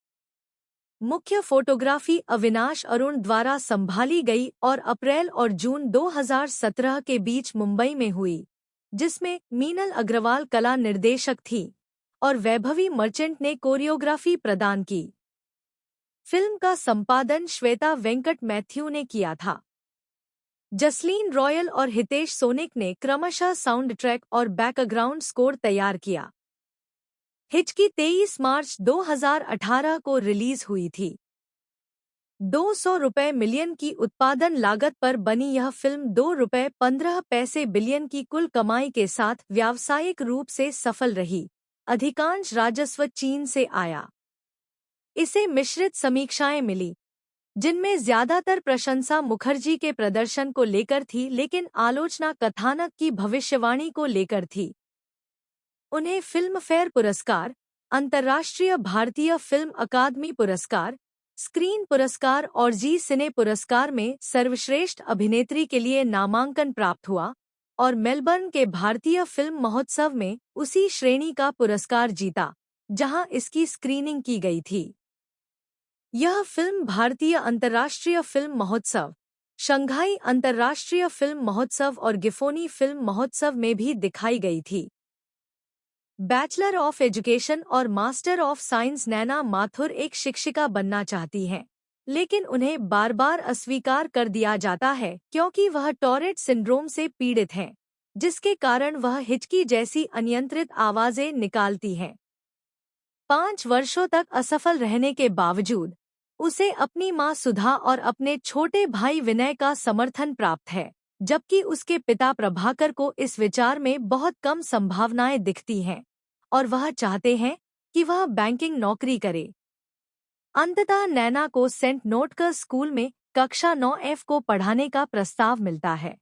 मुख्य फोटोग्राफी अविनाश अरुण द्वारा संभाली गई और अप्रैल और जून 2017 के बीच मुंबई में हुई, जिसमें मीनल अग्रवाल कला निर्देशक थी और वैभवी मर्चेंट ने कोरियोग्राफी प्रदान की। फिल्म का संपादन श्वेता वेंकट मैथ्यू ने किया था। जसलीन रॉयल और हितेश सोनिक ने क्रमशः साउंड ट्रैक और बैकग्राउंड स्कोर तैयार किया। हिचकी 23 मार्च 2018 को रिलीज हुई थी। 200 रुपये मिलियन की उत्पादन लागत पर बनी यह फिल्म 2 रुपये 15 पैसे बिलियन की कुल कमाई के साथ व्यावसायिक रूप से सफल रही। अधिकांश राजस्व चीन से आया। इसे मिश्रित समीक्षाएं मिली, जिनमें ज्यादातर प्रशंसा मुखर्जी के प्रदर्शन को लेकर थी, लेकिन आलोचना कथानक की भविष्यवाणी को लेकर थी। उन्हें फिल्म फेयर पुरस्कार, अंतर्राष्ट्रीय भारतीय फिल्म अकादमी पुरस्कार, स्क्रीन पुरस्कार और जी सिने पुरस्कार में सर्वश्रेष्ठ अभिनेत्री के लिए नामांकन प्राप्त हुआ और मेलबर्न के भारतीय फिल्म महोत्सव में उसी श्रेणी का पुरस्कार जीता, जहां इसकी स्क्रीनिंग की गई थी। यह फिल्म भारतीय अंतर्राष्ट्रीय फिल्म महोत्सव, शंघाई अंतर्राष्ट्रीय फिल्म महोत्सव और गिफोनी फिल्म महोत्सव में भी दिखाई गई थी। बैचलर ऑफ एजुकेशन और मास्टर ऑफ साइंस नैना माथुर एक शिक्षिका बनना चाहती हैं, लेकिन उन्हें बार बार अस्वीकार कर दिया जाता है क्योंकि वह टॉरेट सिंड्रोम से पीड़ित हैं, जिसके कारण वह हिचकी जैसी अनियंत्रित आवाजें निकालती हैं। 5 वर्षों तक असफल रहने के बावजूद उसे अपनी मां सुधा और अपने छोटे भाई विनय का समर्थन प्राप्त है, जबकि उसके पिता प्रभाकर को इस विचार में बहुत कम संभावनाएं दिखती हैं और वह चाहते हैं कि वह बैंकिंग नौकरी करे। अंततः नैना को सेंट नोटकर स्कूल में कक्षा 9F को पढ़ाने का प्रस्ताव मिलता है।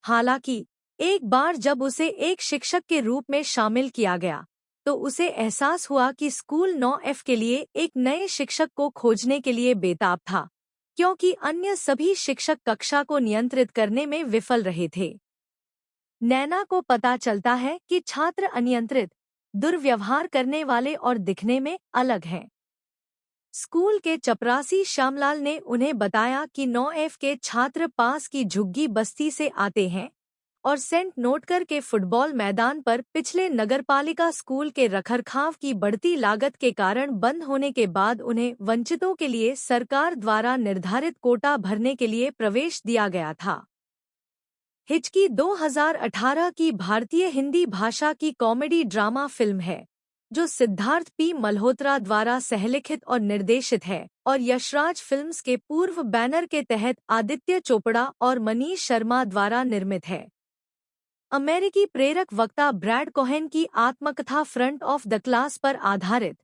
हालांकि एक बार जब उसे एक शिक्षक के रूप में शामिल किया गया, तो उसे एहसास हुआ कि स्कूल 9F के लिए एक नए शिक्षक को खोजने के लिए बेताब था, क्योंकि अन्य सभी शिक्षक कक्षा को नियंत्रित करने में विफल रहे थे। नैना को पता चलता है कि छात्र अनियंत्रित, दुर्व्यवहार करने वाले और दिखने में अलग हैं। स्कूल के चपरासी श्यामलाल ने उन्हें बताया कि 9F के छात्र पास की झुग्गी बस्ती से आते हैं और सेंट नोटकर के फुटबॉल मैदान पर पिछले नगरपालिका स्कूल के रखरखाव की बढ़ती लागत के कारण बंद होने के बाद उन्हें वंचितों के लिए सरकार द्वारा निर्धारित कोटा भरने के लिए प्रवेश दिया गया था। हिचकी 2018 की भारतीय हिंदी भाषा की कॉमेडी ड्रामा फिल्म है, जो सिद्धार्थ पी मल्होत्रा द्वारा सहलिखित और निर्देशित है और यशराज फिल्म्स के पूर्व बैनर के तहत आदित्य चोपड़ा और मनीष शर्मा द्वारा निर्मित है। अमेरिकी प्रेरक वक्ता ब्रैड कोहेन की आत्मकथा फ्रंट ऑफ द क्लास पर आधारित,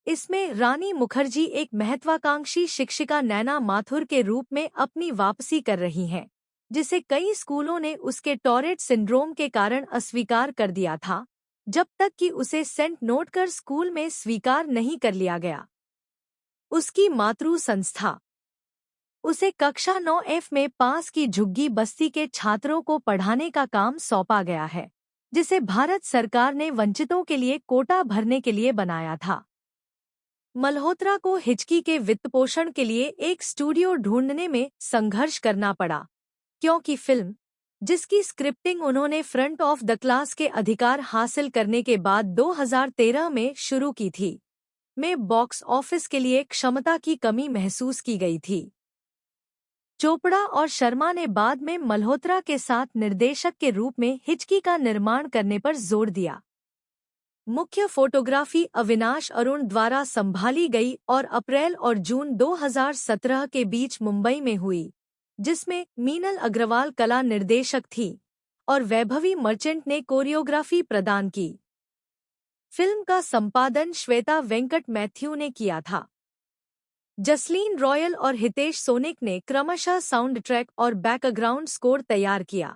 इसमें रानी मुखर्जी एक महत्वाकांक्षी शिक्षिका नैना माथुर के रूप में अपनी वापसी कर रही हैं, जिसे कई स्कूलों ने उसके टॉरेट सिंड्रोम के कारण अस्वीकार कर दिया था, जब तक कि उसे सेंट नोटकर स्कूल में स्वीकार नहीं कर लिया गया। उसकी मातृ संस्था उसे कक्षा 9F में पास की झुग्गी बस्ती के छात्रों को पढ़ाने का काम सौंपा गया है, जिसे भारत सरकार ने वंचितों के लिए कोटा भरने के लिए बनाया था। मल्होत्रा को हिचकी के वित्तपोषण के लिए एक स्टूडियो ढूंढने में संघर्ष करना पड़ा, क्योंकि फिल्म, जिसकी स्क्रिप्टिंग उन्होंने फ्रंट ऑफ द क्लास के अधिकार हासिल करने के बाद 2013 में शुरू की थी, में बॉक्स ऑफिस के लिए क्षमता की कमी महसूस की गई थी। चोपड़ा और शर्मा ने बाद में मल्होत्रा के साथ निर्देशक के रूप में हिचकी का निर्माण करने पर जोर दिया। मुख्य फोटोग्राफी अविनाश अरुण द्वारा संभाली गई और अप्रैल और जून 2017 के बीच मुंबई में हुई, जिसमें मीनल अग्रवाल कला निर्देशक थी और वैभवी मर्चेंट ने कोरियोग्राफी प्रदान की। फिल्म का संपादन श्वेता वेंकट मैथ्यू ने किया था। जसलीन रॉयल और हितेश सोनिक ने क्रमशः साउंड ट्रैक और बैकग्राउंड स्कोर तैयार किया।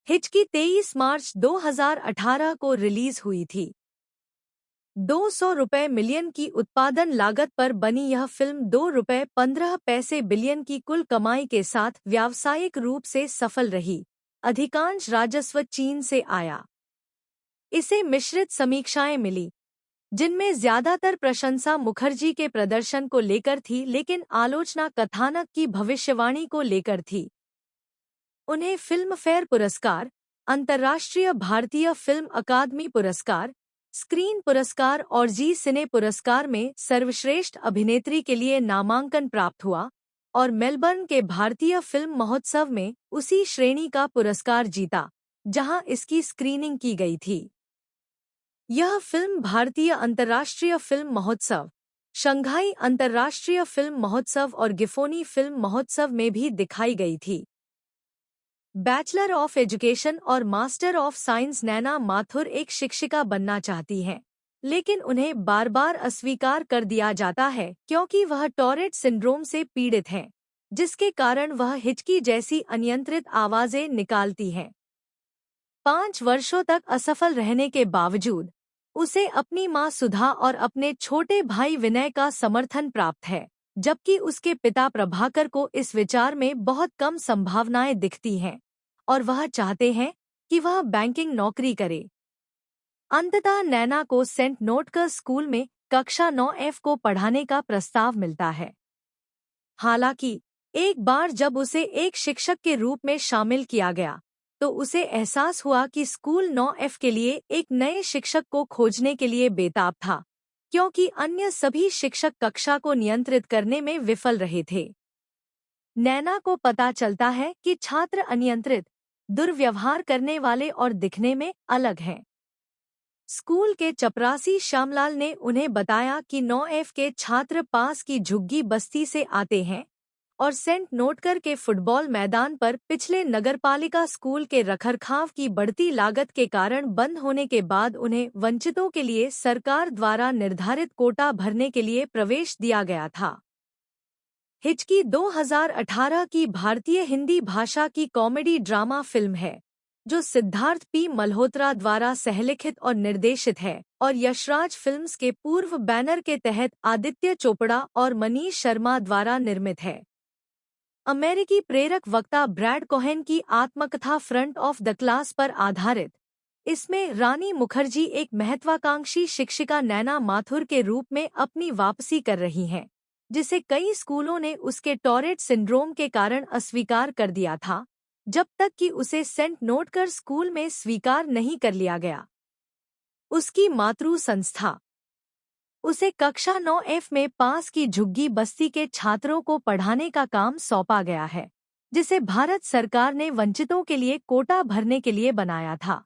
हिचकी 23 मार्च 2018 को रिलीज हुई थी। 200 रुपये मिलियन की उत्पादन लागत पर बनी यह फिल्म 2 रुपये 15 पैसे बिलियन की कुल कमाई के साथ व्यावसायिक रूप से सफल रही। अधिकांश राजस्व चीन से आया। इसे मिश्रित समीक्षाएं मिली, जिनमें ज्यादातर प्रशंसा मुखर्जी के प्रदर्शन को लेकर थी, लेकिन आलोचना कथानक की भविष्यवाणी को लेकर थी। उन्हें फिल्मफेयर पुरस्कार, अंतर्राष्ट्रीय भारतीय फिल्म अकादमी पुरस्कार, स्क्रीन पुरस्कार और जी सिने पुरस्कार में सर्वश्रेष्ठ अभिनेत्री के लिए नामांकन प्राप्त हुआ और मेलबर्न के भारतीय फिल्म महोत्सव में उसी श्रेणी का पुरस्कार जीता जहां इसकी स्क्रीनिंग की गई थी। यह फिल्म भारतीय अंतर्राष्ट्रीय फिल्म महोत्सव, शंघाई अंतर्राष्ट्रीय फिल्म महोत्सव और गिफोनी फिल्म महोत्सव में भी दिखाई गई थी। बैचलर ऑफ एजुकेशन और मास्टर ऑफ साइंस नैना माथुर एक शिक्षिका बनना चाहती हैं, लेकिन उन्हें बार बार अस्वीकार कर दिया जाता है क्योंकि वह टॉरेट सिंड्रोम से पीड़ित हैं, जिसके कारण वह हिचकी जैसी अनियंत्रित आवाजें निकालती हैं। 5 वर्षों तक असफल रहने के बावजूद उसे अपनी मां सुधा और अपने छोटे भाई विनय का समर्थन प्राप्त है, जबकि उसके पिता प्रभाकर को इस विचार में बहुत कम संभावनाएं दिखती हैं और वह चाहते हैं कि वह बैंकिंग नौकरी करे। अंततः नैना को सेंट नोटकर स्कूल में कक्षा 9F को पढ़ाने का प्रस्ताव मिलता है। हालांकि एक बार जब उसे एक शिक्षक के रूप में शामिल किया गया, तो उसे एहसास हुआ कि स्कूल 9F के लिए एक नए शिक्षक को खोजने के लिए बेताब था, क्योंकि अन्य सभी शिक्षक कक्षा को नियंत्रित करने में विफल रहे थे। नैना को पता चलता है कि छात्र अनियंत्रित, दुर्व्यवहार करने वाले और दिखने में अलग हैं। स्कूल के चपरासी श्यामलाल ने उन्हें बताया कि 9F के छात्र पास की झुग्गी बस्ती से आते हैं और सेंट नोटकर के फुटबॉल मैदान पर पिछले नगरपालिका स्कूल के रखरखाव की बढ़ती लागत के कारण बंद होने के बाद उन्हें वंचितों के लिए सरकार द्वारा निर्धारित कोटा भरने के लिए प्रवेश दिया गया था। हिचकी 2018 की भारतीय हिंदी भाषा की कॉमेडी ड्रामा फिल्म है, जो सिद्धार्थ पी मल्होत्रा द्वारा सहलिखित और निर्देशित है और यशराज फिल्म्स के पूर्व बैनर के तहत आदित्य चोपड़ा और मनीष शर्मा द्वारा निर्मित है। अमेरिकी प्रेरक वक्ता ब्रैड कोहेन की आत्मकथा फ्रंट ऑफ द क्लास पर आधारित इसमें रानी मुखर्जी एक महत्वाकांक्षी शिक्षिका नैना माथुर के रूप में अपनी वापसी कर रही हैं, जिसे कई स्कूलों ने उसके टॉरेट सिंड्रोम के कारण अस्वीकार कर दिया था, जब तक कि उसे सेंट नोटकर स्कूल में स्वीकार नहीं कर लिया गया। उसकी मातृ संस्था उसे कक्षा 9F में पास की झुग्गी बस्ती के छात्रों को पढ़ाने का काम सौंपा गया है, जिसे भारत सरकार ने वंचितों के लिए कोटा भरने के लिए बनाया था।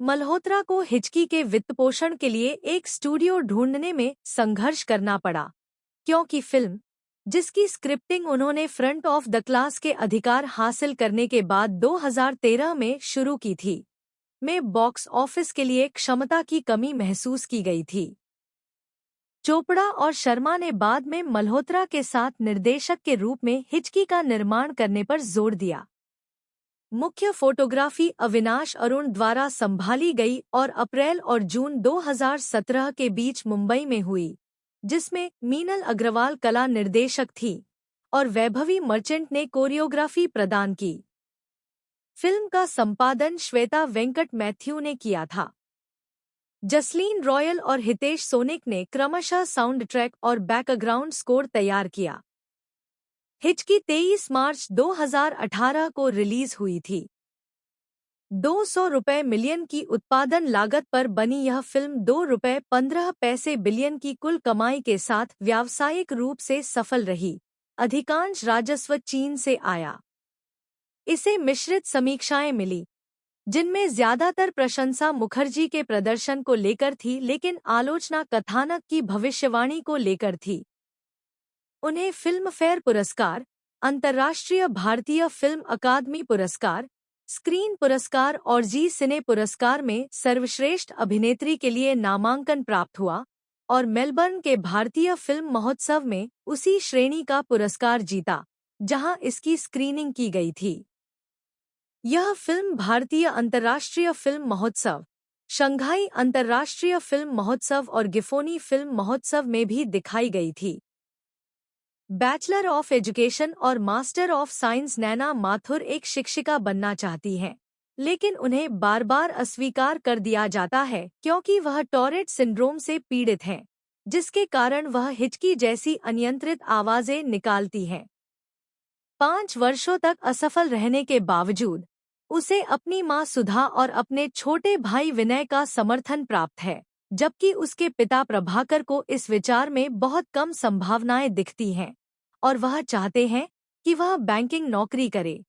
मल्होत्रा को हिचकी के वित्तपोषण के लिए एक स्टूडियो ढूंढने में संघर्ष करना पड़ा, क्योंकि फिल्म, जिसकी स्क्रिप्टिंग उन्होंने फ्रंट ऑफ द क्लास के अधिकार हासिल करने के बाद 2013 में शुरू की थी, में बॉक्स ऑफिस के लिए क्षमता की कमी महसूस की गई थी। चोपड़ा और शर्मा ने बाद में मल्होत्रा के साथ निर्देशक के रूप में हिचकी का निर्माण करने पर जोर दिया। मुख्य फोटोग्राफी अविनाश अरुण द्वारा संभाली गई और अप्रैल और जून 2017 के बीच मुंबई में हुई, जिसमें मीनल अग्रवाल कला निर्देशक थी और वैभवी मर्चेंट ने कोरियोग्राफी प्रदान की। फिल्म का संपादन श्वेता वेंकट मैथ्यू ने किया था। जसलीन रॉयल और हितेश सोनिक ने क्रमशः साउंड ट्रैक और बैकग्राउंड स्कोर तैयार किया। हिचकी 23 मार्च 2018 को रिलीज हुई थी। 200 रुपये मिलियन की उत्पादन लागत पर बनी यह फिल्म 2 रुपये 15 पैसे बिलियन की कुल कमाई के साथ व्यावसायिक रूप से सफल रही। अधिकांश राजस्व चीन से आया। इसे मिश्रित समीक्षाएं मिली, जिनमें ज्यादातर प्रशंसा मुखर्जी के प्रदर्शन को लेकर थी, लेकिन आलोचना कथानक की भविष्यवाणी को लेकर थी। उन्हें फिल्म फेयर पुरस्कार, अंतर्राष्ट्रीय भारतीय फिल्म अकादमी पुरस्कार, स्क्रीन पुरस्कार और जी सिने पुरस्कार में सर्वश्रेष्ठ अभिनेत्री के लिए नामांकन प्राप्त हुआ और मेलबर्न के भारतीय फिल्म महोत्सव में उसी श्रेणी का पुरस्कार जीता जहां इसकी स्क्रीनिंग की गई थी। यह फिल्म भारतीय अंतर्राष्ट्रीय फिल्म महोत्सव, शंघाई अंतर्राष्ट्रीय फिल्म महोत्सव और गिफोनी फिल्म महोत्सव में भी दिखाई गई थी। बैचलर ऑफ एजुकेशन और मास्टर ऑफ साइंस नैना माथुर एक शिक्षिका बनना चाहती हैं, लेकिन उन्हें बार बार अस्वीकार कर दिया जाता है क्योंकि वह टॉरेट सिंड्रोम से पीड़ित हैं, जिसके कारण वह हिचकी जैसी अनियंत्रित आवाजें निकालती हैं। 5 वर्षों तक असफल रहने के बावजूद उसे अपनी मां सुधा और अपने छोटे भाई विनय का समर्थन प्राप्त है, जबकि उसके पिता प्रभाकर को इस विचार में बहुत कम संभावनाएं दिखती हैं और वह चाहते हैं कि वह बैंकिंग नौकरी करे।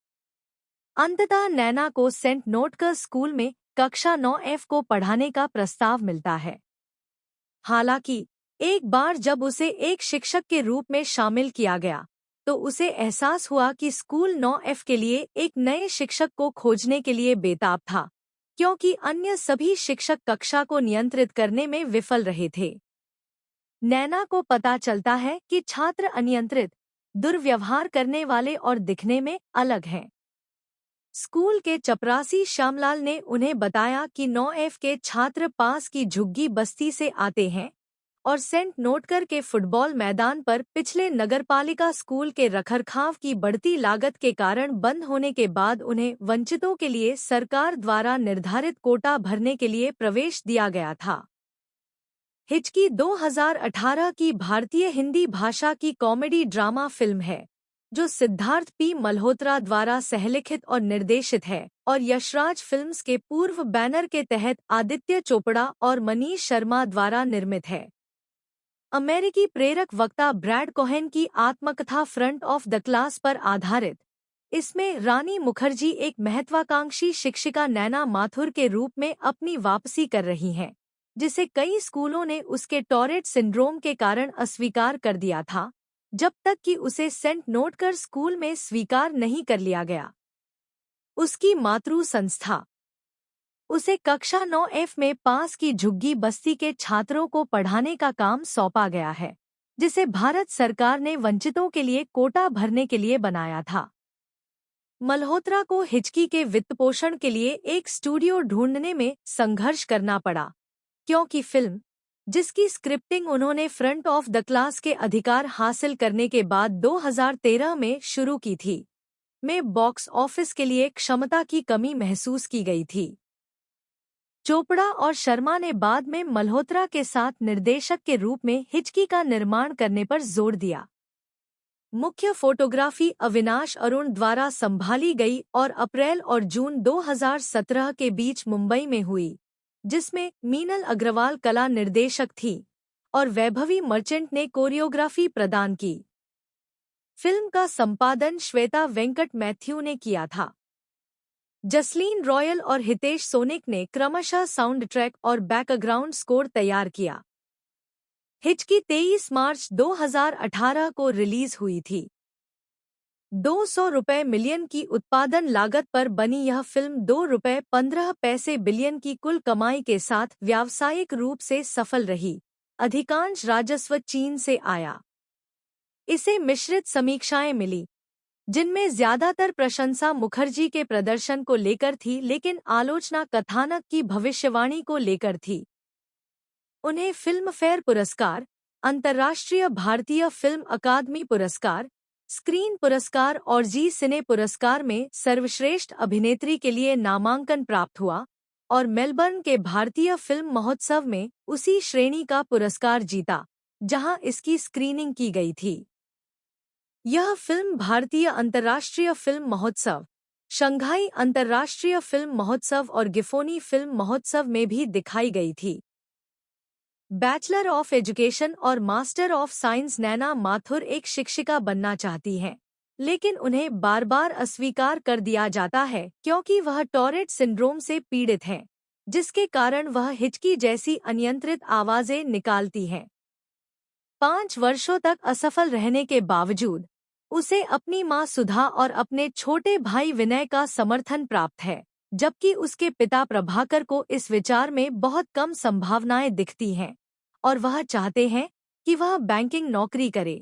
अंततः नैना को सेंट नोटकर स्कूल में कक्षा 9F को पढ़ाने का प्रस्ताव मिलता है। हालांकि एक बार जब उसे एक शिक्षक के रूप में शामिल किया गया तो उसे एहसास हुआ कि स्कूल 9F के लिए एक नए शिक्षक को खोजने के लिए बेताब था, क्योंकि अन्य सभी शिक्षक कक्षा को नियंत्रित करने में विफल रहे थे। नैना को पता चलता है कि छात्र अनियंत्रित, दुर्व्यवहार करने वाले और दिखने में अलग हैं। स्कूल के चपरासी श्यामलाल ने उन्हें बताया कि 9F के छात्र पास की झुग्गी बस्ती से आते हैं और सेंट नोटकर के फुटबॉल मैदान पर पिछले नगरपालिका स्कूल के रखरखाव की बढ़ती लागत के कारण बंद होने के बाद उन्हें वंचितों के लिए सरकार द्वारा निर्धारित कोटा भरने के लिए प्रवेश दिया गया था। हिचकी 2018 की भारतीय हिंदी भाषा की कॉमेडी ड्रामा फिल्म है जो सिद्धार्थ पी मल्होत्रा द्वारा सहलिखित और निर्देशित है और यशराज फिल्म्स के पूर्व बैनर के तहत आदित्य चोपड़ा और मनीष शर्मा द्वारा निर्मित है। अमेरिकी प्रेरक वक्ता ब्रैड कोहेन की आत्मकथा फ्रंट ऑफ द क्लास पर आधारित इसमें रानी मुखर्जी एक महत्वाकांक्षी शिक्षिका नैना माथुर के रूप में अपनी वापसी कर रही हैं, जिसे कई स्कूलों ने उसके टॉरेट सिंड्रोम के कारण अस्वीकार कर दिया था, जब तक कि उसे सेंट नोटकर स्कूल में स्वीकार नहीं कर लिया गया। उसकी मातृ संस्था उसे कक्षा 9F में पास की झुग्गी बस्ती के छात्रों को पढ़ाने का काम सौंपा गया है, जिसे भारत सरकार ने वंचितों के लिए कोटा भरने के लिए बनाया था। मल्होत्रा को हिचकी के वित्तपोषण के लिए एक स्टूडियो ढूंढने में संघर्ष करना पड़ा, क्योंकि फिल्म, जिसकी स्क्रिप्टिंग उन्होंने फ्रंट ऑफ द क्लास के अधिकार हासिल करने के बाद 2013 में शुरू की थी, में बॉक्स ऑफिस के लिए क्षमता की कमी महसूस की गई थी। चोपड़ा और शर्मा ने बाद में मल्होत्रा के साथ निर्देशक के रूप में हिचकी का निर्माण करने पर जोर दिया। मुख्य फोटोग्राफी अविनाश अरुण द्वारा संभाली गई और अप्रैल और जून 2017 के बीच मुंबई में हुई, जिसमें मीनल अग्रवाल कला निर्देशक थी और वैभवी मर्चेंट ने कोरियोग्राफी प्रदान की। फिल्म का संपादन श्वेता वेंकट मैथ्यू ने किया था। जसलीन रॉयल और हितेश सोनिक ने क्रमशः साउंड ट्रैक और बैकग्राउंड स्कोर तैयार किया। हिचकी 23 मार्च 2018 को रिलीज हुई थी। 200 रुपये मिलियन की उत्पादन लागत पर बनी यह फिल्म 2 रुपये 15 पैसे बिलियन की कुल कमाई के साथ व्यावसायिक रूप से सफल रही। अधिकांश राजस्व चीन से आया। इसे मिश्रित समीक्षाएं मिली, जिनमें ज्यादातर प्रशंसा मुखर्जी के प्रदर्शन को लेकर थी, लेकिन आलोचना कथानक की भविष्यवाणी को लेकर थी। उन्हें फिल्म फेयर पुरस्कार, अंतर्राष्ट्रीय भारतीय फिल्म अकादमी पुरस्कार, स्क्रीन पुरस्कार और जी सिने पुरस्कार में सर्वश्रेष्ठ अभिनेत्री के लिए नामांकन प्राप्त हुआ और मेलबर्न के भारतीय फिल्म महोत्सव में उसी श्रेणी का पुरस्कार जीता जहां इसकी स्क्रीनिंग की गई थी। यह फिल्म भारतीय अंतर्राष्ट्रीय फिल्म महोत्सव, शंघाई अंतर्राष्ट्रीय फिल्म महोत्सव और गिफोनी फिल्म महोत्सव में भी दिखाई गई थी। बैचलर ऑफ एजुकेशन और मास्टर ऑफ साइंस नैना माथुर एक शिक्षिका बनना चाहती हैं, लेकिन उन्हें बार बार अस्वीकार कर दिया जाता है क्योंकि वह टॉरेट सिंड्रोम से पीड़ित हैं, जिसके कारण वह हिचकी जैसी अनियंत्रित आवाजें निकालती हैं। 5 वर्षों तक असफल रहने के बावजूद उसे अपनी मां सुधा और अपने छोटे भाई विनय का समर्थन प्राप्त है, जबकि उसके पिता प्रभाकर को इस विचार में बहुत कम संभावनाएं दिखती हैं और वह चाहते हैं कि वह बैंकिंग नौकरी करे।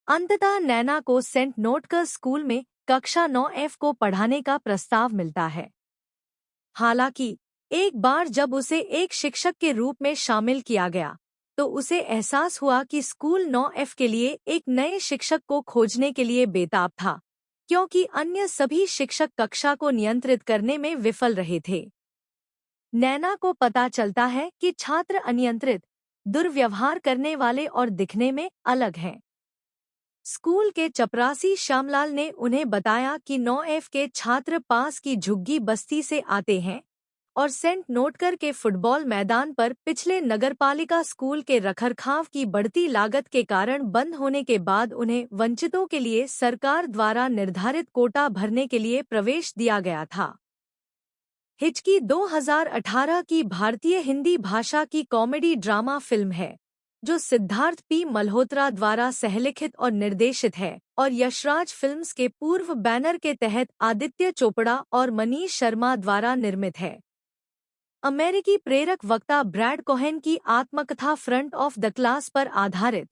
अंततः नैना को सेंट नोटकर स्कूल में कक्षा 9F को पढ़ाने का प्रस्ताव मिलता है। हालांकि एक बार जब उसे एक शिक्षक के रूप में शामिल किया गया, तो उसे एहसास हुआ कि स्कूल 9F के लिए एक नए शिक्षक को खोजने के लिए बेताब था, क्योंकि अन्य सभी शिक्षक कक्षा को नियंत्रित करने में विफल रहे थे। नैना को पता चलता है कि छात्र अनियंत्रित, दुर्व्यवहार करने वाले और दिखने में अलग हैं। स्कूल के चपरासी श्यामलाल ने उन्हें बताया कि 9F के छात्र पास की झुग्गी बस्ती से आते हैं और सेंट नोटकर के फुटबॉल मैदान पर पिछले नगरपालिका स्कूल के रखरखाव की बढ़ती लागत के कारण बंद होने के बाद उन्हें वंचितों के लिए सरकार द्वारा निर्धारित कोटा भरने के लिए प्रवेश दिया गया था। हिचकी 2018 की भारतीय हिंदी भाषा की कॉमेडी ड्रामा फिल्म है, जो सिद्धार्थ पी मल्होत्रा द्वारा सहलिखित और निर्देशित है और यशराज फिल्म्स के पूर्व बैनर के तहत आदित्य चोपड़ा और मनीष शर्मा द्वारा निर्मित है। अमेरिकी प्रेरक वक्ता ब्रैड कोहेन की आत्मकथा फ्रंट ऑफ द क्लास पर आधारित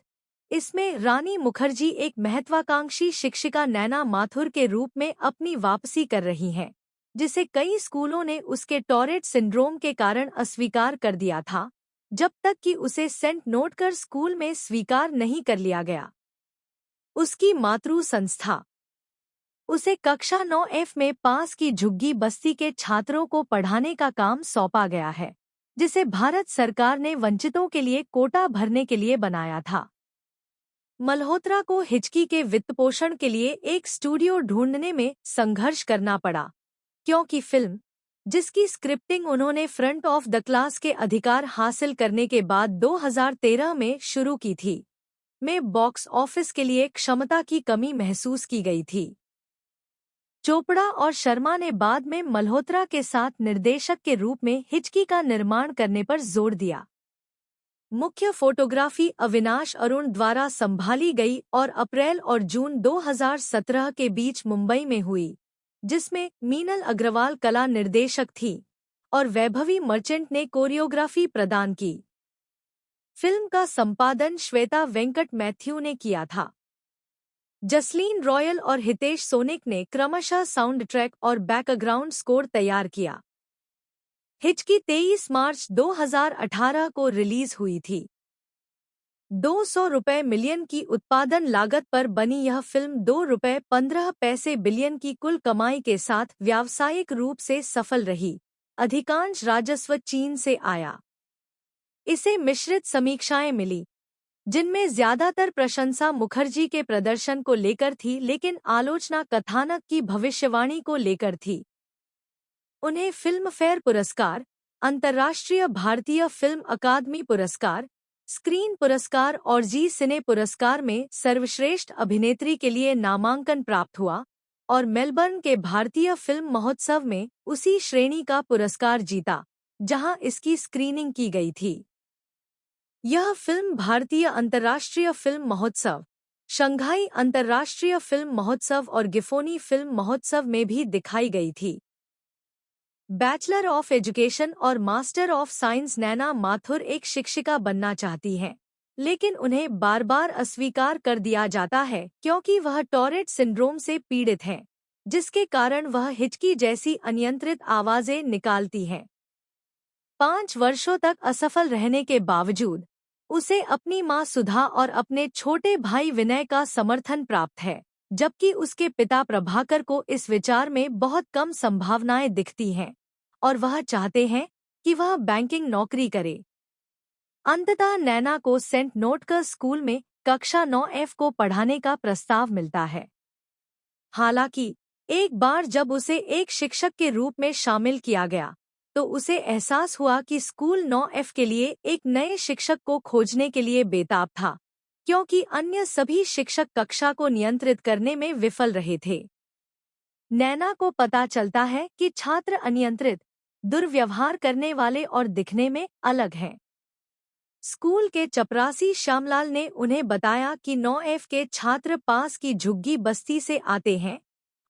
इसमें रानी मुखर्जी एक महत्वाकांक्षी शिक्षिका नैना माथुर के रूप में अपनी वापसी कर रही हैं, जिसे कई स्कूलों ने उसके टॉरेट सिंड्रोम के कारण अस्वीकार कर दिया था, जब तक कि उसे सेंट नोटकर स्कूल में स्वीकार नहीं कर लिया गया। उसकी मातृ संस्था उसे कक्षा 9F में पास की झुग्गी बस्ती के छात्रों को पढ़ाने का काम सौंपा गया है, जिसे भारत सरकार ने वंचितों के लिए कोटा भरने के लिए बनाया था। मल्होत्रा को हिचकी के वित्तपोषण के लिए एक स्टूडियो ढूंढने में संघर्ष करना पड़ा, क्योंकि फिल्म, जिसकी स्क्रिप्टिंग उन्होंने फ्रंट ऑफ द क्लास के अधिकार हासिल करने के बाद 2013 में शुरू की थी, में बॉक्स ऑफिस के लिए क्षमता की कमी महसूस की गई थी। चोपड़ा और शर्मा ने बाद में मल्होत्रा के साथ निर्देशक के रूप में हिचकी का निर्माण करने पर जोर दिया। मुख्य फोटोग्राफी अविनाश अरुण द्वारा संभाली गई और अप्रैल और जून 2017 के बीच मुंबई में हुई, जिसमें मीनल अग्रवाल कला निर्देशक थी और वैभवी मर्चेंट ने कोरियोग्राफी प्रदान की। फिल्म का संपादन श्वेता वेंकट मैथ्यू ने किया था। जसलीन रॉयल और हितेश सोनिक ने क्रमशः साउंड ट्रैक और बैकग्राउंड स्कोर तैयार किया। हिचकी 23 मार्च 2018 को रिलीज हुई थी। 200 रुपये मिलियन की उत्पादन लागत पर बनी यह फिल्म 2 रुपये 15 पैसे बिलियन की कुल कमाई के साथ व्यावसायिक रूप से सफल रही। अधिकांश राजस्व चीन से आया। इसे मिश्रित समीक्षाएं मिली, जिनमें ज्यादातर प्रशंसा मुखर्जी के प्रदर्शन को लेकर थी, लेकिन आलोचना कथानक की भविष्यवाणी को लेकर थी। उन्हें फिल्म फेयर पुरस्कार, अंतर्राष्ट्रीय भारतीय फिल्म अकादमी पुरस्कार, स्क्रीन पुरस्कार और जी सिने पुरस्कार में सर्वश्रेष्ठ अभिनेत्री के लिए नामांकन प्राप्त हुआ और मेलबर्न के भारतीय फिल्म महोत्सव में उसी श्रेणी का पुरस्कार जीता, जहां इसकी स्क्रीनिंग की गई थी। यह फिल्म भारतीय अंतर्राष्ट्रीय फिल्म महोत्सव, शंघाई अंतर्राष्ट्रीय फिल्म महोत्सव और गिफोनी फिल्म महोत्सव में भी दिखाई गई थी। बैचलर ऑफ एजुकेशन और मास्टर ऑफ साइंस नैना माथुर एक शिक्षिका बनना चाहती हैं, लेकिन उन्हें बार बार अस्वीकार कर दिया जाता है क्योंकि वह टॉरेट सिंड्रोम से पीड़ित हैं, जिसके कारण वह हिचकी जैसी अनियंत्रित आवाजें निकालती हैं। 5 वर्षों तक असफल रहने के बावजूद उसे अपनी मां सुधा और अपने छोटे भाई विनय का समर्थन प्राप्त है, जबकि उसके पिता प्रभाकर को इस विचार में बहुत कम संभावनाएं दिखती हैं और वह चाहते हैं कि वह बैंकिंग नौकरी करे। अंततः नैना को सेंट नोटकर स्कूल में कक्षा 9F को पढ़ाने का प्रस्ताव मिलता है। हालांकि एक बार जब उसे एक शिक्षक के रूप में शामिल किया गया, तो उसे एहसास हुआ कि स्कूल 9F के लिए एक नए शिक्षक को खोजने के लिए बेताब था, क्योंकि अन्य सभी शिक्षक कक्षा को नियंत्रित करने में विफल रहे थे। नैना को पता चलता है कि छात्र अनियंत्रित, दुर्व्यवहार करने वाले और दिखने में अलग हैं। स्कूल के चपरासी श्यामलाल ने उन्हें बताया कि 9F के छात्र पास की झुग्गी बस्ती से आते हैं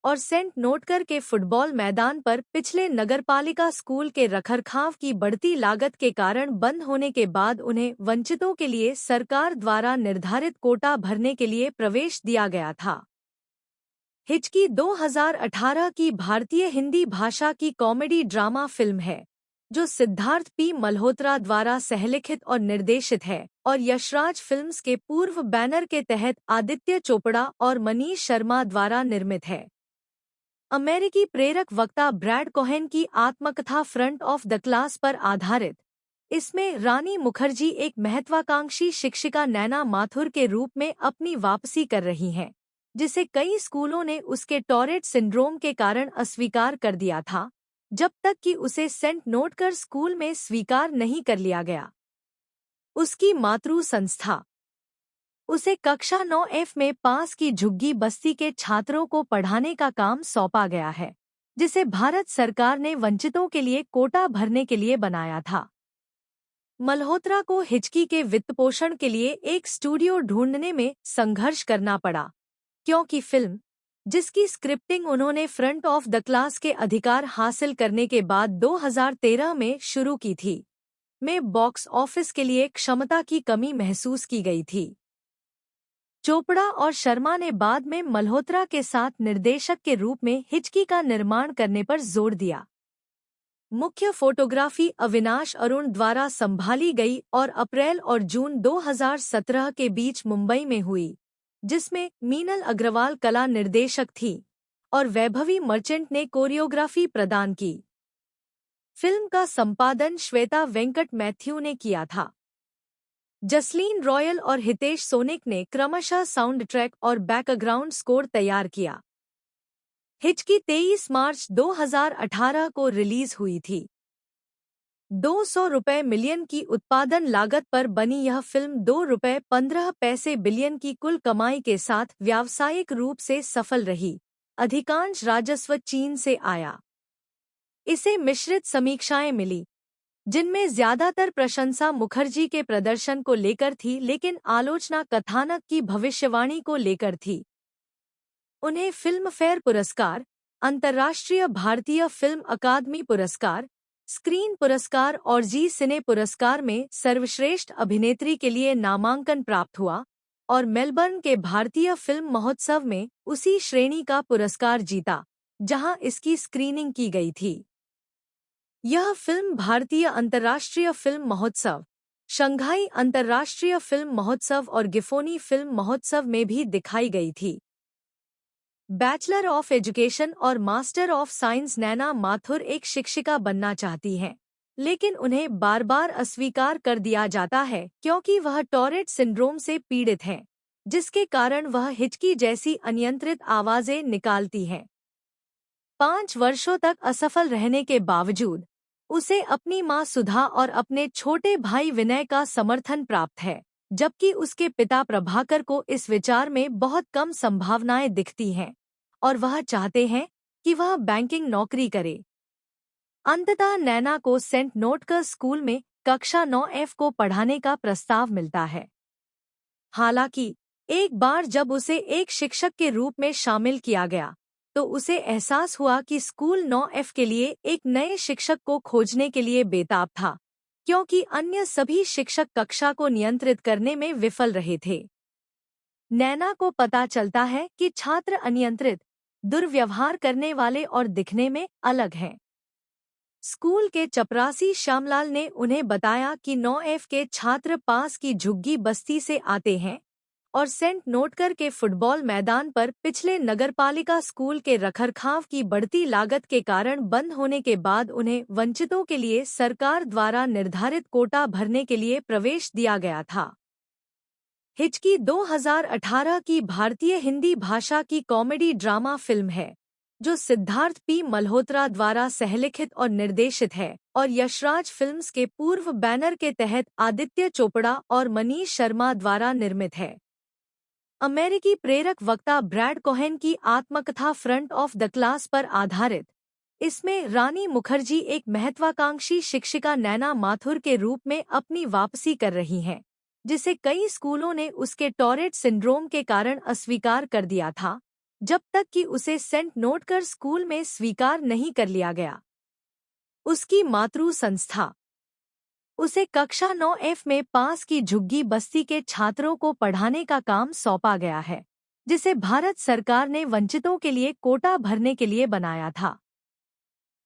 और सेंट नोटकर के फुटबॉल मैदान पर पिछले नगरपालिका स्कूल के रखरखाव की बढ़ती लागत के कारण बंद होने के बाद उन्हें वंचितों के लिए सरकार द्वारा निर्धारित कोटा भरने के लिए प्रवेश दिया गया था। हिचकी 2018 की भारतीय हिंदी भाषा की कॉमेडी ड्रामा फिल्म है जो सिद्धार्थ पी मल्होत्रा द्वारा सहलिखित और निर्देशित है और यशराज फिल्म्स के पूर्व बैनर के तहत आदित्य चोपड़ा और मनीष शर्मा द्वारा निर्मित है। अमेरिकी प्रेरक वक्ता ब्रैड कोहेन की आत्मकथा फ्रंट ऑफ द क्लास पर आधारित इसमें रानी मुखर्जी एक महत्वाकांक्षी शिक्षिका नैना माथुर के रूप में अपनी वापसी कर रही हैं, जिसे कई स्कूलों ने उसके टॉरेट सिंड्रोम के कारण अस्वीकार कर दिया था, जब तक कि उसे सेंट नोटकर स्कूल में स्वीकार नहीं कर लिया गया। उसकी मातृ संस्था उसे कक्षा 9F में पास की झुग्गी बस्ती के छात्रों को पढ़ाने का काम सौंपा गया है, जिसे भारत सरकार ने वंचितों के लिए कोटा भरने के लिए बनाया था। मल्होत्रा को हिचकी के वित्तपोषण के लिए एक स्टूडियो ढूंढने में संघर्ष करना पड़ा, क्योंकि फिल्म, जिसकी स्क्रिप्टिंग उन्होंने फ्रंट ऑफ द क्लास के अधिकार हासिल करने के बाद 2013 में शुरू की थी, में बॉक्स ऑफिस के लिए क्षमता की कमी महसूस की गई थी। चोपड़ा और शर्मा ने बाद में मल्होत्रा के साथ निर्देशक के रूप में हिचकी का निर्माण करने पर जोर दिया। मुख्य फोटोग्राफी अविनाश अरुण द्वारा संभाली गई और अप्रैल और जून 2017 के बीच मुंबई में हुई, जिसमें मीनल अग्रवाल कला निर्देशक थी और वैभवी मर्चेंट ने कोरियोग्राफी प्रदान की। फिल्म का संपादन श्वेता वेंकट मैथ्यू ने किया था। जसलीन रॉयल और हितेश सोनिक ने क्रमशः साउंड ट्रैक और बैकग्राउंड स्कोर तैयार किया। हिचकी 23 मार्च 2018 को रिलीज हुई थी। 200 रुपये मिलियन की उत्पादन लागत पर बनी यह फिल्म 2 रुपये 15 पैसे बिलियन की कुल कमाई के साथ व्यावसायिक रूप से सफल रही। अधिकांश राजस्व चीन से आया। इसे मिश्रित समीक्षाएं मिली, जिनमें ज्यादातर प्रशंसा मुखर्जी के प्रदर्शन को लेकर थी, लेकिन आलोचना कथानक की भविष्यवाणी को लेकर थी। उन्हें फिल्म फेयर पुरस्कार, अंतर्राष्ट्रीय भारतीय फिल्म अकादमी पुरस्कार, स्क्रीन पुरस्कार और जी सिने पुरस्कार में सर्वश्रेष्ठ अभिनेत्री के लिए नामांकन प्राप्त हुआ और मेलबर्न के भारतीय फिल्म महोत्सव में उसी श्रेणी का पुरस्कार जीता, जहां इसकी स्क्रीनिंग की गई थी। यह फिल्म भारतीय अंतर्राष्ट्रीय फिल्म महोत्सव, शंघाई अंतर्राष्ट्रीय फिल्म महोत्सव और गिफोनी फिल्म महोत्सव में भी दिखाई गई थी। बैचलर ऑफ एजुकेशन और मास्टर ऑफ साइंस नैना माथुर एक शिक्षिका बनना चाहती हैं, लेकिन उन्हें बार बार अस्वीकार कर दिया जाता है क्योंकि वह टॉरेट सिंड्रोम से पीड़ित हैं, जिसके कारण वह हिचकी जैसी अनियंत्रित आवाजें निकालती हैं। 5 वर्षों तक असफल रहने के बावजूद उसे अपनी मां सुधा और अपने छोटे भाई विनय का समर्थन प्राप्त है, जबकि उसके पिता प्रभाकर को इस विचार में बहुत कम संभावनाएं दिखती हैं और वह चाहते हैं कि वह बैंकिंग नौकरी करे। अंततः नैना को सेंट नोटकर स्कूल में कक्षा 9F को पढ़ाने का प्रस्ताव मिलता है। हालांकि एक बार जब उसे एक शिक्षक के रूप में शामिल किया गया, तो उसे एहसास हुआ कि स्कूल 9F के लिए एक नए शिक्षक को खोजने के लिए बेताब था, क्योंकि अन्य सभी शिक्षक कक्षा को नियंत्रित करने में विफल रहे थे। नैना को पता चलता है कि छात्र अनियंत्रित, दुर्व्यवहार करने वाले और दिखने में अलग हैं। स्कूल के चपरासी श्यामलाल ने उन्हें बताया कि 9F के छात्र पास की झुग्गी बस्ती से आते हैं और सेंट नोटकर के फुटबॉल मैदान पर पिछले नगरपालिका स्कूल के रखरखाव की बढ़ती लागत के कारण बंद होने के बाद उन्हें वंचितों के लिए सरकार द्वारा निर्धारित कोटा भरने के लिए प्रवेश दिया गया था। हिचकी 2018 की भारतीय हिंदी भाषा की कॉमेडी ड्रामा फिल्म है जो सिद्धार्थ पी मल्होत्रा द्वारा सहलिखित और निर्देशित है और यशराज फिल्म्स के पूर्व बैनर के तहत आदित्य चोपड़ा और मनीष शर्मा द्वारा निर्मित है। अमेरिकी प्रेरक वक्ता ब्रैड कोहेन की आत्मकथा फ्रंट ऑफ द क्लास पर आधारित इसमें रानी मुखर्जी एक महत्वाकांक्षी शिक्षिका नैना माथुर के रूप में अपनी वापसी कर रही हैं, जिसे कई स्कूलों ने उसके टॉरेट सिंड्रोम के कारण अस्वीकार कर दिया था, जब तक कि उसे सेंट नोटकर स्कूल में स्वीकार नहीं कर लिया गया। उसकी मातृ संस्था उसे कक्षा 9F में पास की झुग्गी बस्ती के छात्रों को पढ़ाने का काम सौंपा गया है, जिसे भारत सरकार ने वंचितों के लिए कोटा भरने के लिए बनाया था।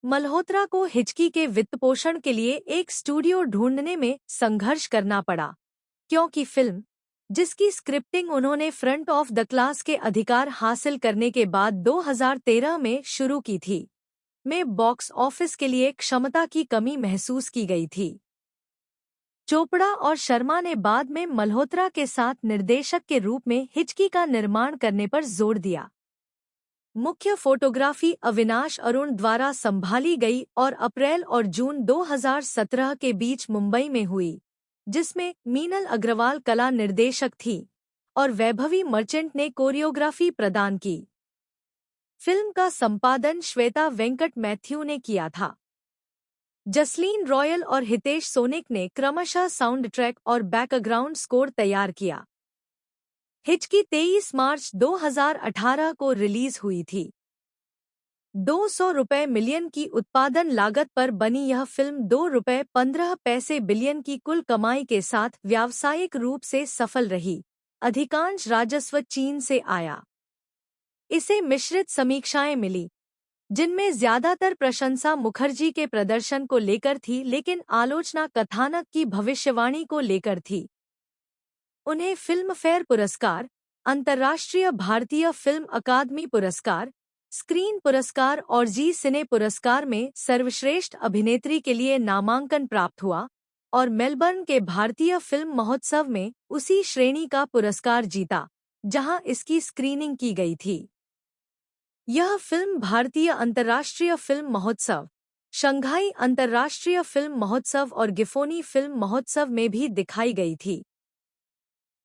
मल्होत्रा को हिचकी के वित्तपोषण के लिए एक स्टूडियो ढूंढने में संघर्ष करना पड़ा, क्योंकि फिल्म, जिसकी स्क्रिप्टिंग उन्होंने फ्रंट ऑफ द क्लास के अधिकार हासिल करने के बाद 2013 में शुरू की थी, में बॉक्स ऑफिस के लिए क्षमता की कमी महसूस की गई थी। चोपड़ा और शर्मा ने बाद में मल्होत्रा के साथ निर्देशक के रूप में हिचकी का निर्माण करने पर जोर दिया। मुख्य फोटोग्राफी अविनाश अरुण द्वारा संभाली गई और अप्रैल और जून 2017 के बीच मुंबई में हुई, जिसमें मीनल अग्रवाल कला निर्देशक थी और वैभवी मर्चेंट ने कोरियोग्राफी प्रदान की। फिल्म का संपादन श्वेता वेंकट मैथ्यू ने किया था। जसलीन रॉयल और हितेश सोनिक ने क्रमशः साउंड ट्रैक और बैकग्राउंड स्कोर तैयार किया। हिचकी 23 मार्च 2018 को रिलीज हुई थी। 200 रुपये मिलियन की उत्पादन लागत पर बनी यह फिल्म 2 रुपये 15 पैसे बिलियन की कुल कमाई के साथ व्यावसायिक रूप से सफल रही। अधिकांश राजस्व चीन से आया। इसे मिश्रित समीक्षाएं मिली, जिनमें ज्यादातर प्रशंसा मुखर्जी के प्रदर्शन को लेकर थी, लेकिन आलोचना कथानक की भविष्यवाणी को लेकर थी। उन्हें फिल्मफेयर पुरस्कार, अंतर्राष्ट्रीय भारतीय फिल्म अकादमी पुरस्कार, स्क्रीन पुरस्कार और जी सिने पुरस्कार में सर्वश्रेष्ठ अभिनेत्री के लिए नामांकन प्राप्त हुआ और मेलबर्न के भारतीय फिल्म महोत्सव में उसी श्रेणी का पुरस्कार जीता, जहां इसकी स्क्रीनिंग की गई थी। यह फिल्म भारतीय अंतर्राष्ट्रीय फिल्म महोत्सव, शंघाई अंतर्राष्ट्रीय फिल्म महोत्सव और गिफोनी फिल्म महोत्सव में भी दिखाई गई थी।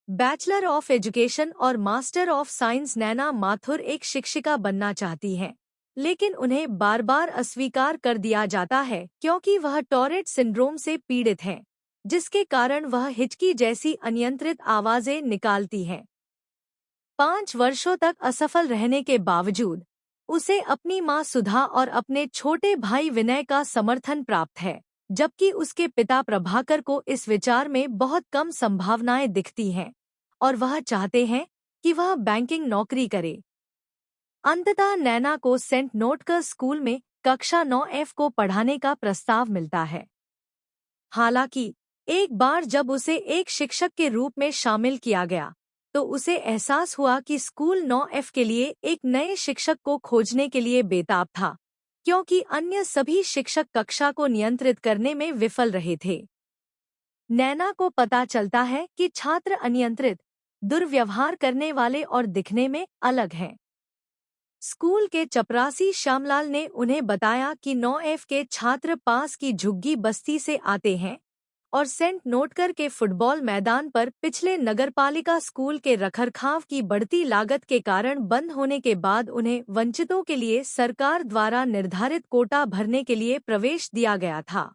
बैचलर ऑफ एजुकेशन और मास्टर ऑफ साइंस नैना माथुर एक शिक्षिका बनना चाहती हैं, लेकिन उन्हें बार बार अस्वीकार कर दिया जाता है क्योंकि वह टॉरेट सिंड्रोम से पीड़ित हैं, जिसके कारण वह हिचकी जैसी अनियंत्रित आवाजें निकालती हैं। 5 वर्षों तक असफल रहने के बावजूद उसे अपनी मां सुधा और अपने छोटे भाई विनय का समर्थन प्राप्त है, जबकि उसके पिता प्रभाकर को इस विचार में बहुत कम संभावनाएं दिखती हैं और वह चाहते हैं कि वह बैंकिंग नौकरी करे। अंततः नैना को सेंट नोटकर स्कूल में कक्षा 9F को पढ़ाने का प्रस्ताव मिलता है। हालांकि एक बार जब उसे एक शिक्षक के रूप में शामिल किया गया, तो उसे एहसास हुआ कि स्कूल 9F के लिए एक नए शिक्षक को खोजने के लिए बेताब था, क्योंकि अन्य सभी शिक्षक कक्षा को नियंत्रित करने में विफल रहे थे। नैना को पता चलता है कि छात्र अनियंत्रित, दुर्व्यवहार करने वाले और दिखने में अलग हैं। स्कूल के चपरासी श्यामलाल ने उन्हें बताया कि 9F के छात्र पास की झुग्गी बस्ती से आते हैं और सेंट नोटकर के फुटबॉल मैदान पर पिछले नगरपालिका स्कूल के रखरखाव की बढ़ती लागत के कारण बंद होने के बाद उन्हें वंचितों के लिए सरकार द्वारा निर्धारित कोटा भरने के लिए प्रवेश दिया गया था।